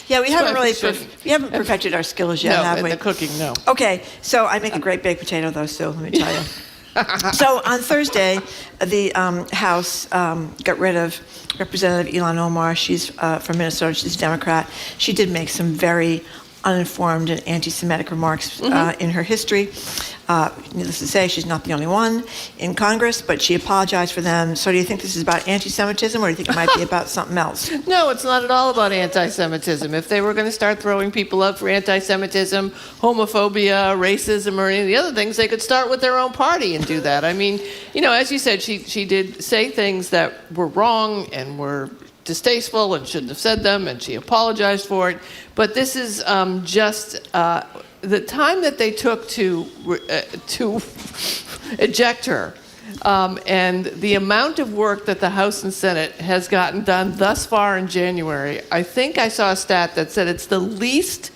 Yeah, we haven't perfected our skills yet, have we? No, in the cooking, no. Okay, so I make a great baked potato, though, Sue, let me tell you. So on Thursday, the House got rid of Representative Ilhan Omar. She's from Minnesota. She's a Democrat. She did make some very uninformed and anti-Semitic remarks in her history. Needless to say, she's not the only one in Congress, but she apologized for them. So do you think this is about anti-Semitism, or do you think it might be about something else? No, it's not at all about anti-Semitism. If they were going to start throwing people up for anti-Semitism, homophobia, racism, or any of the other things, they could start with their own party and do that. I mean, as you said, she did say things that were wrong and were distasteful and shouldn't have said them, and she apologized for it. But this is just the time that they took to eject her And the amount of work that the House and Senate has gotten done thus far in January, I think I saw a stat that said it's the least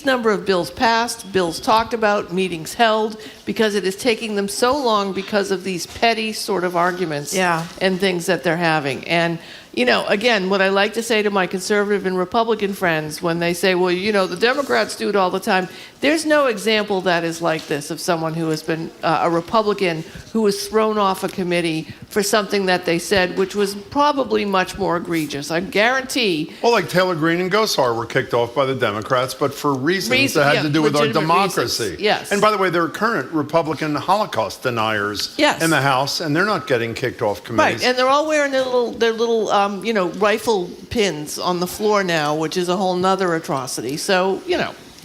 number of bills passed, bills talked about, meetings held, because it is taking them so long because of these petty sort of arguments and things that they're having. And, again, what I like to say to my conservative and Republican friends when they say, well, the Democrats do it all the time, there's no example that is like this of someone who has been a Republican who was thrown off a committee for something that they said, which was probably much more egregious. I guarantee. Well, like Taylor Greene and Gosar were kicked off by the Democrats, but for reasons that had to do with our democracy. Reasons. Yes. And by the way, there are current Republican Holocaust deniers in the House, and they're not getting kicked off committees. Right, and they're all wearing their little rifle pins on the floor now, which is a whole nother atrocity. So,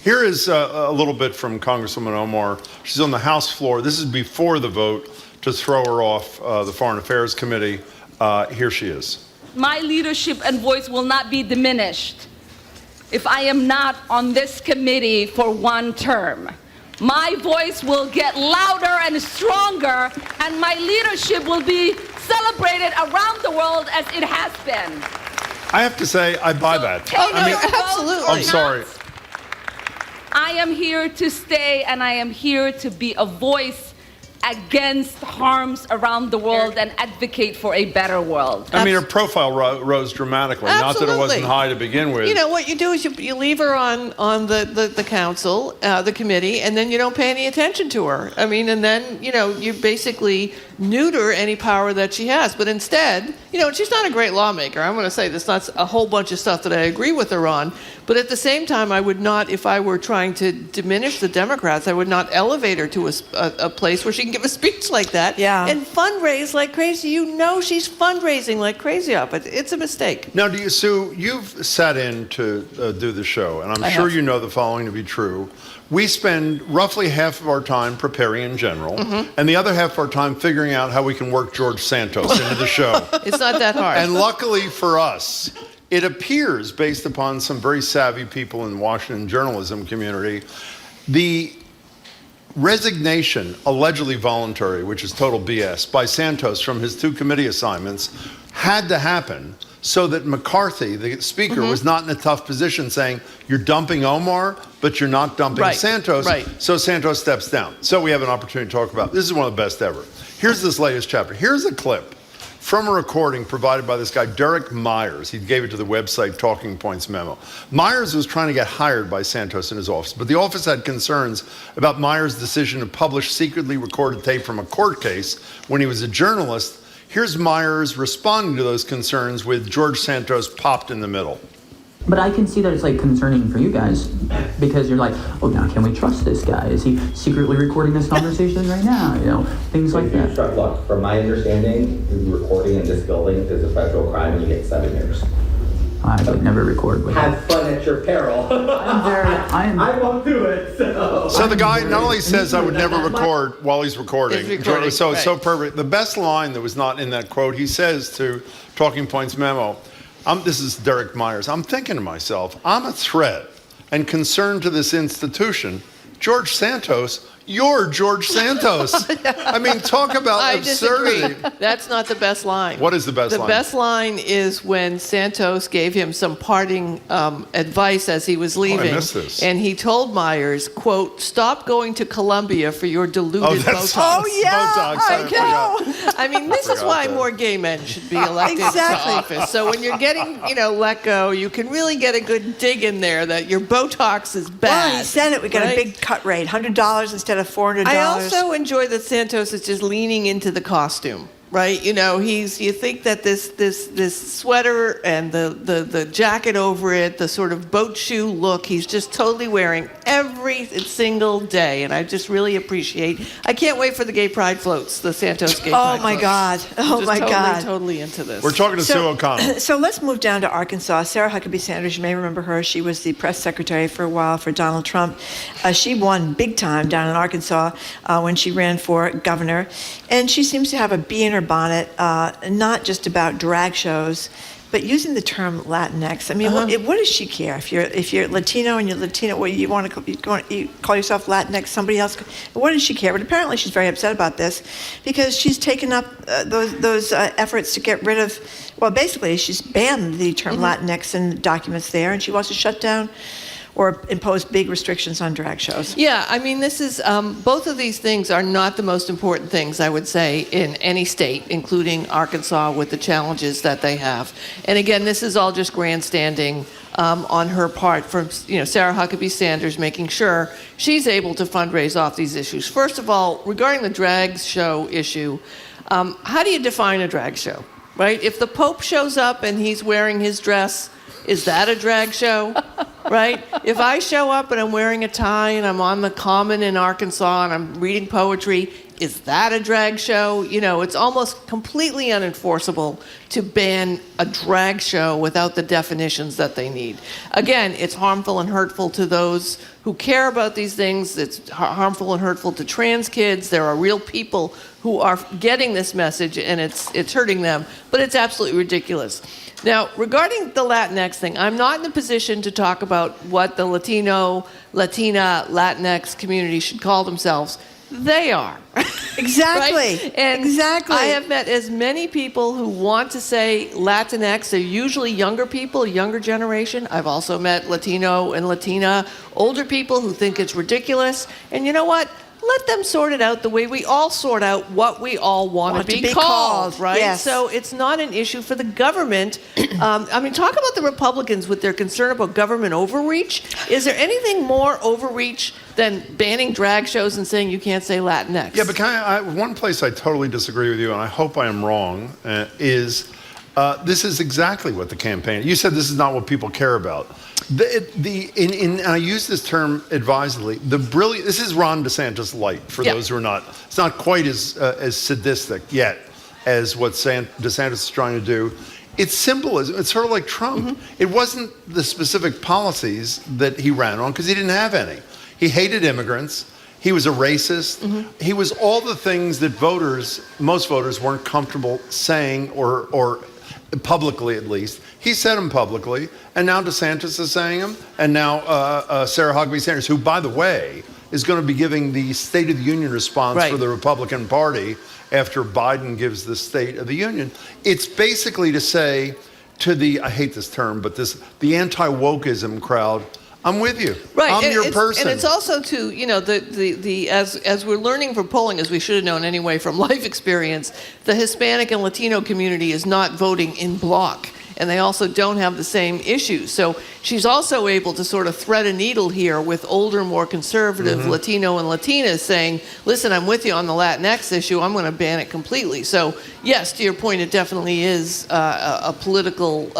Here is a little bit from Congresswoman Omar. She's on the House floor. This is before the vote to throw her off the Foreign Affairs Committee. Here she is. My leadership and voice will not be diminished if I am not on this committee for one term. My voice will get louder and stronger, and my leadership will be celebrated around the world as it has been. I have to say, I buy that. Absolutely. I'm sorry. I am here to stay, and I am here to be a voice against harms around the world and advocate for a better world. I mean, her profile rose dramatically. Absolutely. Not that it wasn't high to begin with. What you do is you leave her on the council, the committee, and then you don't pay any attention to her. I mean, and then, you basically neuter any power that she has. But instead, she's not a great lawmaker. I'm going to say there's not a whole bunch of stuff that I agree with her on. But at the same time, I would not, if I were trying to diminish the Democrats, I would not elevate her to a place where she can give a speech like that and fundraise like crazy. She's fundraising like crazy up. It's a mistake. Now, Sue, you've sat in to do the show, and I'm sure you know the following to be true. We spend roughly half of our time preparing in general, and the other half of our time figuring out how we can work George Santos into the show. It's not that hard. And luckily for us, it appears, based upon some very savvy people in the Washington journalism community, the resignation, allegedly voluntary, which is total BS, by Santos from his 2 committee assignments had to happen so that McCarthy, the speaker, was not in a tough position saying, you're dumping Omar, but you're not dumping Santos. Right. So Santos steps down. So we have an opportunity to talk about, this is one of the best ever. Here's this latest chapter. Here's a clip from a recording provided by this guy, Derek Myers. He gave it to the website Talking Points Memo. Myers was trying to get hired by Santos in his office, but the office had concerns about Myers' decision to publish secretly recorded tape from a court case when he was a journalist. Here's Myers responding to those concerns with George Santos popped in the middle. But I can see that it's concerning for you guys because you're like, oh, now can we trust this guy? Is he secretly recording this conversation right now? Things like that. Look, from my understanding, recording in this building is a federal crime and you get 7 years. I would never record with Have fun at your peril. I won't do it. So the guy not only says I would never record while he's recording. So it's so perfect. The best line that was not in that quote, he says to Talking Points Memo, this is Derek Myers, I'm thinking to myself, I'm a threat and concern to this institution. George Santos, you're George Santos. I mean, talk about absurdity. Disagree. That's not the best line. What is the best line? The best line is when Santos gave him some parting advice as he was leaving. I missed this. And he told Myers, quote, stop going to Columbia for your diluted Botox. Oh, yeah. Botox, I know. I mean, this is why more gay men should be elected to office. So when you're getting, let go, you can really get a good dig in there that your Botox is bad. Well, he said it. We got a big cut rate, $100 instead of $400. I also enjoy that Santos is just leaning into the costume. Right, you think that this sweater and the jacket over it, the sort of boat shoe look, he's just totally wearing every single day, and I just really appreciate. I can't wait for the gay pride floats, the Santos gay pride. Oh my God! Oh my God! Totally into this. We're talking to Sue O'Connell. So let's move down to Arkansas. Sarah Huckabee Sanders, you may remember her. She was the press secretary for a while for Donald Trump. She won big time down in Arkansas when she ran for governor, and she seems to have a bee in her bonnet, not just about drag shows, But using the term Latinx, I mean, what does she care if you're Latino and you're Latino? Well, you call yourself Latinx, somebody else. What does she care? But apparently, she's very upset about this because she's taken up those efforts to get rid of. Well, basically, she's banned the term Latinx in documents there, and she wants to shut down or impose big restrictions on drag shows. Yeah, I mean, this is, both of these things are not the most important things, I would say, in any state, including Arkansas, with the challenges that they have. And again, this is all just grandstanding on her part from, Sarah Huckabee Sanders making sure she's able to fundraise off these issues. First of all, regarding the drag show issue, how do you define a drag show, right? If the Pope shows up and he's wearing his dress, is that a drag show, right? If I show up and I'm wearing a tie and I'm on the Common in Arkansas and I'm reading poetry, is that a drag show? It's almost completely unenforceable to ban a drag show without the definitions that they need. Again, it's harmful and hurtful to those who care about these things. It's harmful and hurtful to trans kids. There are real people who are getting this message and it's hurting them, but it's absolutely ridiculous. Now, regarding the Latinx thing, I'm not in a position to talk about what the Latino, Latina, Latinx community should call themselves. They are. Exactly. Right? And exactly. I have met as many people who want to say Latinx. They're usually younger people, younger generation. I've also met Latino and Latina, older people who think it's ridiculous. And you know what? Let them sort it out the way we all sort out what we all want to be called, right? Yes. So it's not an issue for the government. I mean, talk about the Republicans with their concern about government overreach. Is there anything more overreach than banning drag shows and saying you can't say Latinx? Yeah, but one place I totally disagree with you, and I hope I am wrong, is this is exactly what the campaign. You said this is not what people care about. And I use this term advisedly. This is Ron DeSantis light for those who are not. It's not quite as sadistic yet as what DeSantis is trying to do. It's symbolism. It's sort of like Trump. It wasn't the specific policies that he ran on because he didn't have any. He hated immigrants. He was a racist. He was all the things that most voters weren't comfortable saying or publicly at least. He said them publicly, and now DeSantis is saying them, and now Sarah Huckabee Sanders, who, by the way, is going to be giving the State of the Union response for the Republican Party after Biden gives the State of the Union. It's basically to say to I hate this term, but the anti-wokeism crowd, I'm with you. Right. I'm your person. And it's also too, as we're learning from polling, as we should have known anyway from life experience, the Hispanic and Latino community is not voting in bloc. And they also don't have the same issues. So she's also able to sort of thread a needle here with older, more conservative Latino and Latinas saying, listen, I'm with you on the Latinx issue. I'm going to ban it completely. So yes, to your point, it definitely is a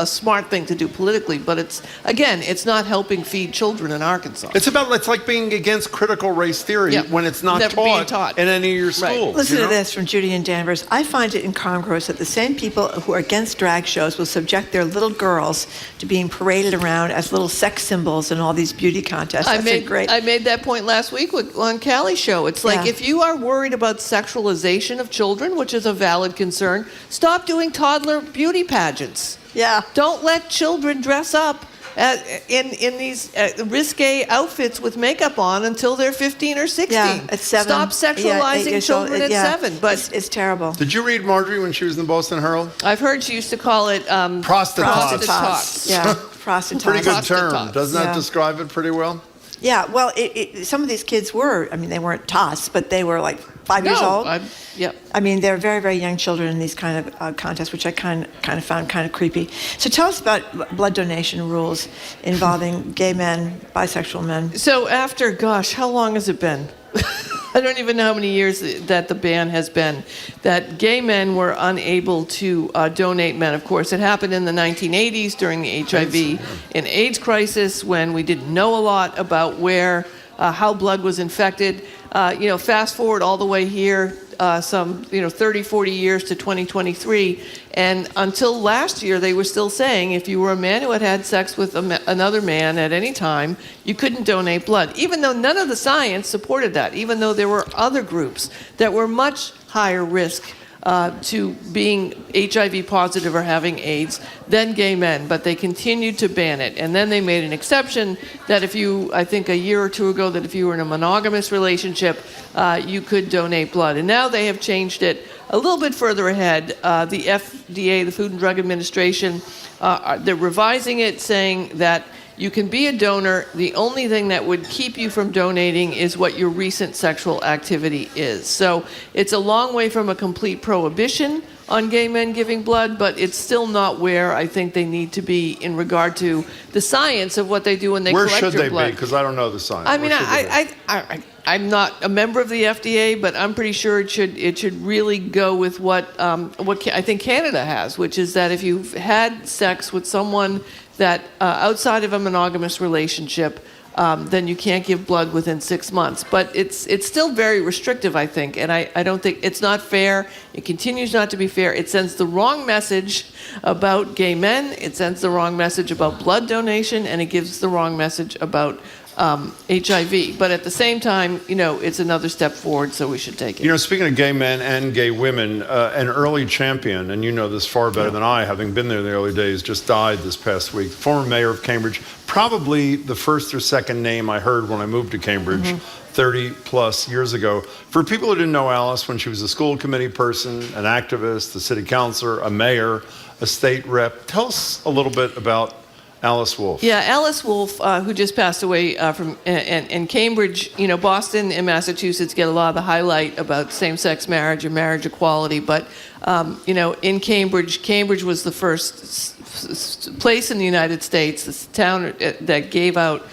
smart thing to do politically. But it's not helping feed children in Arkansas. It's like being against critical race theory when it's not taught in any of your schools. Listen to this from Judy and Danvers. I find it incongruous that the same people who are against drag shows will subject their little girls to being paraded around as little sex symbols in all these beauty contests. I made that point last week on Callie's show. It's like if you are worried about sexualization of children, which is a valid concern, stop doing toddler beauty pageants. Yeah. Don't let children dress up in these risque outfits with makeup on until they're 15 or 16. Yeah, at 7. Stop sexualizing children at 7. But it's terrible. Did you read Marjorie when she was in the Boston Herald? I've heard she used to call it prostitutes. Yeah, prostitutes. Pretty good term. Doesn't that describe it pretty well? Yeah, well, some of these kids they weren't tots, but they were like 5 years old. I mean, they're very, very young children in these kind of contests, which I kind of found kind of creepy. So tell us about blood donation rules involving gay men, bisexual men. So after, how long has it been? I don't even know how many years that the ban has been, that gay men were unable to donate men. Of course, it happened in the 1980s during the HIV and AIDS crisis when we didn't know a lot about how blood was infected. Fast forward all the way here, some 30, 40 years to 2023. And until last year, they were still saying if you were a man who had sex with another man at any time, you couldn't donate blood, even though none of the science supported that, even though there were other groups that were much higher risk to being HIV positive or having AIDS than gay men, but they continued to ban it. And then they made an exception that if you, I think a year or two ago, that if you were in a monogamous relationship, you could donate blood. And now they have changed it a little bit further ahead. The FDA, the Food and Drug Administration, they're revising it, saying that you can be a donor. The only thing that would keep you from donating is what your recent sexual activity is. So it's a long way from a complete prohibition on gay men giving blood, but it's still not where I think they need to be in regard to the science of what they do when they collect your blood. Where should they be? Because I don't know the science. I mean, I'm not a member of the FDA, but I'm pretty sure it should really go with what I think Canada has, which is that if you've had sex with someone that outside of a monogamous relationship, then you can't give blood within 6 months. But it's still very restrictive, I think, and I don't think it's not fair. It continues not to be fair. It sends the wrong message about gay men. It sends the wrong message about blood donation, and it gives the wrong message about HIV. But at the same time, it's another step forward, so we should take it. Speaking of gay men and gay women, an early champion, and you know this far better than I, having been there in the early days, just died this past week. Former mayor of Cambridge, probably the first or second name I heard when I moved to Cambridge 30 plus years ago. For people who didn't know Alice, when she was a school committee person, an activist, a city councilor, a mayor, a state rep, tell us a little bit about Alice Wolfe. Yeah, Alice Wolfe, who just passed away from in Cambridge. Boston and Massachusetts get a lot of the highlight about same-sex marriage and marriage equality, but in Cambridge was the first place in the United States, this town that gave out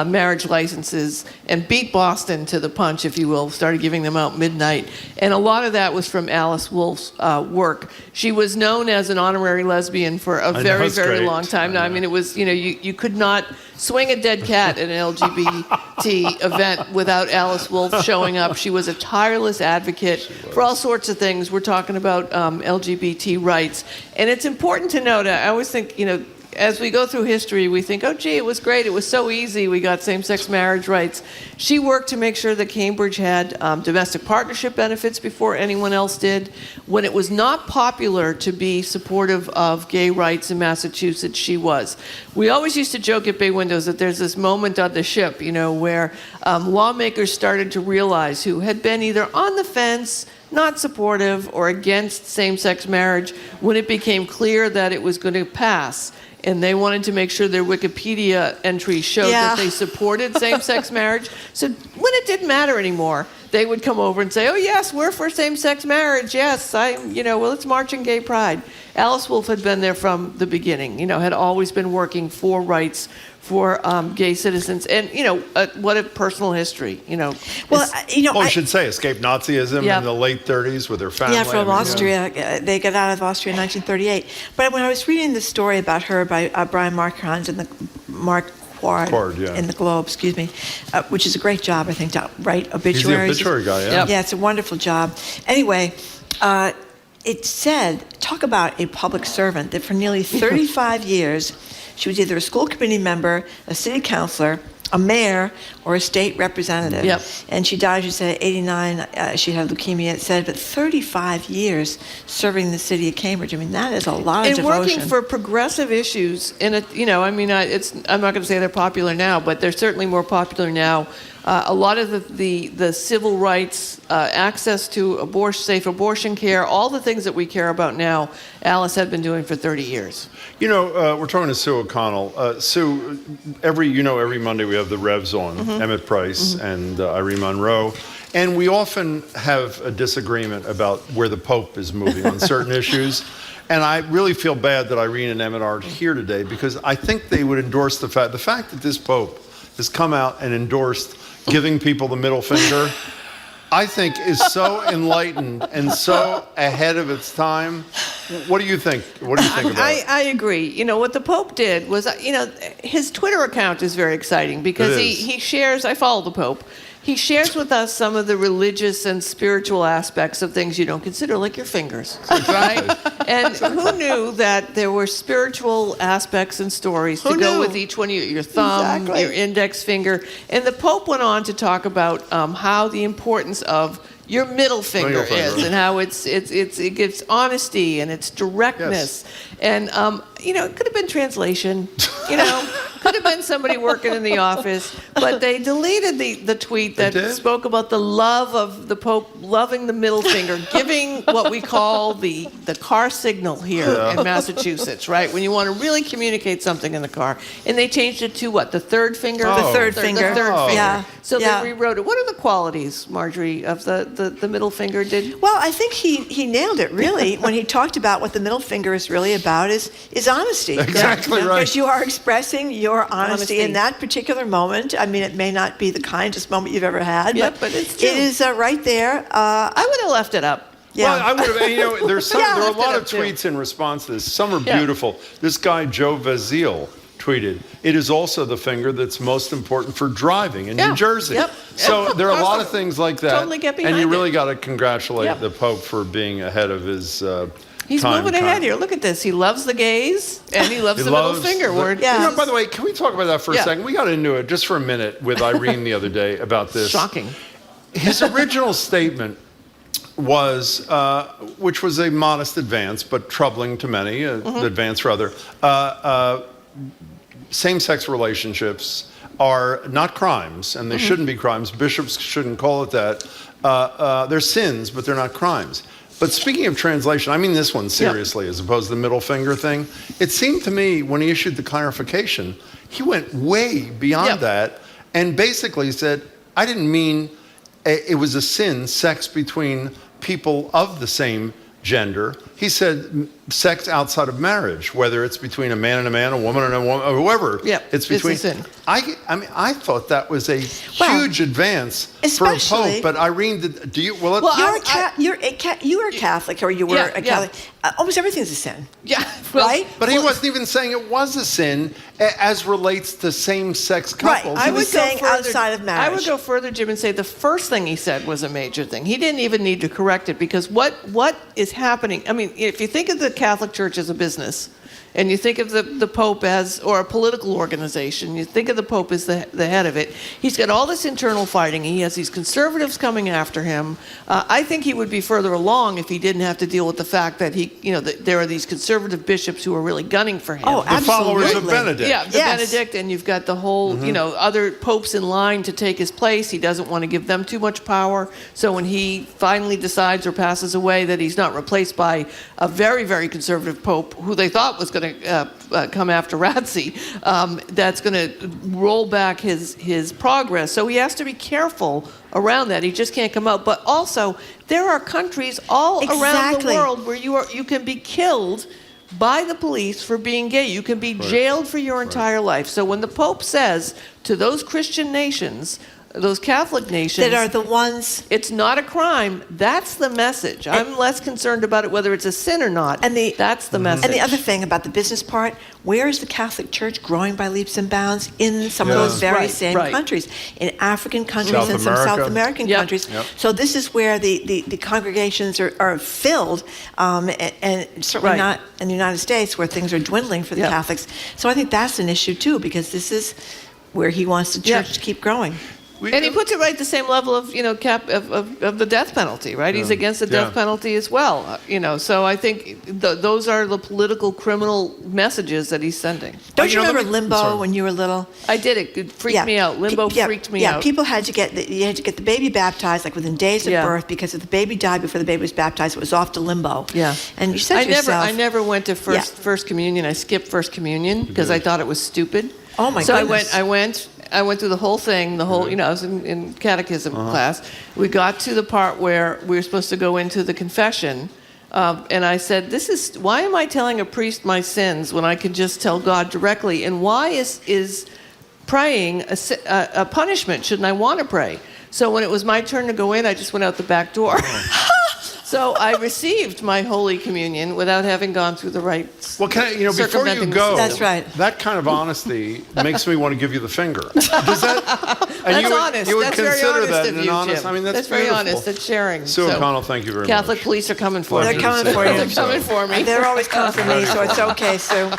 marriage licenses and beat Boston to the punch, if you will, started giving them out midnight. And a lot of that was from Alice Wolfe's work. She was known as an honorary lesbian for a very, very long time. Now, I mean, it was, you could not swing a dead cat at an LGBT event without Alice Wolfe showing up. She was a tireless advocate for all sorts of things. We're talking about LGBT rights. And it's important to note, I always think, as we go through history, we think, oh, gee, it was great. It was so easy. We got same-sex marriage rights. She worked to make sure that Cambridge had domestic partnership benefits before anyone else did. When it was not popular to be supportive of gay rights in Massachusetts, she was. We always used to joke at Bay Windows that there's this moment on the ship, where lawmakers started to realize who had been either on the fence, not supportive, or against same-sex marriage when it became clear that it was going to pass. And they wanted to make sure their Wikipedia entry showed that they supported same-sex marriage. So when it didn't matter anymore, they would come over and say, oh, yes, we're for same-sex marriage. Yes, it's marching gay pride. Alice Wolfe had been there from the beginning, had always been working for rights for gay citizens. And, what a personal history, Well, I should say, escaped Nazism in the late 30s with her family. Yeah, from Austria. They got out of Austria in 1938. But when I was reading the story about her by Brian Marquand in the in the Globe, which is a great job, I think, to write obituaries. He's the obituary guy, yeah. Yeah, it's a wonderful job. Anyway, it said, talk about a public servant, that for nearly 35 years, she was either a school committee member, a city councilor, a mayor, or a state representative. Yep. And she died, she said, at 89. She had leukemia, it said, but 35 years serving the city of Cambridge. I mean, that is a lot of devotion. And working for progressive issues. I'm not going to say they're popular now, but they're certainly more popular now. A lot of the civil rights, access to safe abortion care, all the things that we care about now, Alice had been doing for 30 years. We're talking to Sue O'Connell. Sue, every Monday we have the Revs on, Emmett Price and Irene Monroe. And we often have a disagreement about where the Pope is moving on certain issues. And I really feel bad that Irene and Emmett aren't here today, because I think they would endorse the fact that this Pope has come out and endorsed giving people the middle finger, I think is so enlightened and so ahead of its time. What do you think? What do you think about it? I agree. What the Pope did was, his Twitter account is very exciting because he shares, I follow the Pope, he shares with us some of the religious and spiritual aspects of things you don't consider, like your fingers, right? And who knew that there were spiritual aspects and stories to go with each one of your thumb, your index finger. And the Pope went on to talk about how the importance of your middle finger is, and how it gives honesty and it's directness. And it could have been translation, could have been somebody working in the office, but they deleted the tweet that spoke about the love of the Pope loving the middle finger, giving what we call the car signal here in Massachusetts, right? When you want to really communicate something in the car. And they changed it to what? The third finger? The third finger. The third finger. Yeah. So they rewrote it. What are the qualities, Marjorie, of the middle finger did? Well, I think he nailed it, really, when he talked about what the middle finger is really about is honesty. Exactly right. Because you are expressing your honesty in that particular moment. I mean, it may not be the kindest moment you've ever had, but it's true. it is right there. I would have left it up. Yeah. Well, I would have. There are a lot of tweets in response to this. Some are beautiful. This guy Joe Vazile tweeted, "It is also the finger that's most important for driving in New Jersey." Yep. So there are a lot of things like that. Totally get behind and you it. really got to congratulate the Pope for being ahead of his He's time. moving ahead here. Look at this. He loves the gays, and he loves the middle finger. By the way, can we talk about that for a second? We got into it just for a minute with Irene the other day about this. Shocking. His original statement was, which was a modest advance, but troubling to many, advance rather, same-sex relationships are not crimes, and they shouldn't be crimes. Bishops shouldn't call it that. They're sins, but they're not crimes. But speaking of translation, I mean this one seriously, as opposed to the middle finger thing. It seemed to me when he issued the clarification, he went way beyond that and basically said, I didn't mean it was a sin, sex between people of the same gender. He said sex outside of marriage, whether it's between a man and a man, a woman and a woman, or whoever. It's between. It's a sin. I mean, I thought that was a huge advance for a pope. But Irene, do you? Well, you were Catholic, or you were a Catholic. Almost everything's a sin. Yeah. Right. But he wasn't even saying it was a sin as relates to same-sex couples. Right. I was saying outside of marriage. I would go further, Jim, and say the first thing he said was a major thing. He didn't even need to correct it because what is happening? I mean, if you think of the Catholic Church as a business, and you think of the Pope as, or a political organization, you think of the Pope as the head of it, he's got all this internal fighting. He has these conservatives coming after him. I think he would be further along if he didn't have to deal with the fact that that there are these conservative bishops who are really gunning for him. Oh, absolutely. The followers of Benedict. Yeah, Benedict, and you've got the whole, other popes in line to take his place. He doesn't want to give them too much power. So when he finally decides or passes away that he's not replaced by a very, very conservative pope who they thought was going to come after Ratzi, that's going to roll back his progress. So he has to be careful around that. He just can't come out. But also, there are countries all around the world where you can be killed by the police for being gay. You can be jailed for your entire life. So when the Pope says to those Christian nations, those Catholic nations that are the ones, it's not a crime. That's the message. I'm less concerned about it whether it's a sin or not. That's the message. And the other thing about the business part, where is the Catholic Church growing by leaps and bounds? In some of those very same countries, in African countries and some South American countries. So this is where the congregations are filled, and certainly not in the United States where things are dwindling for the Catholics. So I think that's an issue too, because this is where he wants the church to keep growing. And he puts it right at the same level of of the death penalty, right? He's against the death penalty as well, So I think those are the political criminal messages that he's sending. Don't you remember limbo when you were little? I did it. It freaked me out. Limbo freaked me out. Yeah, people had to get the baby baptized like within days of birth, because if the baby died before the baby was baptized, it was off to limbo. Yeah, and you said I never went to first communion. I skipped first communion because I thought it was stupid. Oh my goodness! So I went through the whole thing, I was in catechism class. We got to the part where we were supposed to go into the confession, and I said, why am I telling a priest my sins when I could just tell God directly? And why is praying a punishment? Shouldn't I want to pray? So when it was my turn to go in, I just went out the back door. So I received my Holy Communion without having gone through the right. Well, before you circumventing go, the That's right. That kind of honesty makes me want to give you the finger. Does that? That's honest. You would That's consider very honest that of an you, honest. Jim. I mean, that's very beautiful. honest. That's sharing. Sue O'Connell, thank you very Catholic much. police are coming for me. They're coming for you. They're coming for me. They're always coming for me, so it's okay, Sue.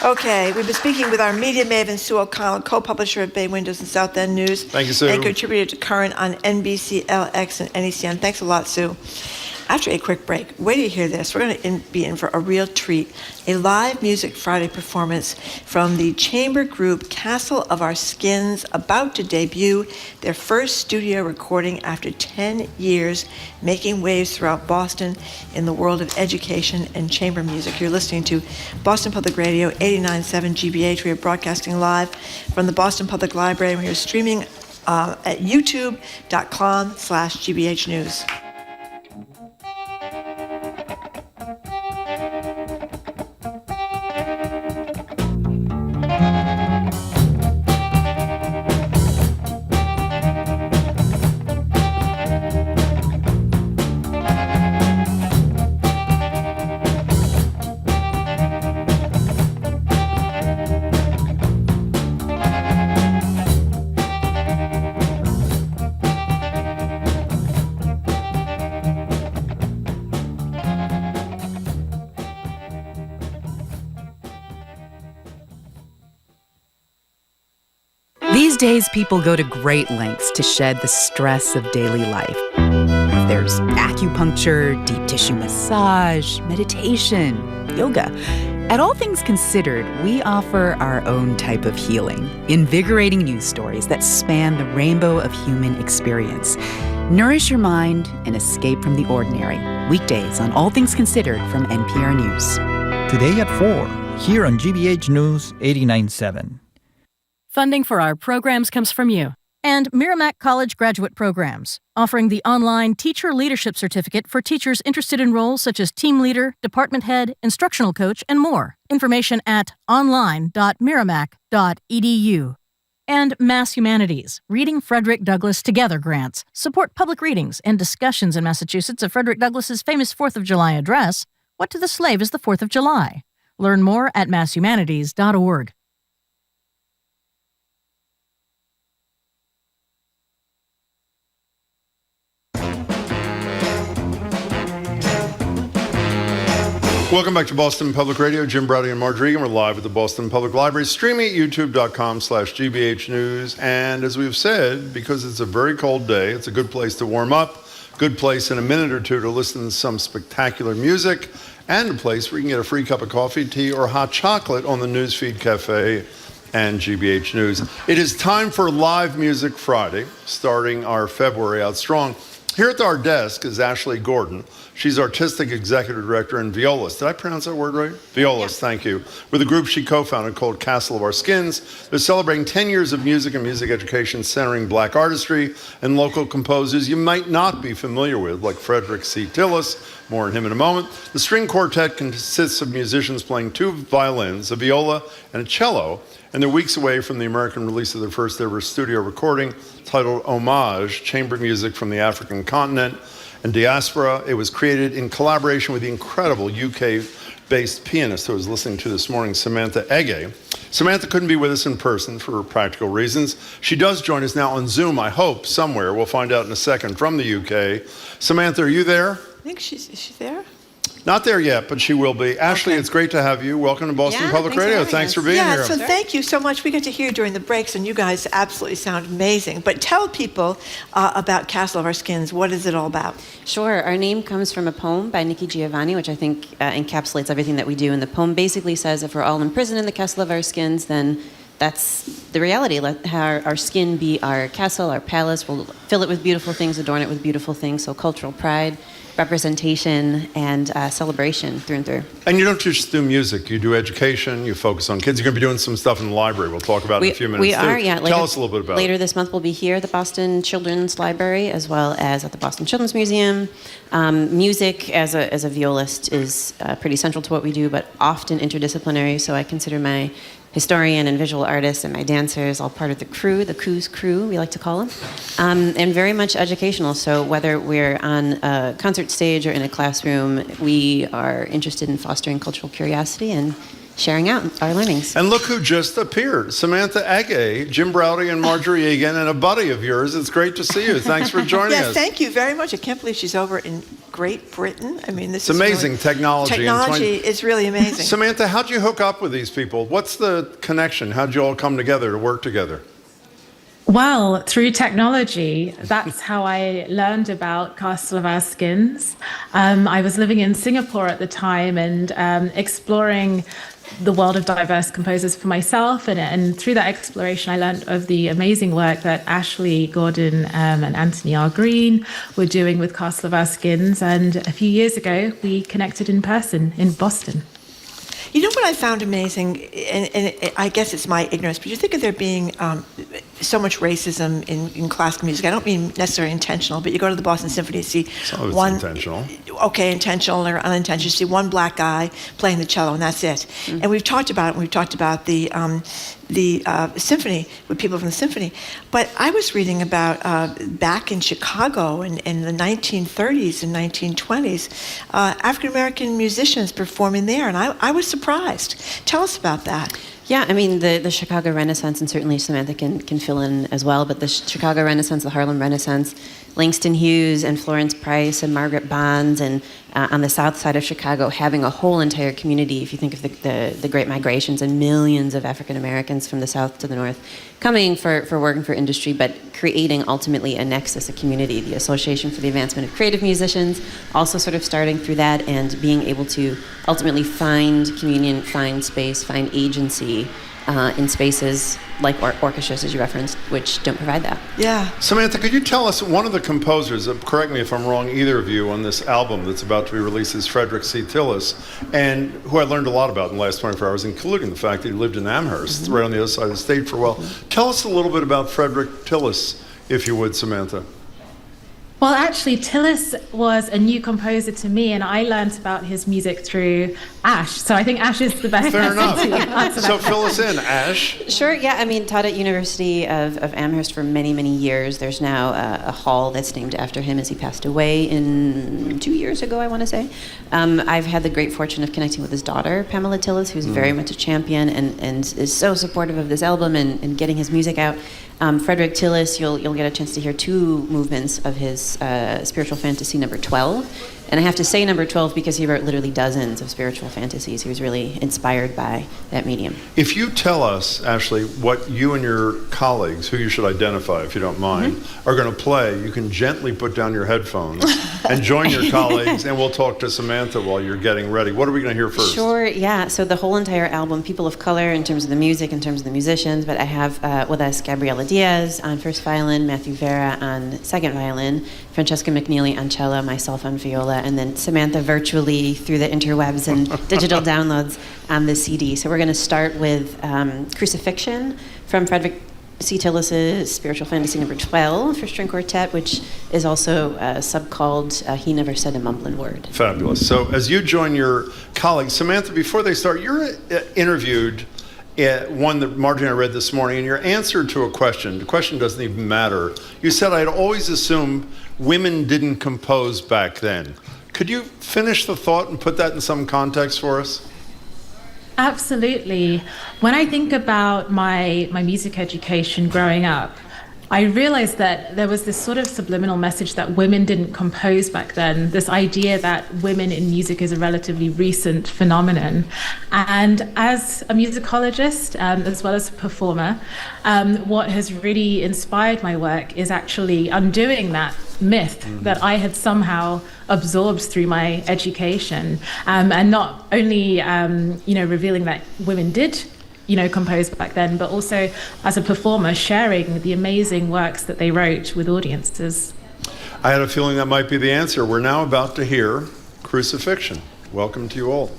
Okay, we've been speaking with our media maven, Sue O'Connell, co-publisher of Bay Windows and South End News. Thank you, Sue. And contributor to Current on NBC, LX, and NECN. Thanks a lot, Sue. After a quick break, wait till you hear this. We're going to be in for a real treat. A live Music Friday performance from the chamber group Castle of Our Skins, about to debut their first studio recording after 10 years, making waves throughout Boston in the world of education and chamber music. You're listening to Boston Public Radio, 89.7 GBH. We are broadcasting live from the Boston Public Library, and we are streaming at youtube.com/GBH News. These days, people go to great lengths to shed the stress of daily life. There's acupuncture, deep tissue massage, meditation, yoga. At All Things Considered, we offer our own type of healing, invigorating news stories that span the rainbow of human experience. Nourish your mind and escape from the ordinary. Weekdays on All Things Considered from NPR News. Today at 4, here on GBH News 89.7. Funding for our programs comes from you and Merrimack College graduate programs, offering the online Teacher Leadership Certificate for teachers interested in roles such as team leader, department head, instructional coach, and more. Information at online.merrimack.edu. And Mass Humanities, Reading Frederick Douglass Together grants support public readings and discussions in Massachusetts of Frederick Douglass's famous 4th of July address, What to the Slave is the 4th of July? Learn more at masshumanities.org. Welcome back to Boston Public Radio. Jim Browdy and Marjorie Egan. We're live at the Boston Public Library, streaming at youtube.com/GBH News. And as we've said, because it's a very cold day, it's a good place to warm up, good place in a minute or two to listen to some spectacular music, and a place where you can get a free cup of coffee, tea, or hot chocolate on the Newsfeed Cafe and GBH News. It is time for Live Music Friday, starting our February out strong. Here at our desk is Ashley Gordon. She's Artistic Executive Director and violist. Did I pronounce that word right? Violist, Thank you. With a group she co-founded called Castle of Our Skins. They're celebrating 10 years of music and music education centering Black artistry and local composers you might not be familiar with, like Frederick C. Tillis. More on him in a moment. The string quartet consists of musicians playing 2 violins, a viola, and a cello, and they're weeks away from the American release of their first ever studio recording titled Homage, Chamber Music from the African Continent and Diaspora. It was created in collaboration with the incredible UK-based pianist who I was listening to this morning, Samantha Ege. Samantha couldn't be with us in person for practical reasons. She does join us now on Zoom, I hope, somewhere. We'll find out in a second from the UK. Samantha, are you there? I think is she there? Not there yet, but she will be. Ashley, it's great to have you. Welcome to Boston Public Radio. Thanks for being here. Yeah, so thank you so much. We get to hear during the breaks, and you guys absolutely sound amazing. But tell people about Castle of Our Skins. What is it all about? Sure. Our name comes from a poem by Nikki Giovanni, which I think encapsulates everything that we do. And the poem basically says, if we're all imprisoned in the castle of our skins, then that's the reality. Let our skin be our castle, our palace. We'll fill it with beautiful things, adorn it with beautiful things. So cultural pride, representation, and celebration through and through. And you don't just do music, you do education, you focus on kids. You're going to be doing some stuff in the library. We'll talk about it in a few minutes. We are, yeah. Tell us a little bit about it. Later this month we'll be here at the Boston Children's Library as well as at the Boston Children's Museum. Music as a violist is pretty central to what we do, but often interdisciplinary, so I consider my historian and visual artist and my dancers, all part of the crew, the Coos crew, we like to call them, and very much educational. So whether we're on a concert stage or in a classroom, we are interested in fostering cultural curiosity and sharing out our learnings. And look who just appeared. Samantha Ege, Jim Browdy and Marjorie Egan, and a buddy of yours. It's great to see you. Thanks for joining us. Yes, thank you very much. I can't believe she's over in Great Britain. I mean, this it's is amazing really, technology. Technology is really amazing. Samantha, how'd you hook up with these people? What's the connection? How'd you all come together to work together? Well, through technology, that's how I learned about Castle of Our Skins. I was living in Singapore at the time and exploring the world of diverse composers for myself. And through that exploration, I learned of the amazing work that Ashley Gordon and Anthony R. Green were doing with Castle of Our Skins. And a few years ago, we connected in person in Boston. You know what I found amazing, and I guess it's my ignorance, but you think of there being so much racism in classical music. I don't mean necessarily intentional, but you go to the Boston Symphony, see one intentional. Okay, intentional or unintentional. You see one black guy playing the cello, and that's it. Mm-hmm. And we've talked about it. We've talked about the symphony with people from the symphony. But I was reading about back in Chicago in the 1930s and 1920s, African American musicians performing there, and I was surprised. Tell us about that. Yeah, I mean, the Chicago Renaissance, and certainly Samantha can fill in as well, but the Chicago Renaissance, the Harlem Renaissance, Langston Hughes and Florence Price and Margaret Bonds, and on the south side of Chicago, having a whole entire community, if you think of the Great Migrations and millions of African Americans from the south to the north coming for work and for industry, but creating ultimately a nexus, a community, the Association for the Advancement of Creative Musicians, also sort of starting through that and being able to ultimately find communion, find space, find agency in spaces like orchestras, as you referenced, which don't provide that. Yeah. Samantha, could you tell us, one of the composers, correct me if I'm wrong, either of you, on this album that's about to be released is Frederick C. Tillis, and who I learned a lot about in the last 24 hours, including the fact that he lived in Amherst, right on the other side of the state for a while. Tell us a little bit about Frederick Tillis, if you would, Samantha. Well, actually, Tillis was a new composer to me, and I learned about his music through Ash. So I think Ash is the best Fair person enough. to answer So that fill question. us in, Ash. Sure, yeah. I mean, taught at University of Amherst for many, many years. There's now a hall that's named after him as he passed away 2 years ago, I want to say. I've had the great fortune of connecting with his daughter, Pamela Tillis, who's very much a champion and is so supportive of this album and getting his music out. Frederick Tillis, you'll get a chance to hear two movements of his spiritual fantasy number 12. And I have to say number 12 because he wrote literally dozens of spiritual fantasies. He was really inspired by that medium. If you tell us, Ashley, what you and your colleagues, who you should identify if you don't mind, are going to play, you can gently put down your headphones and join your colleagues, and we'll talk to Samantha while you're getting ready. What are we going to hear first? Sure, yeah. So the whole entire album, people of color in terms of the music, in terms of the musicians, but I have with us Gabriela Diaz on first violin, Matthew Vera on second violin, Francesca McNeely on cello, myself on viola, and then Samantha virtually through the interwebs and digital downloads on the CD. So we're going to start with Crucifixion from Frederick C. Tillis's Spiritual Fantasy number 12 for string quartet, which is also sub-called He Never Said a Mumbling Word. Fabulous. So as you join your colleagues, Samantha, before they start, you're interviewed one that Marjorie and I read this morning, and your answer to a question, the question doesn't even matter. You said, I'd always assumed women didn't compose back then. Could you finish the thought and put that in some context for us? Absolutely. When I think about my music education growing up, I realized that there was this sort of subliminal message that women didn't compose back then, this idea that women in music is a relatively recent phenomenon. And as a musicologist, as well as a performer, what has really inspired my work is actually undoing that myth that I had somehow absorbed through my education, and not only revealing that women did composed back then, but also as a performer sharing the amazing works that they wrote with audiences. I had a feeling that might be the answer. We're now about to hear Crucifixion. Welcome to you all.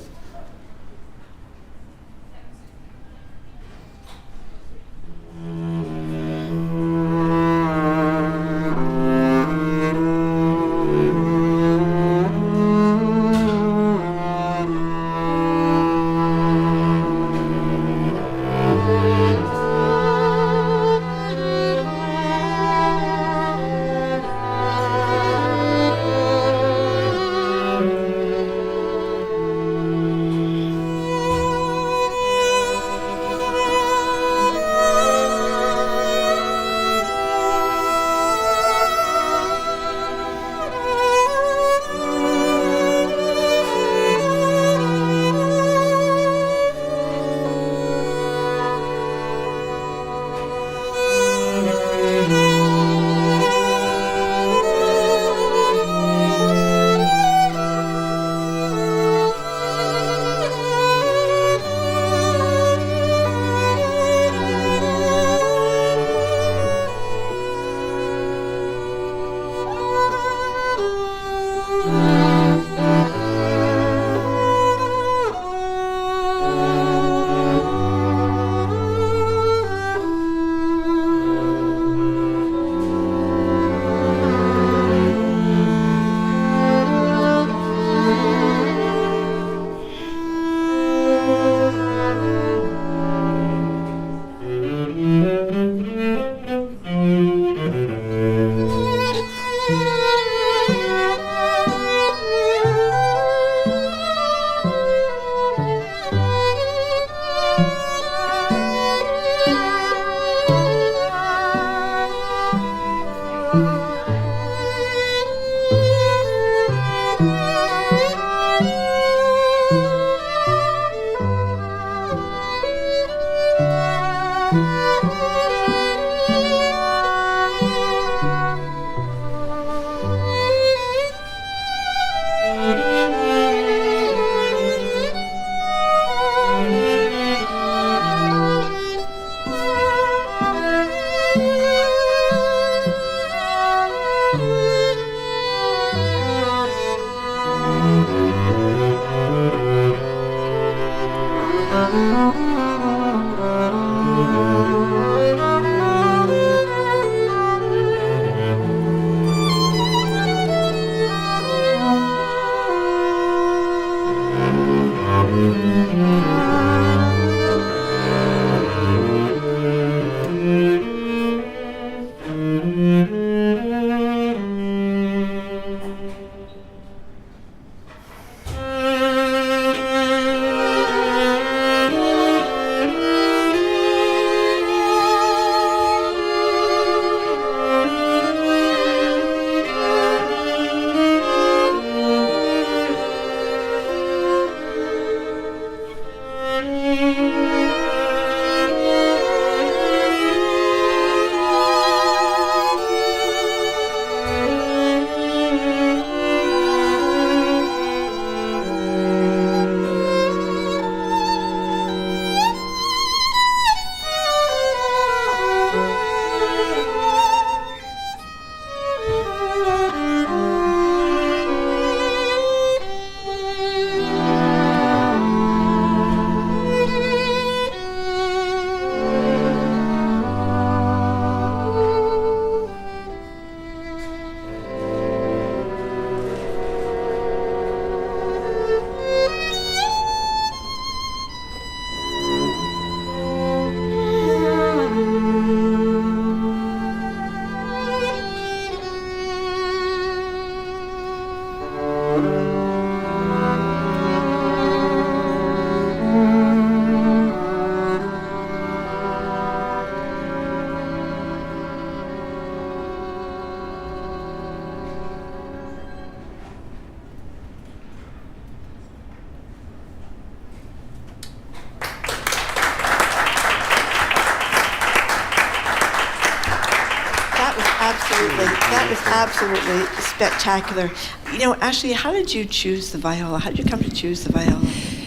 That was absolutely spectacular. You know, Ashley, how did you choose the viola? How did you come to choose the viola?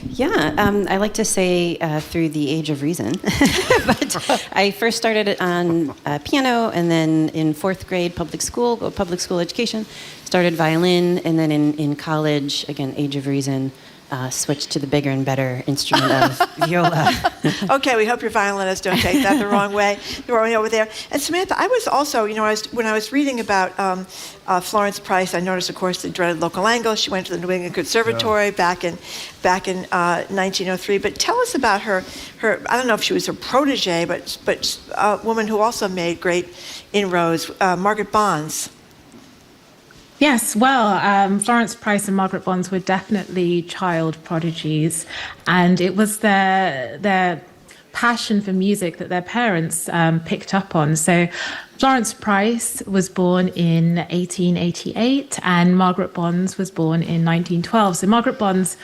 Yeah, I like to say through the age of reason. But I first started on piano, and then in fourth grade, public school education, started violin, and then in college, again, age of reason, switched to the bigger and better instrument of viola. Okay, we hope your violinists don't take that the wrong way. The wrong way over there. And Samantha, I was also, you know, when I was reading about Florence Price, I noticed, of course, the dreaded local angle. She went to the New England Conservatory back in 1903. But tell us about her. I don't know if she was her protege, but a woman who also made great inroads, Margaret Bonds. Yes, well, Florence Price and Margaret Bonds were definitely child prodigies, and it was their passion for music that their parents picked up on. So Florence Price was born in 1888, and Margaret Bonds was born in 1912. So Margaret Bonds,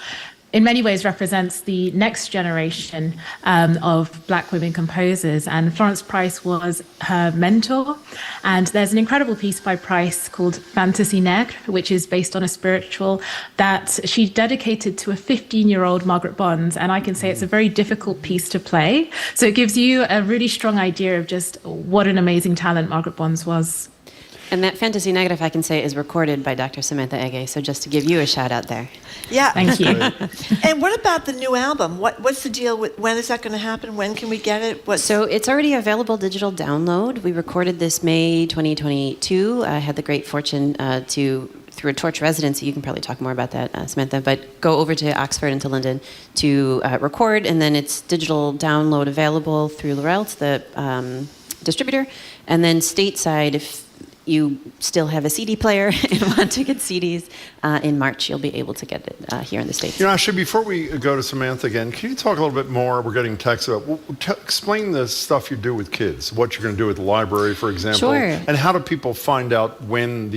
in many ways, represents the next generation of Black women composers, and Florence Price was her mentor. And there's an incredible piece by Price called Fantasy Negre, which is based on a spiritual that she dedicated to a 15-year-old Margaret Bonds, and I can say it's a very difficult piece to play. So it gives you a really strong idea of just what an amazing talent Margaret Bonds was. And that Fantasy Negre, if I can say, is recorded by Dr. Samantha Ege, so just to give you a shout out there. Yeah. Thank you. And what about the new album? What's the deal with, when is that going to happen? When can we get it? So it's already available digital download. We recorded this May 2022. I had the great fortune through a Torch residency, you can probably talk more about that, Samantha, but go over to Oxford and to London to record, and then it's digital download available through Laurel's, the distributor, and then stateside, if you still have a CD player and want to get CDs, in March you'll be able to get it here in the States. You know, actually, before we go to Samantha again, can you talk a little bit more? We're getting texts about, explain the stuff you do with kids, what you're going to do at the library, for example. Sure. And how do people find out when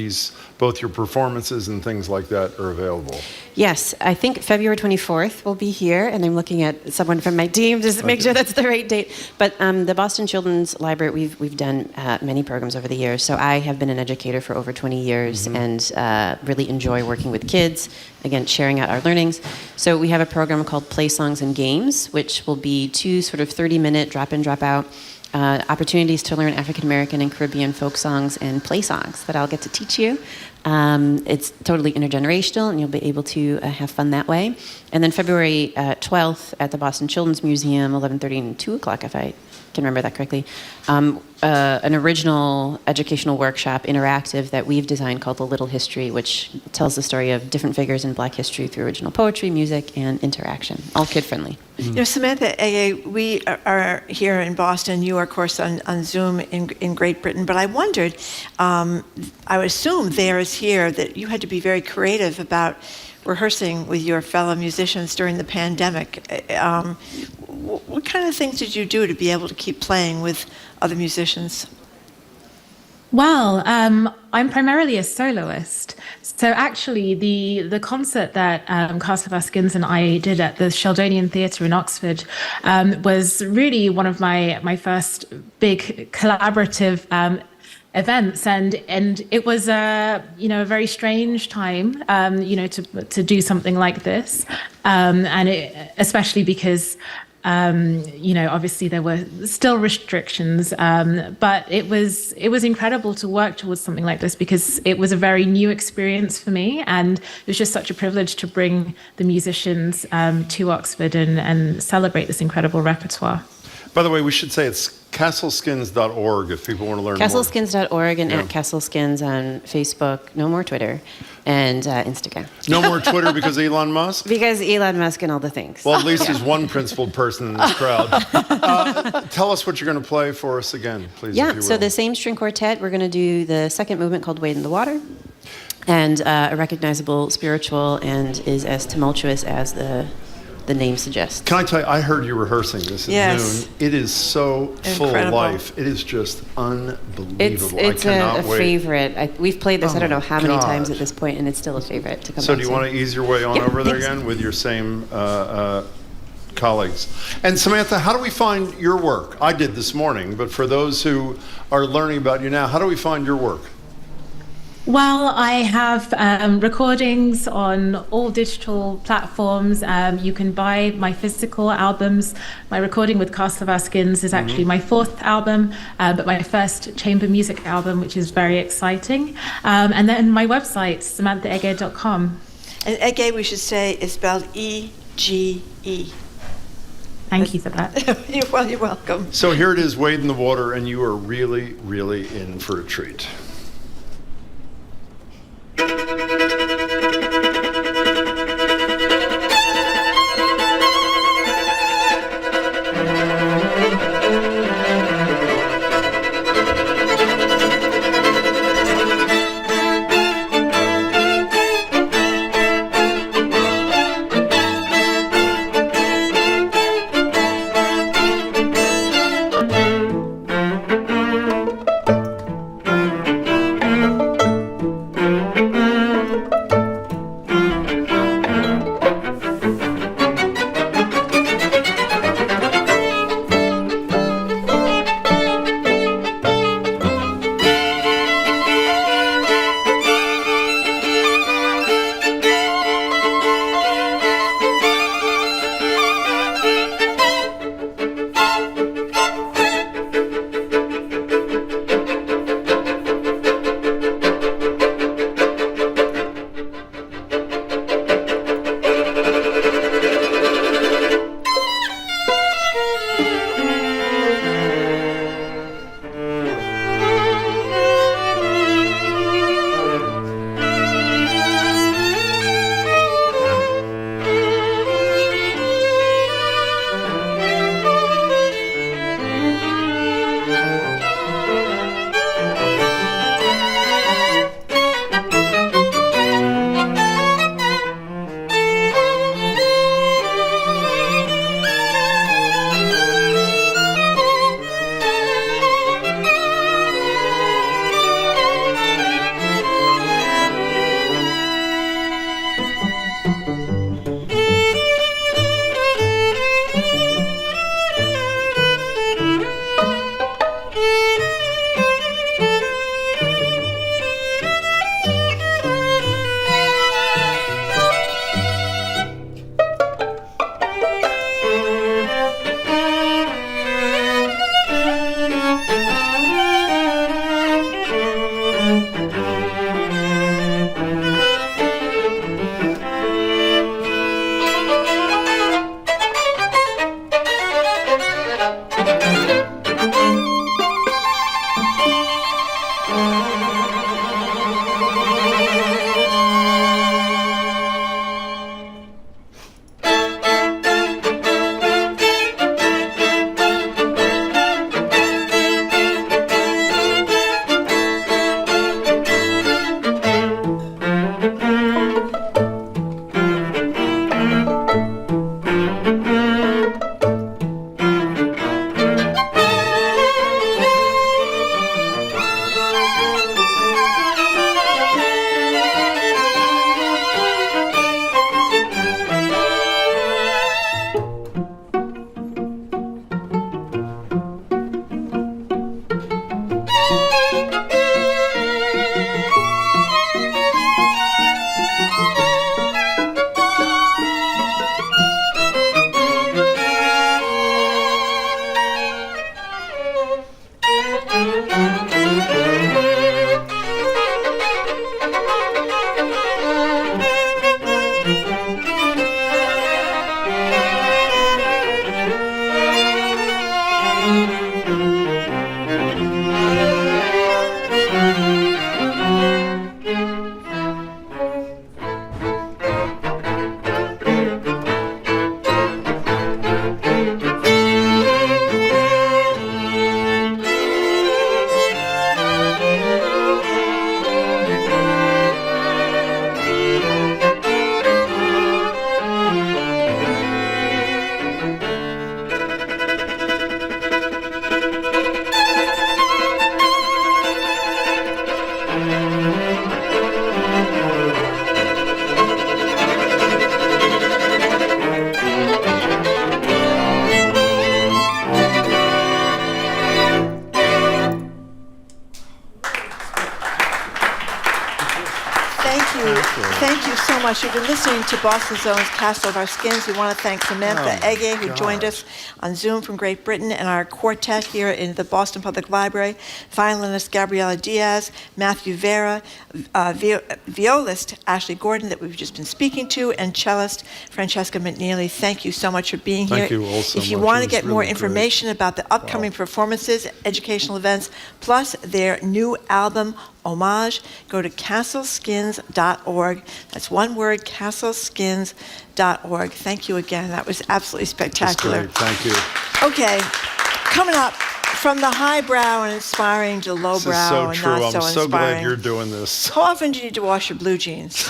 both your performances and things like that are available? Yes, I think February 24th will be here, and I'm looking at someone from my team just to make sure that's the right date. But the Boston Children's Library, we've done many programs over the years. So I have been an educator for over 20 years and really enjoy working with kids, again, sharing out our learnings. So we have a program called Play Songs and Games, which will be 2 sort of 30-minute drop-in, drop-out opportunities to learn African American and Caribbean folk songs and play songs that I'll get to teach you. It's totally intergenerational, and you'll be able to have fun that way. And then February 12th at the Boston Children's Museum, 11:30 and 2 o'clock, if I can remember that correctly, an original educational workshop, interactive, that we've designed called The Little History, which tells the story of different figures in Black history through original poetry, music, and interaction, all kid-friendly. You know, Samantha, we are here in Boston. You are, of course, on Zoom in Great Britain. But I wondered, I would assume there is here that you had to be very creative about rehearsing with your fellow musicians during the pandemic. What kind of things did you do to be able to keep playing with other musicians? Well, I'm primarily a soloist. So actually, the concert that Castle of Our Skins and I did at the Sheldonian Theatre in Oxford was really one of my first big collaborative events, and it was a very strange time to do something like this, and especially because obviously there were still restrictions, but it was incredible to work towards something like this because it was a very new experience for me, and it was just such a privilege to bring the musicians to Oxford and celebrate this incredible repertoire. By the way, we should say it's castleskins.org if people want to learn more. Castleskins.org and at Castleskins on Facebook. No more Twitter and Instagram. No more Twitter because Elon Musk? Because Elon Musk and all the things. Well, at least there's one principled person in this crowd. Tell us what you're going to play for us again, please. Yeah, if you so will. the same string quartet, we're going to do the second movement called Wade in the Water, and a recognizable spiritual, and is as tumultuous as the name suggests. Can I tell you, I heard you rehearsing this at noon. It is so full of life. It is just unbelievable. It's I cannot a wait. favorite. We've played this, I don't know how many God. times at this point, and it's still a favorite to come So back do you to. want to ease your way on over there again with your same colleagues? And Samantha, how do we find your work? I did this morning, but for those who are learning about you now, how do we find your work? Well, I have recordings on all digital platforms. You can buy my physical albums. My recording with Castle of Our Skins is actually my fourth album, but my first chamber music album, which is very exciting. And then my website, samanthaege.com. And Ege, we should say, is spelled E-G-E. Thank you for that. You're welcome. So here it is, Wade in the Water, and you are really, really in for a treat. much. You've been listening to Boston Zone's Castle of Our Skins. We want to thank Samantha Ege, who joined us on Zoom from Great Britain, and our quartet here in the Boston Public Library, violinist Gabriela Diaz, Matthew Vera, violist Ashley Gordon that we've just been speaking to, and cellist Francesca McNeely. Thank you so much for being here. Thank you all so much. If you want to get more really information about the upcoming performances, educational events, plus their new album, Homage, go to castleskins.org. That's one word, castleskins.org. Thank you again. That was absolutely spectacular. That's great. Thank you. Okay, coming up, from the highbrow and inspiring to lowbrow and not so inspiring. I'm so glad you're doing this. How often do you need to wash your blue jeans?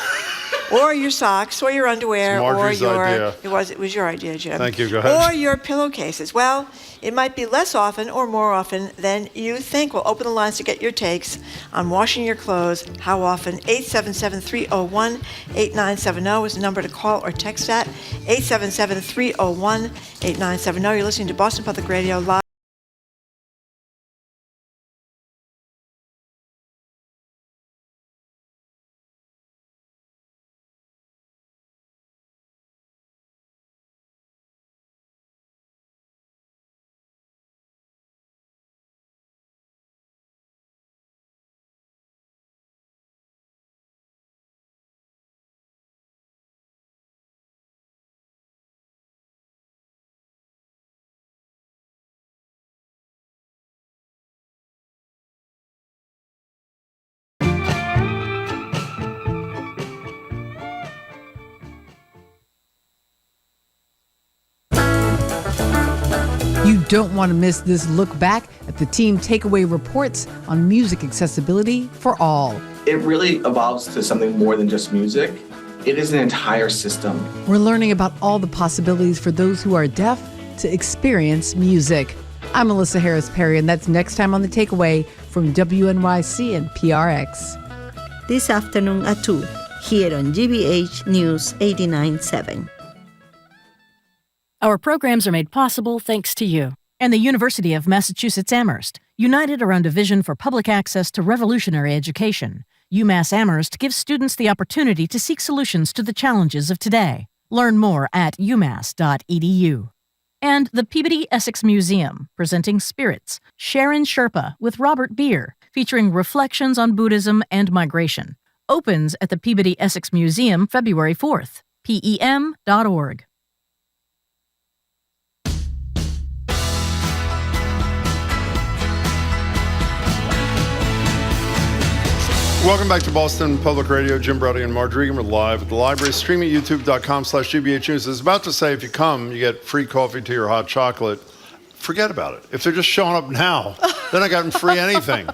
Or your socks, or your underwear, or your... Idea. It was your idea, Jim. Thank you, go ahead. Or your pillowcases. Well, it might be less often or more often than you think. We'll open the lines to get your takes on washing your clothes. How often? 877-301-8970 is the number to call or text at. 877-301-8970. You're listening to Boston Public Radio Live. You don't want to miss this look back at the team takeaway reports on music accessibility for all. It really evolves to something more than just music. It is an entire system. We're learning about all the possibilities for those who are deaf to experience music. I'm Melissa Harris Perry, and that's next time on The Takeaway from WNYC and PRX. This afternoon at 2, here on GBH News 89.7. Our programs are made possible thanks to you and the University of Massachusetts Amherst, united around a vision for public access to revolutionary education. UMass Amherst gives students the opportunity to seek solutions to the challenges of today. Learn more at umass.edu. And the Peabody Essex Museum, presenting Spirits, Sharon Sherpa with Robert Beer, featuring reflections on Buddhism and migration. Opens at the Peabody Essex Museum February 4th. PEM.org. Welcome back to Boston Public Radio. Jim Brody and Marge Regan. We're live at the library. Streaming at youtube.com/GBH News. I was about to say, if you come, you get free coffee, tea, or hot chocolate. Forget about it. If they're just showing up now, they're not getting free anything.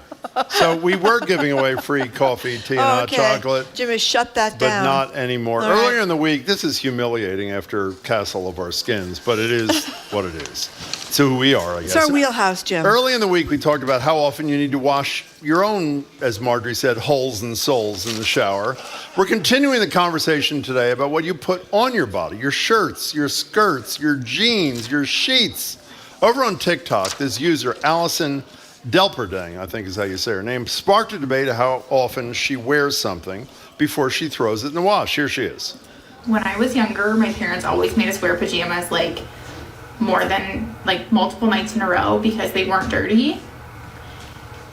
So we were giving away free coffee, tea, and hot chocolate. Jim has shut that But down. not anymore. All Earlier right. in the week, this is humiliating after Castle of Our Skins, but it is what it is. It's who we are, I guess. It's our wheelhouse, Jim. Early in the week, we talked about how often you need to wash your own, as Marjorie said, holes and souls in the shower. We're continuing the conversation today about what you put on your body, your shirts, your skirts, your jeans, your sheets. Over on TikTok, this user, Allison Delperdang, I think is how you say her name, sparked a debate of how often she wears something before she throws it in the wash. Here she is. When I was younger, my parents always made us wear pajamas more than multiple nights in a row because they weren't dirty.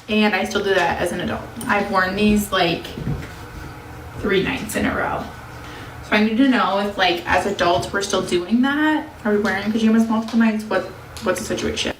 And I still do that as an adult. I've worn these 3 nights in a row. So I need to know if as adults we're still doing that. Are we wearing pajamas multiple nights? What's the situation?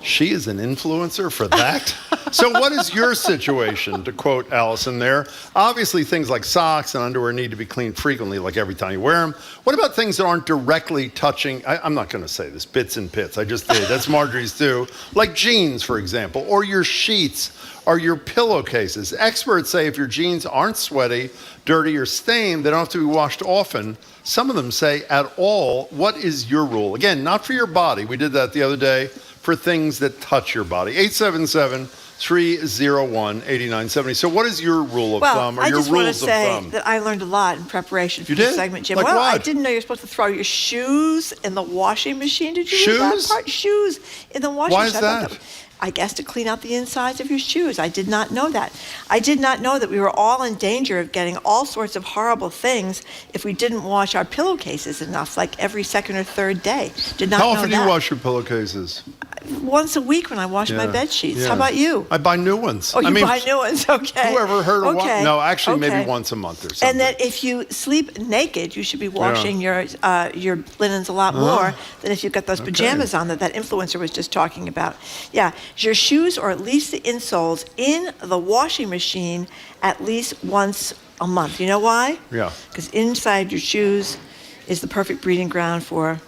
She is an influencer for that? So what is your situation, to quote Allison there? Obviously, things like socks and underwear need to be cleaned frequently, like every time you wear them. What about things that aren't directly touching, I'm not going to say this, bits and pits, I just did. That's Marjorie's too. Like jeans, for example, or your sheets, or your pillowcases. Experts say if your jeans aren't sweaty, dirty, or stained, they don't have to be washed often. Some of them say at all. What is your rule? Again, not for your body. We did that the other day. For things that touch your body. 877-301-8970. So what is your rule of thumb or your rules of thumb? I just want to say that I learned a lot in preparation for this segment, Jim. Like well, what? I didn't know you're supposed to throw your shoes in the washing machine. Did you read that part? Shoes in the washing machine. Why is that? I guess to clean out the insides of your shoes. I did not know that. I did not know that we were all in danger of getting all sorts of horrible things if we didn't wash our pillowcases enough, like every second or third day. Did not know that. How often do you wash your pillowcases? Once a week when I wash my bed sheets. How about you? I buy new ones. Oh, you buy new ones? Okay. Whoever heard of one? No, actually, maybe Okay. once a month or something. And that if you sleep naked, you should be washing your linens a lot more than if you've got those pajamas on that influencer was just talking about. Yeah, your shoes or at least the insoles in the washing machine at least once a month. You know why? Yeah. Because inside your shoes is the perfect breeding ground for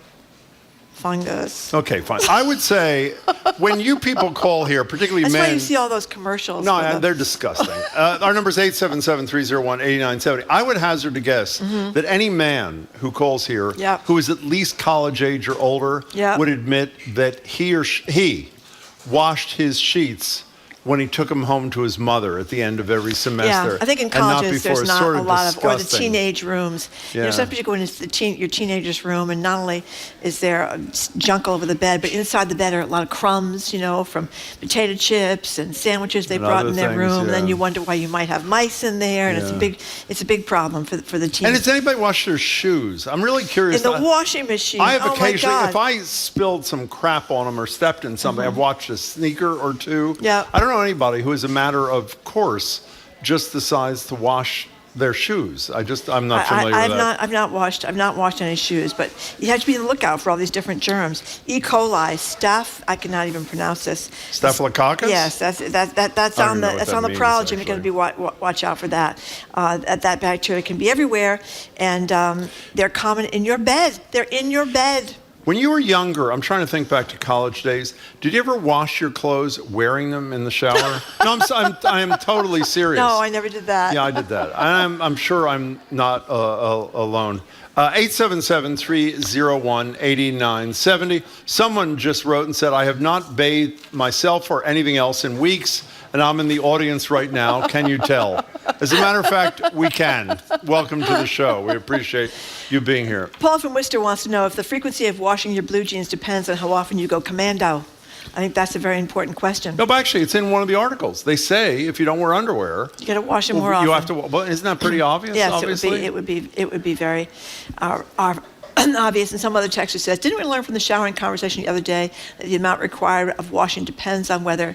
fungus. Okay, fine. I would say when you people call here, particularly That's men. why you see all those commercials. No, they're disgusting. Our number is 877-301-8970. I would hazard to guess that any man who calls here who is at least college age or older would admit that he washed his sheets when he took them home to his mother at the end of every semester. Yeah, I think in and not colleges before. there's not Sort a of lot of, or the disgusting. teenage rooms. You know, Yeah. sometimes you go into your teenager's room and not only is there junk all over the bed, but inside the bed are a lot of crumbs, you know, from potato chips and sandwiches they And brought other in their things, room. And then yeah. you wonder why you might have mice in there, and it's a big problem for the teen. And does anybody wash their shoes? I'm really curious. In the washing machine. I have oh my occasionally, God. if I spilled some crap on them or stepped in something, I've watched a sneaker or two. Yeah. I don't know anybody who, as a matter of course, just decides to wash their shoes. I'm not familiar with that. I've not washed any shoes, but you have to be on the lookout for all these different germs. E. coli, staph, I cannot even pronounce this. Staphylococcus? Yes, that's I on don't know what that's that on the means, prowl, Jim. You got to actually. be watch out for that. That bacteria can be everywhere, and they're common in your bed. They're in your bed. When you were younger, I'm trying to think back to college days. Did you ever wash your clothes wearing them in the shower? No, I am totally serious. No, I never did that. Yeah, I did that. I'm sure I'm not alone. 877-301-8970. Someone just wrote and said, I have not bathed myself or anything else in weeks, and I'm in the audience right now. Can you tell? As a matter of fact, we can. Welcome to the show. We appreciate you being here. Paul from Worcester wants to know if the frequency of washing your blue jeans depends on how often you go commando. I think that's a very important question. No, but actually, it's in one of the articles. They say if you don't wear underwear, You got to wash them more often. you have to. Well, isn't that pretty obvious? Yes, obviously? it would be very obvious. And some other texter says, didn't we learn from the showering conversation the other day that the amount required of washing depends on whether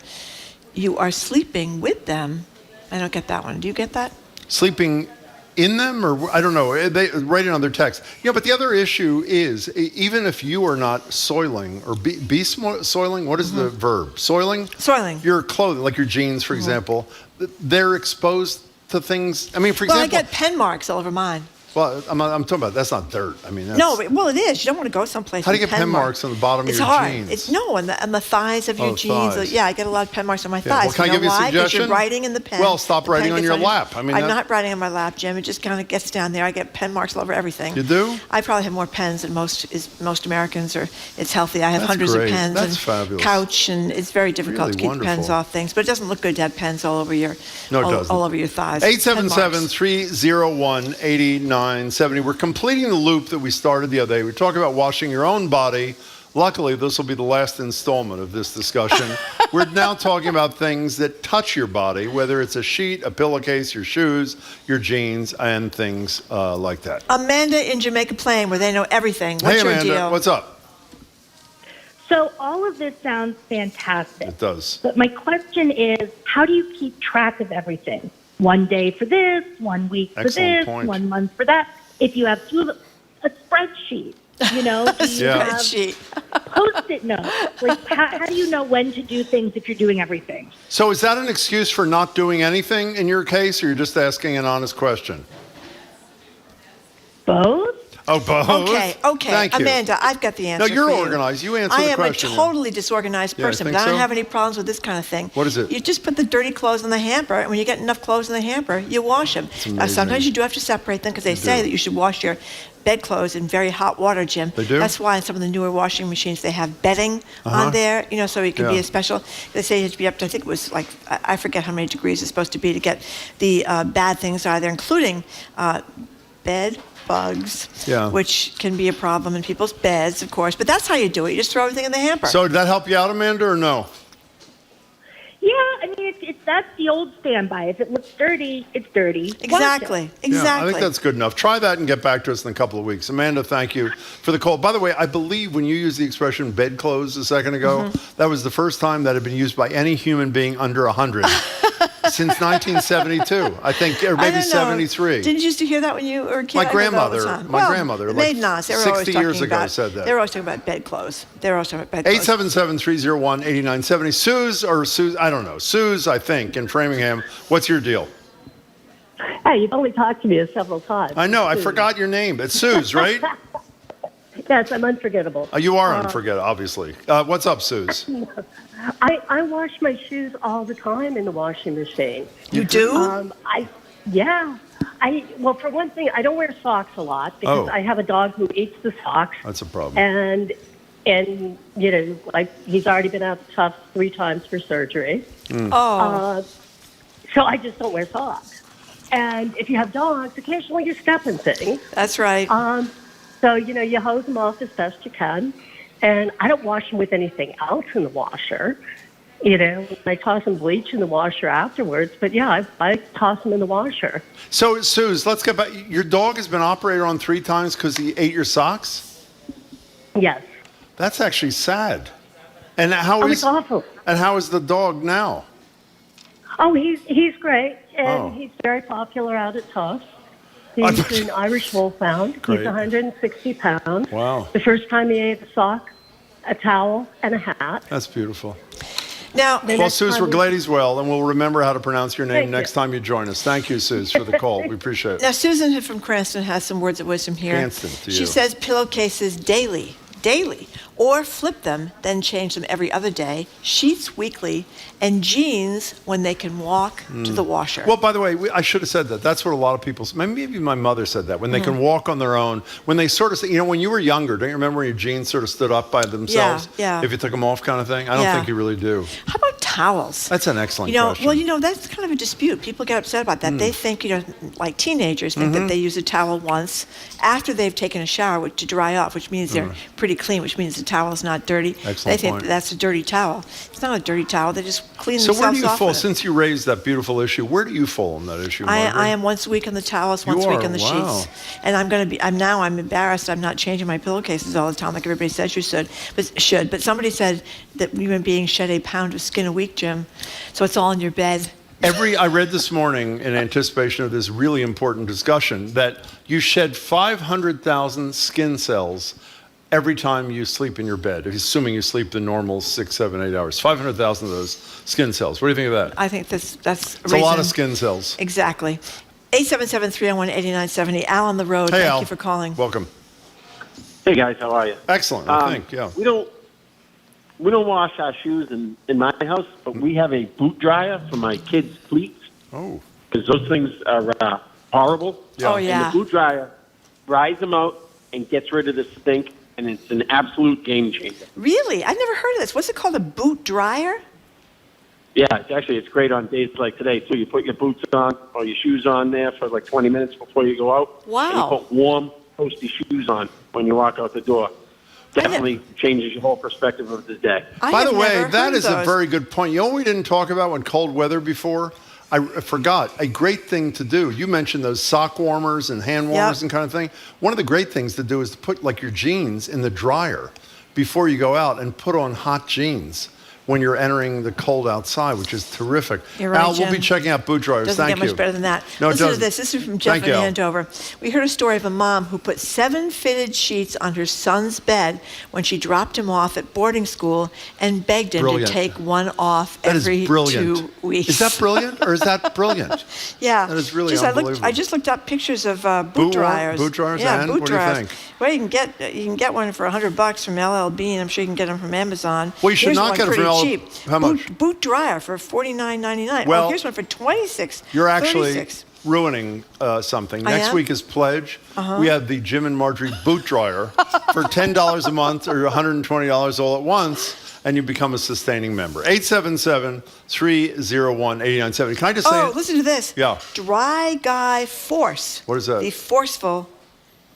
you are sleeping with them? I don't get that one. Do you get that? Sleeping in them, or I don't know. They write it on their text. Yeah, but the other issue is even if you are not soiling or be soiling. What is the verb? Soiling. Soiling. Your clothing, like your jeans, for example, they're exposed to things. I mean, for Well, I example. get pen marks all over mine. Well, I'm talking about that's not dirt. I mean, that's, No, well, it is. You don't want to go someplace. How do you with get pen marks on the bottom of it's your hard. jeans? It's on the thighs of your jeans. thighs. Yeah, I get a lot of pen marks on my Yeah, thighs. well, can I give you a why? 'Cause suggestion? you're writing in the pen. Well, stop The writing pen on gets your lap. I mean, I'm not writing on my lap, Jim. It just kind of gets down there. I get pen marks all over everything. You do? I probably have more pens than most Americans. Or it's healthy. I have That's hundreds great. of pens That's and fabulous. couch, and it's very difficult Really to keep the pens wonderful. off things. But it doesn't look good to have pens all over your No, it doesn't. all over your thighs. Pen marks. 877-301-8970. We're completing the loop that we started the other day. We talked about washing your own body. Luckily, this will be the last installment of this discussion. We're now talking about things that touch your body, whether it's a sheet, a pillowcase, your shoes, your jeans, and things like that. Amanda in Jamaica Plain, where they know everything. What's Hey, your Amanda, deal? what's up? So all of this sounds fantastic. It does. But my question is, how do you keep track of everything? One day for this, 1 week for Excellent this, point. 1 month for that. If you have a spreadsheet, you know, do you Yeah. have Spreadsheet. Post-it notes? Like, how do you know when to do things if you're doing everything? So is that an excuse for not doing anything in your case, or you're just asking an honest question? Both? Oh, both? Okay. Thank you. Amanda, I've got the answer. No, you're for you. organized. You answer I the am question. a totally disorganized Yeah, I person, think but I don't so. have any problems with this kind of thing. What is it? You just put the dirty clothes in the hamper, and when you get enough clothes in the hamper, you wash them. Now, amazing. sometimes you do have to separate them because they say that you should wash your bedclothes in very hot water, Jim. They do? That's why in some of the newer washing machines they have bedding on there, you know, so it can be Yeah. a special. They say it has to be up to, I think it was like, I forget how many degrees it's supposed to be to get the bad things out of there, including bed bugs, which can be a problem in people's beds, of course. But that's how you do it. You just throw everything in the hamper. So did that help you out, Amanda, or no? I mean, that's the old standby. If it looks dirty, it's dirty. Exactly. Yeah, I think that's good enough. Try that and get back to us in a couple of weeks. Amanda, thank you for the call. By the way, I believe when you used the expression bedclothes a second ago, that was the first time that had been used by any human being under 100 since 1972, I think, or maybe 73. Didn't you used to hear that when you were a kid? My grandmother, like 60 years ago, said that. They were always talking about bedclothes. They were always talking about bedclothes. 877-301-8970. Suze, I don't know. Suze, I think, in Framingham. What's your deal? Hey, you've only talked to me several times. I know. I forgot your name. It's Suze, right? Yes, I'm unforgettable. You are unforgettable, obviously. What's up, Suze? I wash my shoes all the time in the washing machine. You do? Well, for one thing, I don't wear socks a lot because I have a dog who eats the socks. That's a problem. And you know, like he's already been out the tub 3 times for surgery. So I just don't wear socks. And if you have dogs, occasionally you step in things. That's right. So, you know, you hose them off as best you can. And I don't wash them with anything else in the washer. You know, I toss some bleach in the washer afterwards. But, yeah, I toss them in the washer. So, Suze, let's get back. Your dog has been operated on 3 times because he ate your socks? Yes. That's actually sad. And how is it's awful. And how is the dog now? Oh, he's great. And he's very popular out at Tufts. He's an Irish Wolfhound. Great. He's 160 pounds. Wow. The first time he ate a sock, a towel, and a hat. That's beautiful. Now, well, Suze, we're glad he's well, and we'll remember how to pronounce your name Thank next you. time you join us. Thank you, Suze, for the call. We appreciate it. Now, Susan from Cranston has some words of wisdom here. Cranston, to She you. says pillowcases daily, or flip them, then change them every other day, sheets weekly, and jeans when they can walk to the washer. Well, by the way, I should have said that. That's what a lot of people, maybe my mother said that, when they can walk on their own, when they sort of, you know, when you were younger, don't you remember when your jeans sort of stood up by themselves? Yeah. If you took them off kind of thing? I don't think you really do. How about towels? That's an excellent question. question. Well, you know, that's kind of a dispute. People get upset about that. They think, you know, like teenagers think that they use a towel once after they've taken a shower to dry off, which means they're pretty clean, which means the towel is not dirty. Excellent they think point. that's a dirty towel. It's not a dirty towel. They just clean So themselves where do you off fall? with it. Since you raised that beautiful issue, where do you fall on that issue, Margaret? I am once a week on the towels, once a week on the sheets. And I'm embarrassed. I'm not changing my pillowcases all the time like everybody says you should. But somebody said that human beings shed a pound of skin a week, Jim. So it's all in your bed. I read this morning in anticipation of this really important discussion that you shed 500,000 skin cells every time you sleep in your bed, assuming you sleep the normal 6, 7, 8 hours. 500,000 of those skin cells. What do you think of that? I think that's It's a lot of skin cells. Exactly. 877-301-8970. Al on the road. Hey, Thank Al. you for calling. Welcome. Hey guys, how are you? Excellent, I think, yeah. We don't wash our shoes in my house, but we have a boot dryer for my kids' cleats. Oh. Because those things are horrible. Yeah. Oh, yeah. And the boot dryer dries them out and gets rid of the stink, and it's an absolute game changer. Really? I've never heard of this. What's it called? A boot dryer? Yeah, it's great on days like today, too. You put your boots on or your shoes on there for like 20 minutes before you go out. Wow. And you put warm, toasty shoes on when you walk out the door. Definitely changes your whole perspective of the day. By the way, that is a very good point. You know what we didn't talk about when cold weather before? I forgot. A great thing to do. You mentioned those sock warmers and hand warmers and kind of thing. One of the great things to do is to put like your jeans in the dryer before you go out and put on hot jeans when you're entering the cold outside, which is terrific. You're right, Al, we'll Jim. be checking out boot dryers. Doesn't Thank get you. much better than that. No, it Listen to doesn't. this. This is from Jeff Thank in you, Al. Andover. We heard a story of a mom who put 7 fitted sheets on her son's bed when she dropped him off at boarding school and begged him Brilliant. to take one off That is every brilliant. 2 weeks. Is that brilliant or is that brilliant? Yeah. That is really I unbelievable. just looked up pictures of boot Boot dryers. boot dryers, Yeah, and boot what do you dryers. think? Well, you can get one for $100 from LL Bean. I'm sure you can get them from Amazon. Well, you should Here's not one get it from pretty LL cheap. How much? Boot dryer for $49.99. Well, here's one for $26. You're actually $36. ruining something. I Next am? week is Pledge. Uh-huh. We have the Jim and Marjorie boot dryer for $10 a month or $120 all at once, and you become a sustaining member. 877-301-8970. Can I just say Oh, listen to this. Yeah. Dry Guy Force. What is that? The forceful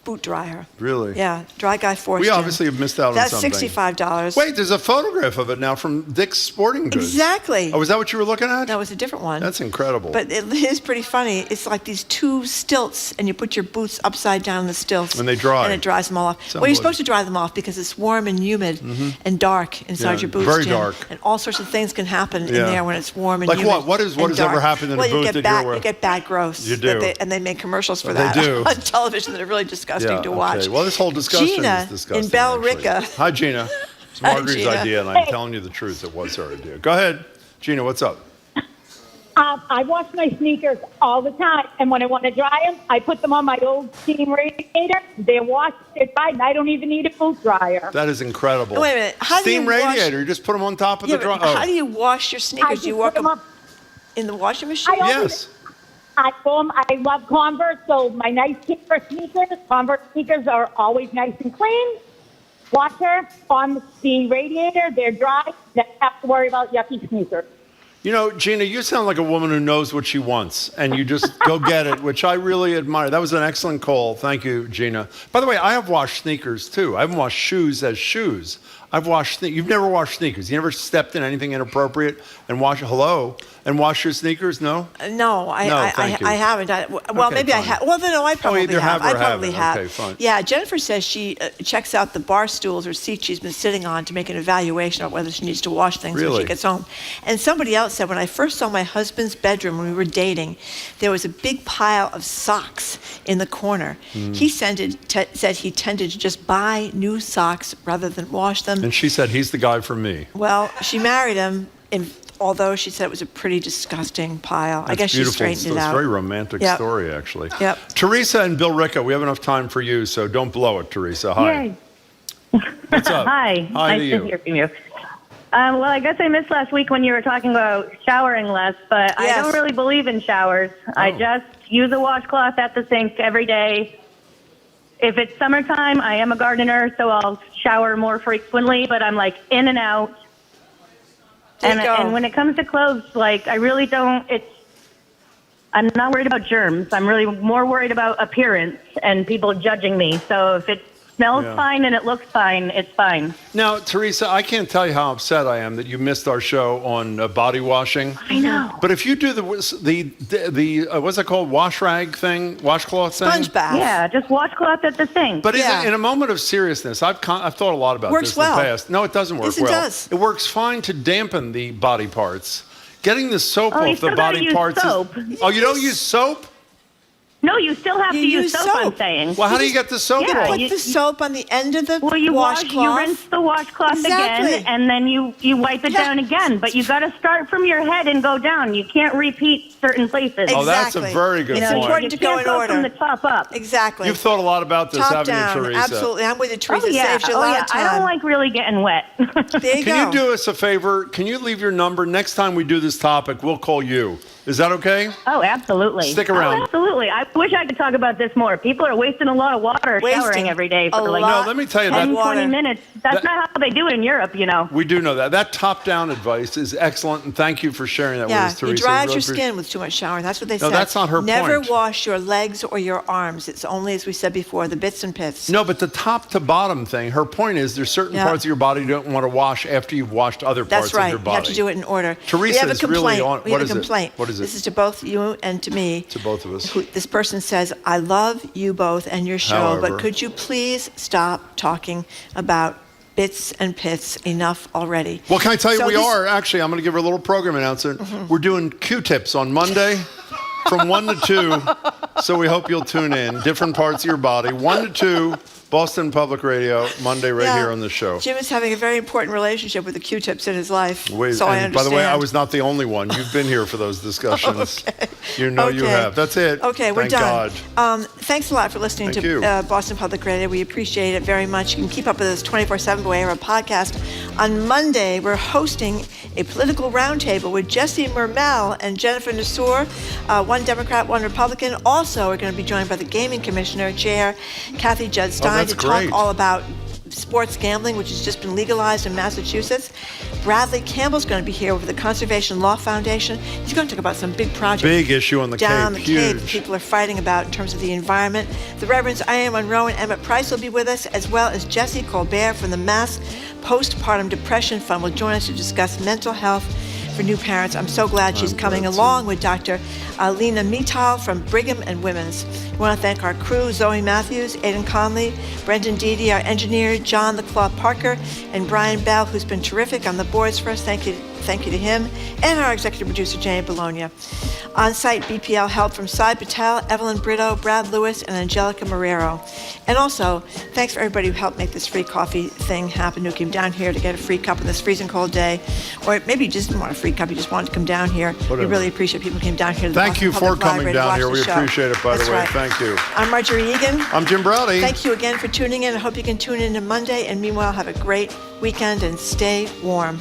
boot dryer. Really? Yeah, dry guy forced We him. obviously have missed out on something. That's $65. Wait, there's a photograph of it now from Dick's Sporting Goods. Exactly. Oh, is that what you were looking at? That was a different one. That's incredible. But it is pretty funny. It's like these two stilts, and you put your boots upside down on the stilts. And they dry. And it dries them all off. Sounds Well, you're like- supposed to dry them off because it's warm and humid and dark inside your boots. very Jim. dark. And all sorts of things can happen in Yeah. there when it's warm and Like humid. what? What has and ever dark. happened in a well, boot you get that bad, you're wearing? You get bad growths. You do. And they make commercials for They that do. on television that are really disgusting to watch. Okay. Well, this whole discussion Gina is disgusting. in Bell actually. Rica. Hi, Gina. It's Hi, Margaret's Gina. idea, and I'm telling you the truth. It was her idea. Go ahead. Gina, what's up? I wash my sneakers all the time, and when I want to dry them, I put them on my old steam radiator. They're washed, they're dried, and I don't even need a boot dryer. That is incredible. Wait a minute. How do Steam you wash- radiator. You just put them on top of Yeah, the dryer. but how do you wash your sneakers? Do you walk them up in the washing machine? Yes. I love Converse, so my nice Converse sneakers are always nice and clean. Water on the radiator, they're dry. Never have to worry about yucky sneakers. You know, Gina, you sound like a woman who knows what she wants, and you just go get it, which I really admire. That was an excellent call. Thank you, Gina. By the way, I have washed sneakers, too. I haven't washed shoes as shoes. I've washed You've never washed sneakers. You never stepped in anything inappropriate and wash your sneakers? No? No, I haven't. Well, Okay, maybe I fine. have. Well, no, I probably either have or I probably haven't. have. Okay, fine. Yeah, Jennifer says she checks out the bar stools or seats she's been sitting on to make an evaluation of whether she needs to wash things when Really? she gets home. And somebody else said, when I first saw my husband's bedroom when we were dating, there was a big pile of socks in the corner. He said he tended to just buy new socks rather than wash them. And she said, he's the guy for me. Well, she married him, although she said it was a pretty disgusting pile. I That's guess beautiful. she straightened it It's out. a very romantic Yep. story, actually. Yep. Teresa and Bill Ricca, we have enough time for you, so don't blow it, Teresa. Hi. Yay. What's up? Hi. Hi nice to you. hear from you. Well, I guess I missed last week when you were talking about showering less, but I don't really believe in showers. I just use a washcloth at the sink every day. If it's summertime, I am a gardener, so I'll shower more frequently, but I'm like in and out. And when it comes to clothes, like I really don't, I'm not worried about germs. I'm really more worried about appearance and people judging me. So if it smells fine and it looks fine, it's fine. Now, Teresa, I can't tell you how upset I am that you missed our show on body washing. I know. But if you do the what's it called, washcloth thing? Sponge bath. Yeah, just washcloth at the sink. But in a moment of seriousness, I've thought a lot about Works this well. in the past. No, it doesn't work Yes, it well. does. It works fine to dampen the body parts. Getting the soap Oh, you off the still gotta body use parts. soap. Oh, you don't use soap? No, you still have to use soap, I'm saying. Well, how do you get the soap Yeah, off? Put the soap on the end of the Well, you washcloth. rinse the washcloth Exactly. again, and then you wipe it down again. But you got to start from your head and go down. You can't repeat certain places. Oh, that's a very good It's point. important to go in order. From the top up. Exactly. You've thought a lot about this, Top haven't down. you, Teresa? Absolutely. I'm with you, Teresa. Oh, yeah. Saves you a lot of time. I don't like really getting wet. There you Can go. you do us a favor? Can you leave your number? Next time we do this topic, we'll call you. Is that okay? Oh, absolutely. Stick around. Oh, absolutely. I wish I could talk about this more. People are wasting a lot of water showering every day for like No, let me tell you 10, that. 20 minutes. That's not how they do it in Europe, you know. We do know that. That top-down advice is excellent, and thank you for sharing that with us, Teresa. You dry out Really your appreciate- skin with too much showering. That's what they No, said. that's not her Never point. wash your legs or your arms. It's only, as we said before, the bits and pits. No, but the top to bottom thing, her point is there's certain Yeah. parts of your body you don't want to wash after you've washed other parts That's right. of your You body. have to do it in order. Teresa we have a is really complaint. on- We what have is a it? complaint. What is it? This is to both you and to me. To both of us. This person says, I love you both and your show, However. but could you please stop talking about bits and pits enough already? Well, can I tell you, So we this- are, actually, I'm going to give her a little program announcement. We're doing Q-tips on Monday from 1 to 2, so we hope you'll tune in. Different parts of your body. 1 to 2, Boston Public Radio, Monday right Yeah. here on the show. Jim is having a very important relationship with the Q-tips in his life. Wait, so I and by understand. the way, I was not the only one. You've been here for those discussions. You know you Okay. have. That's it. Okay, we're Thank done. God. Thanks a lot for listening Thank you. to Boston Public Radio. We appreciate it very much. You can keep up with us 24/7 by our podcast. On Monday, we're hosting a political roundtable with Jesse Mermel and Jennifer Nassour, one Democrat, one Republican. Also, we're going to be joined by the Gaming Commissioner Chair Kathy Judd Stein that's to talk great. all about sports gambling, which has just been legalized in Massachusetts. Bradley Campbell's going to be here with the Conservation Law Foundation. He's going to talk about some big projects. Big issue on the down Cape. the Cape. Huge. People are fighting about in terms of the environment. The Reverends Ian Monroe and Emmett Price will be with us, as well as Jesse Colbert from the Mass Postpartum Depression Fund will join us to discuss mental health for new parents. I'm so glad she's coming, along with Dr. Lena Mittal from Brigham and Women's. We want to thank our crew, Zoe Matthews, Aidan Conley, Brendan Deedy, our engineer, John the Claw Parker, and Brian Bell, who's been terrific on the boards for us. Thank you to him, and our executive producer, Jane Bologna. On-site BPL help from Sai Patel, Evelyn Brito, Brad Lewis, and Angelica Marrero. And also, thanks for everybody who helped make this free coffee thing happen, who came down here to get a free cup on this freezing cold day. Or maybe you just didn't want a free cup, you just wanted to come down here. Whatever. We really appreciate people who came down here to the Thank you Boston for Public coming Library to down watch here. the We show. appreciate it, by That's the way. right. Thank you. I'm Marjorie Egan. I'm Jim Browdy. Thank you again for tuning in. I hope you can tune in on Monday. And meanwhile, have a great weekend and stay warm.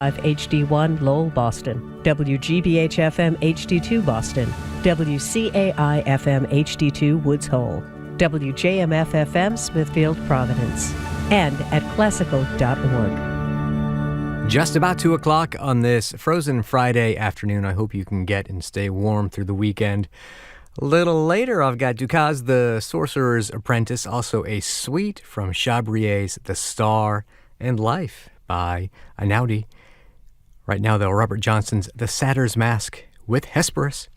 HD1 Lowell, Boston, WGBH FM HD2 Boston, WCAI FM HD2 Woods Hole, WJMF FM Smithfield, Providence, and at classical.org. Just about 2 o'clock on this frozen Friday afternoon. I hope you can get and stay warm through the weekend. A little later, I've got Dukas the Sorcerer's Apprentice, also a suite from Chabrier's The Star and Life by Einaudi. Right now, though, Robert Johnson's The Satyr's Mask with Hesperus.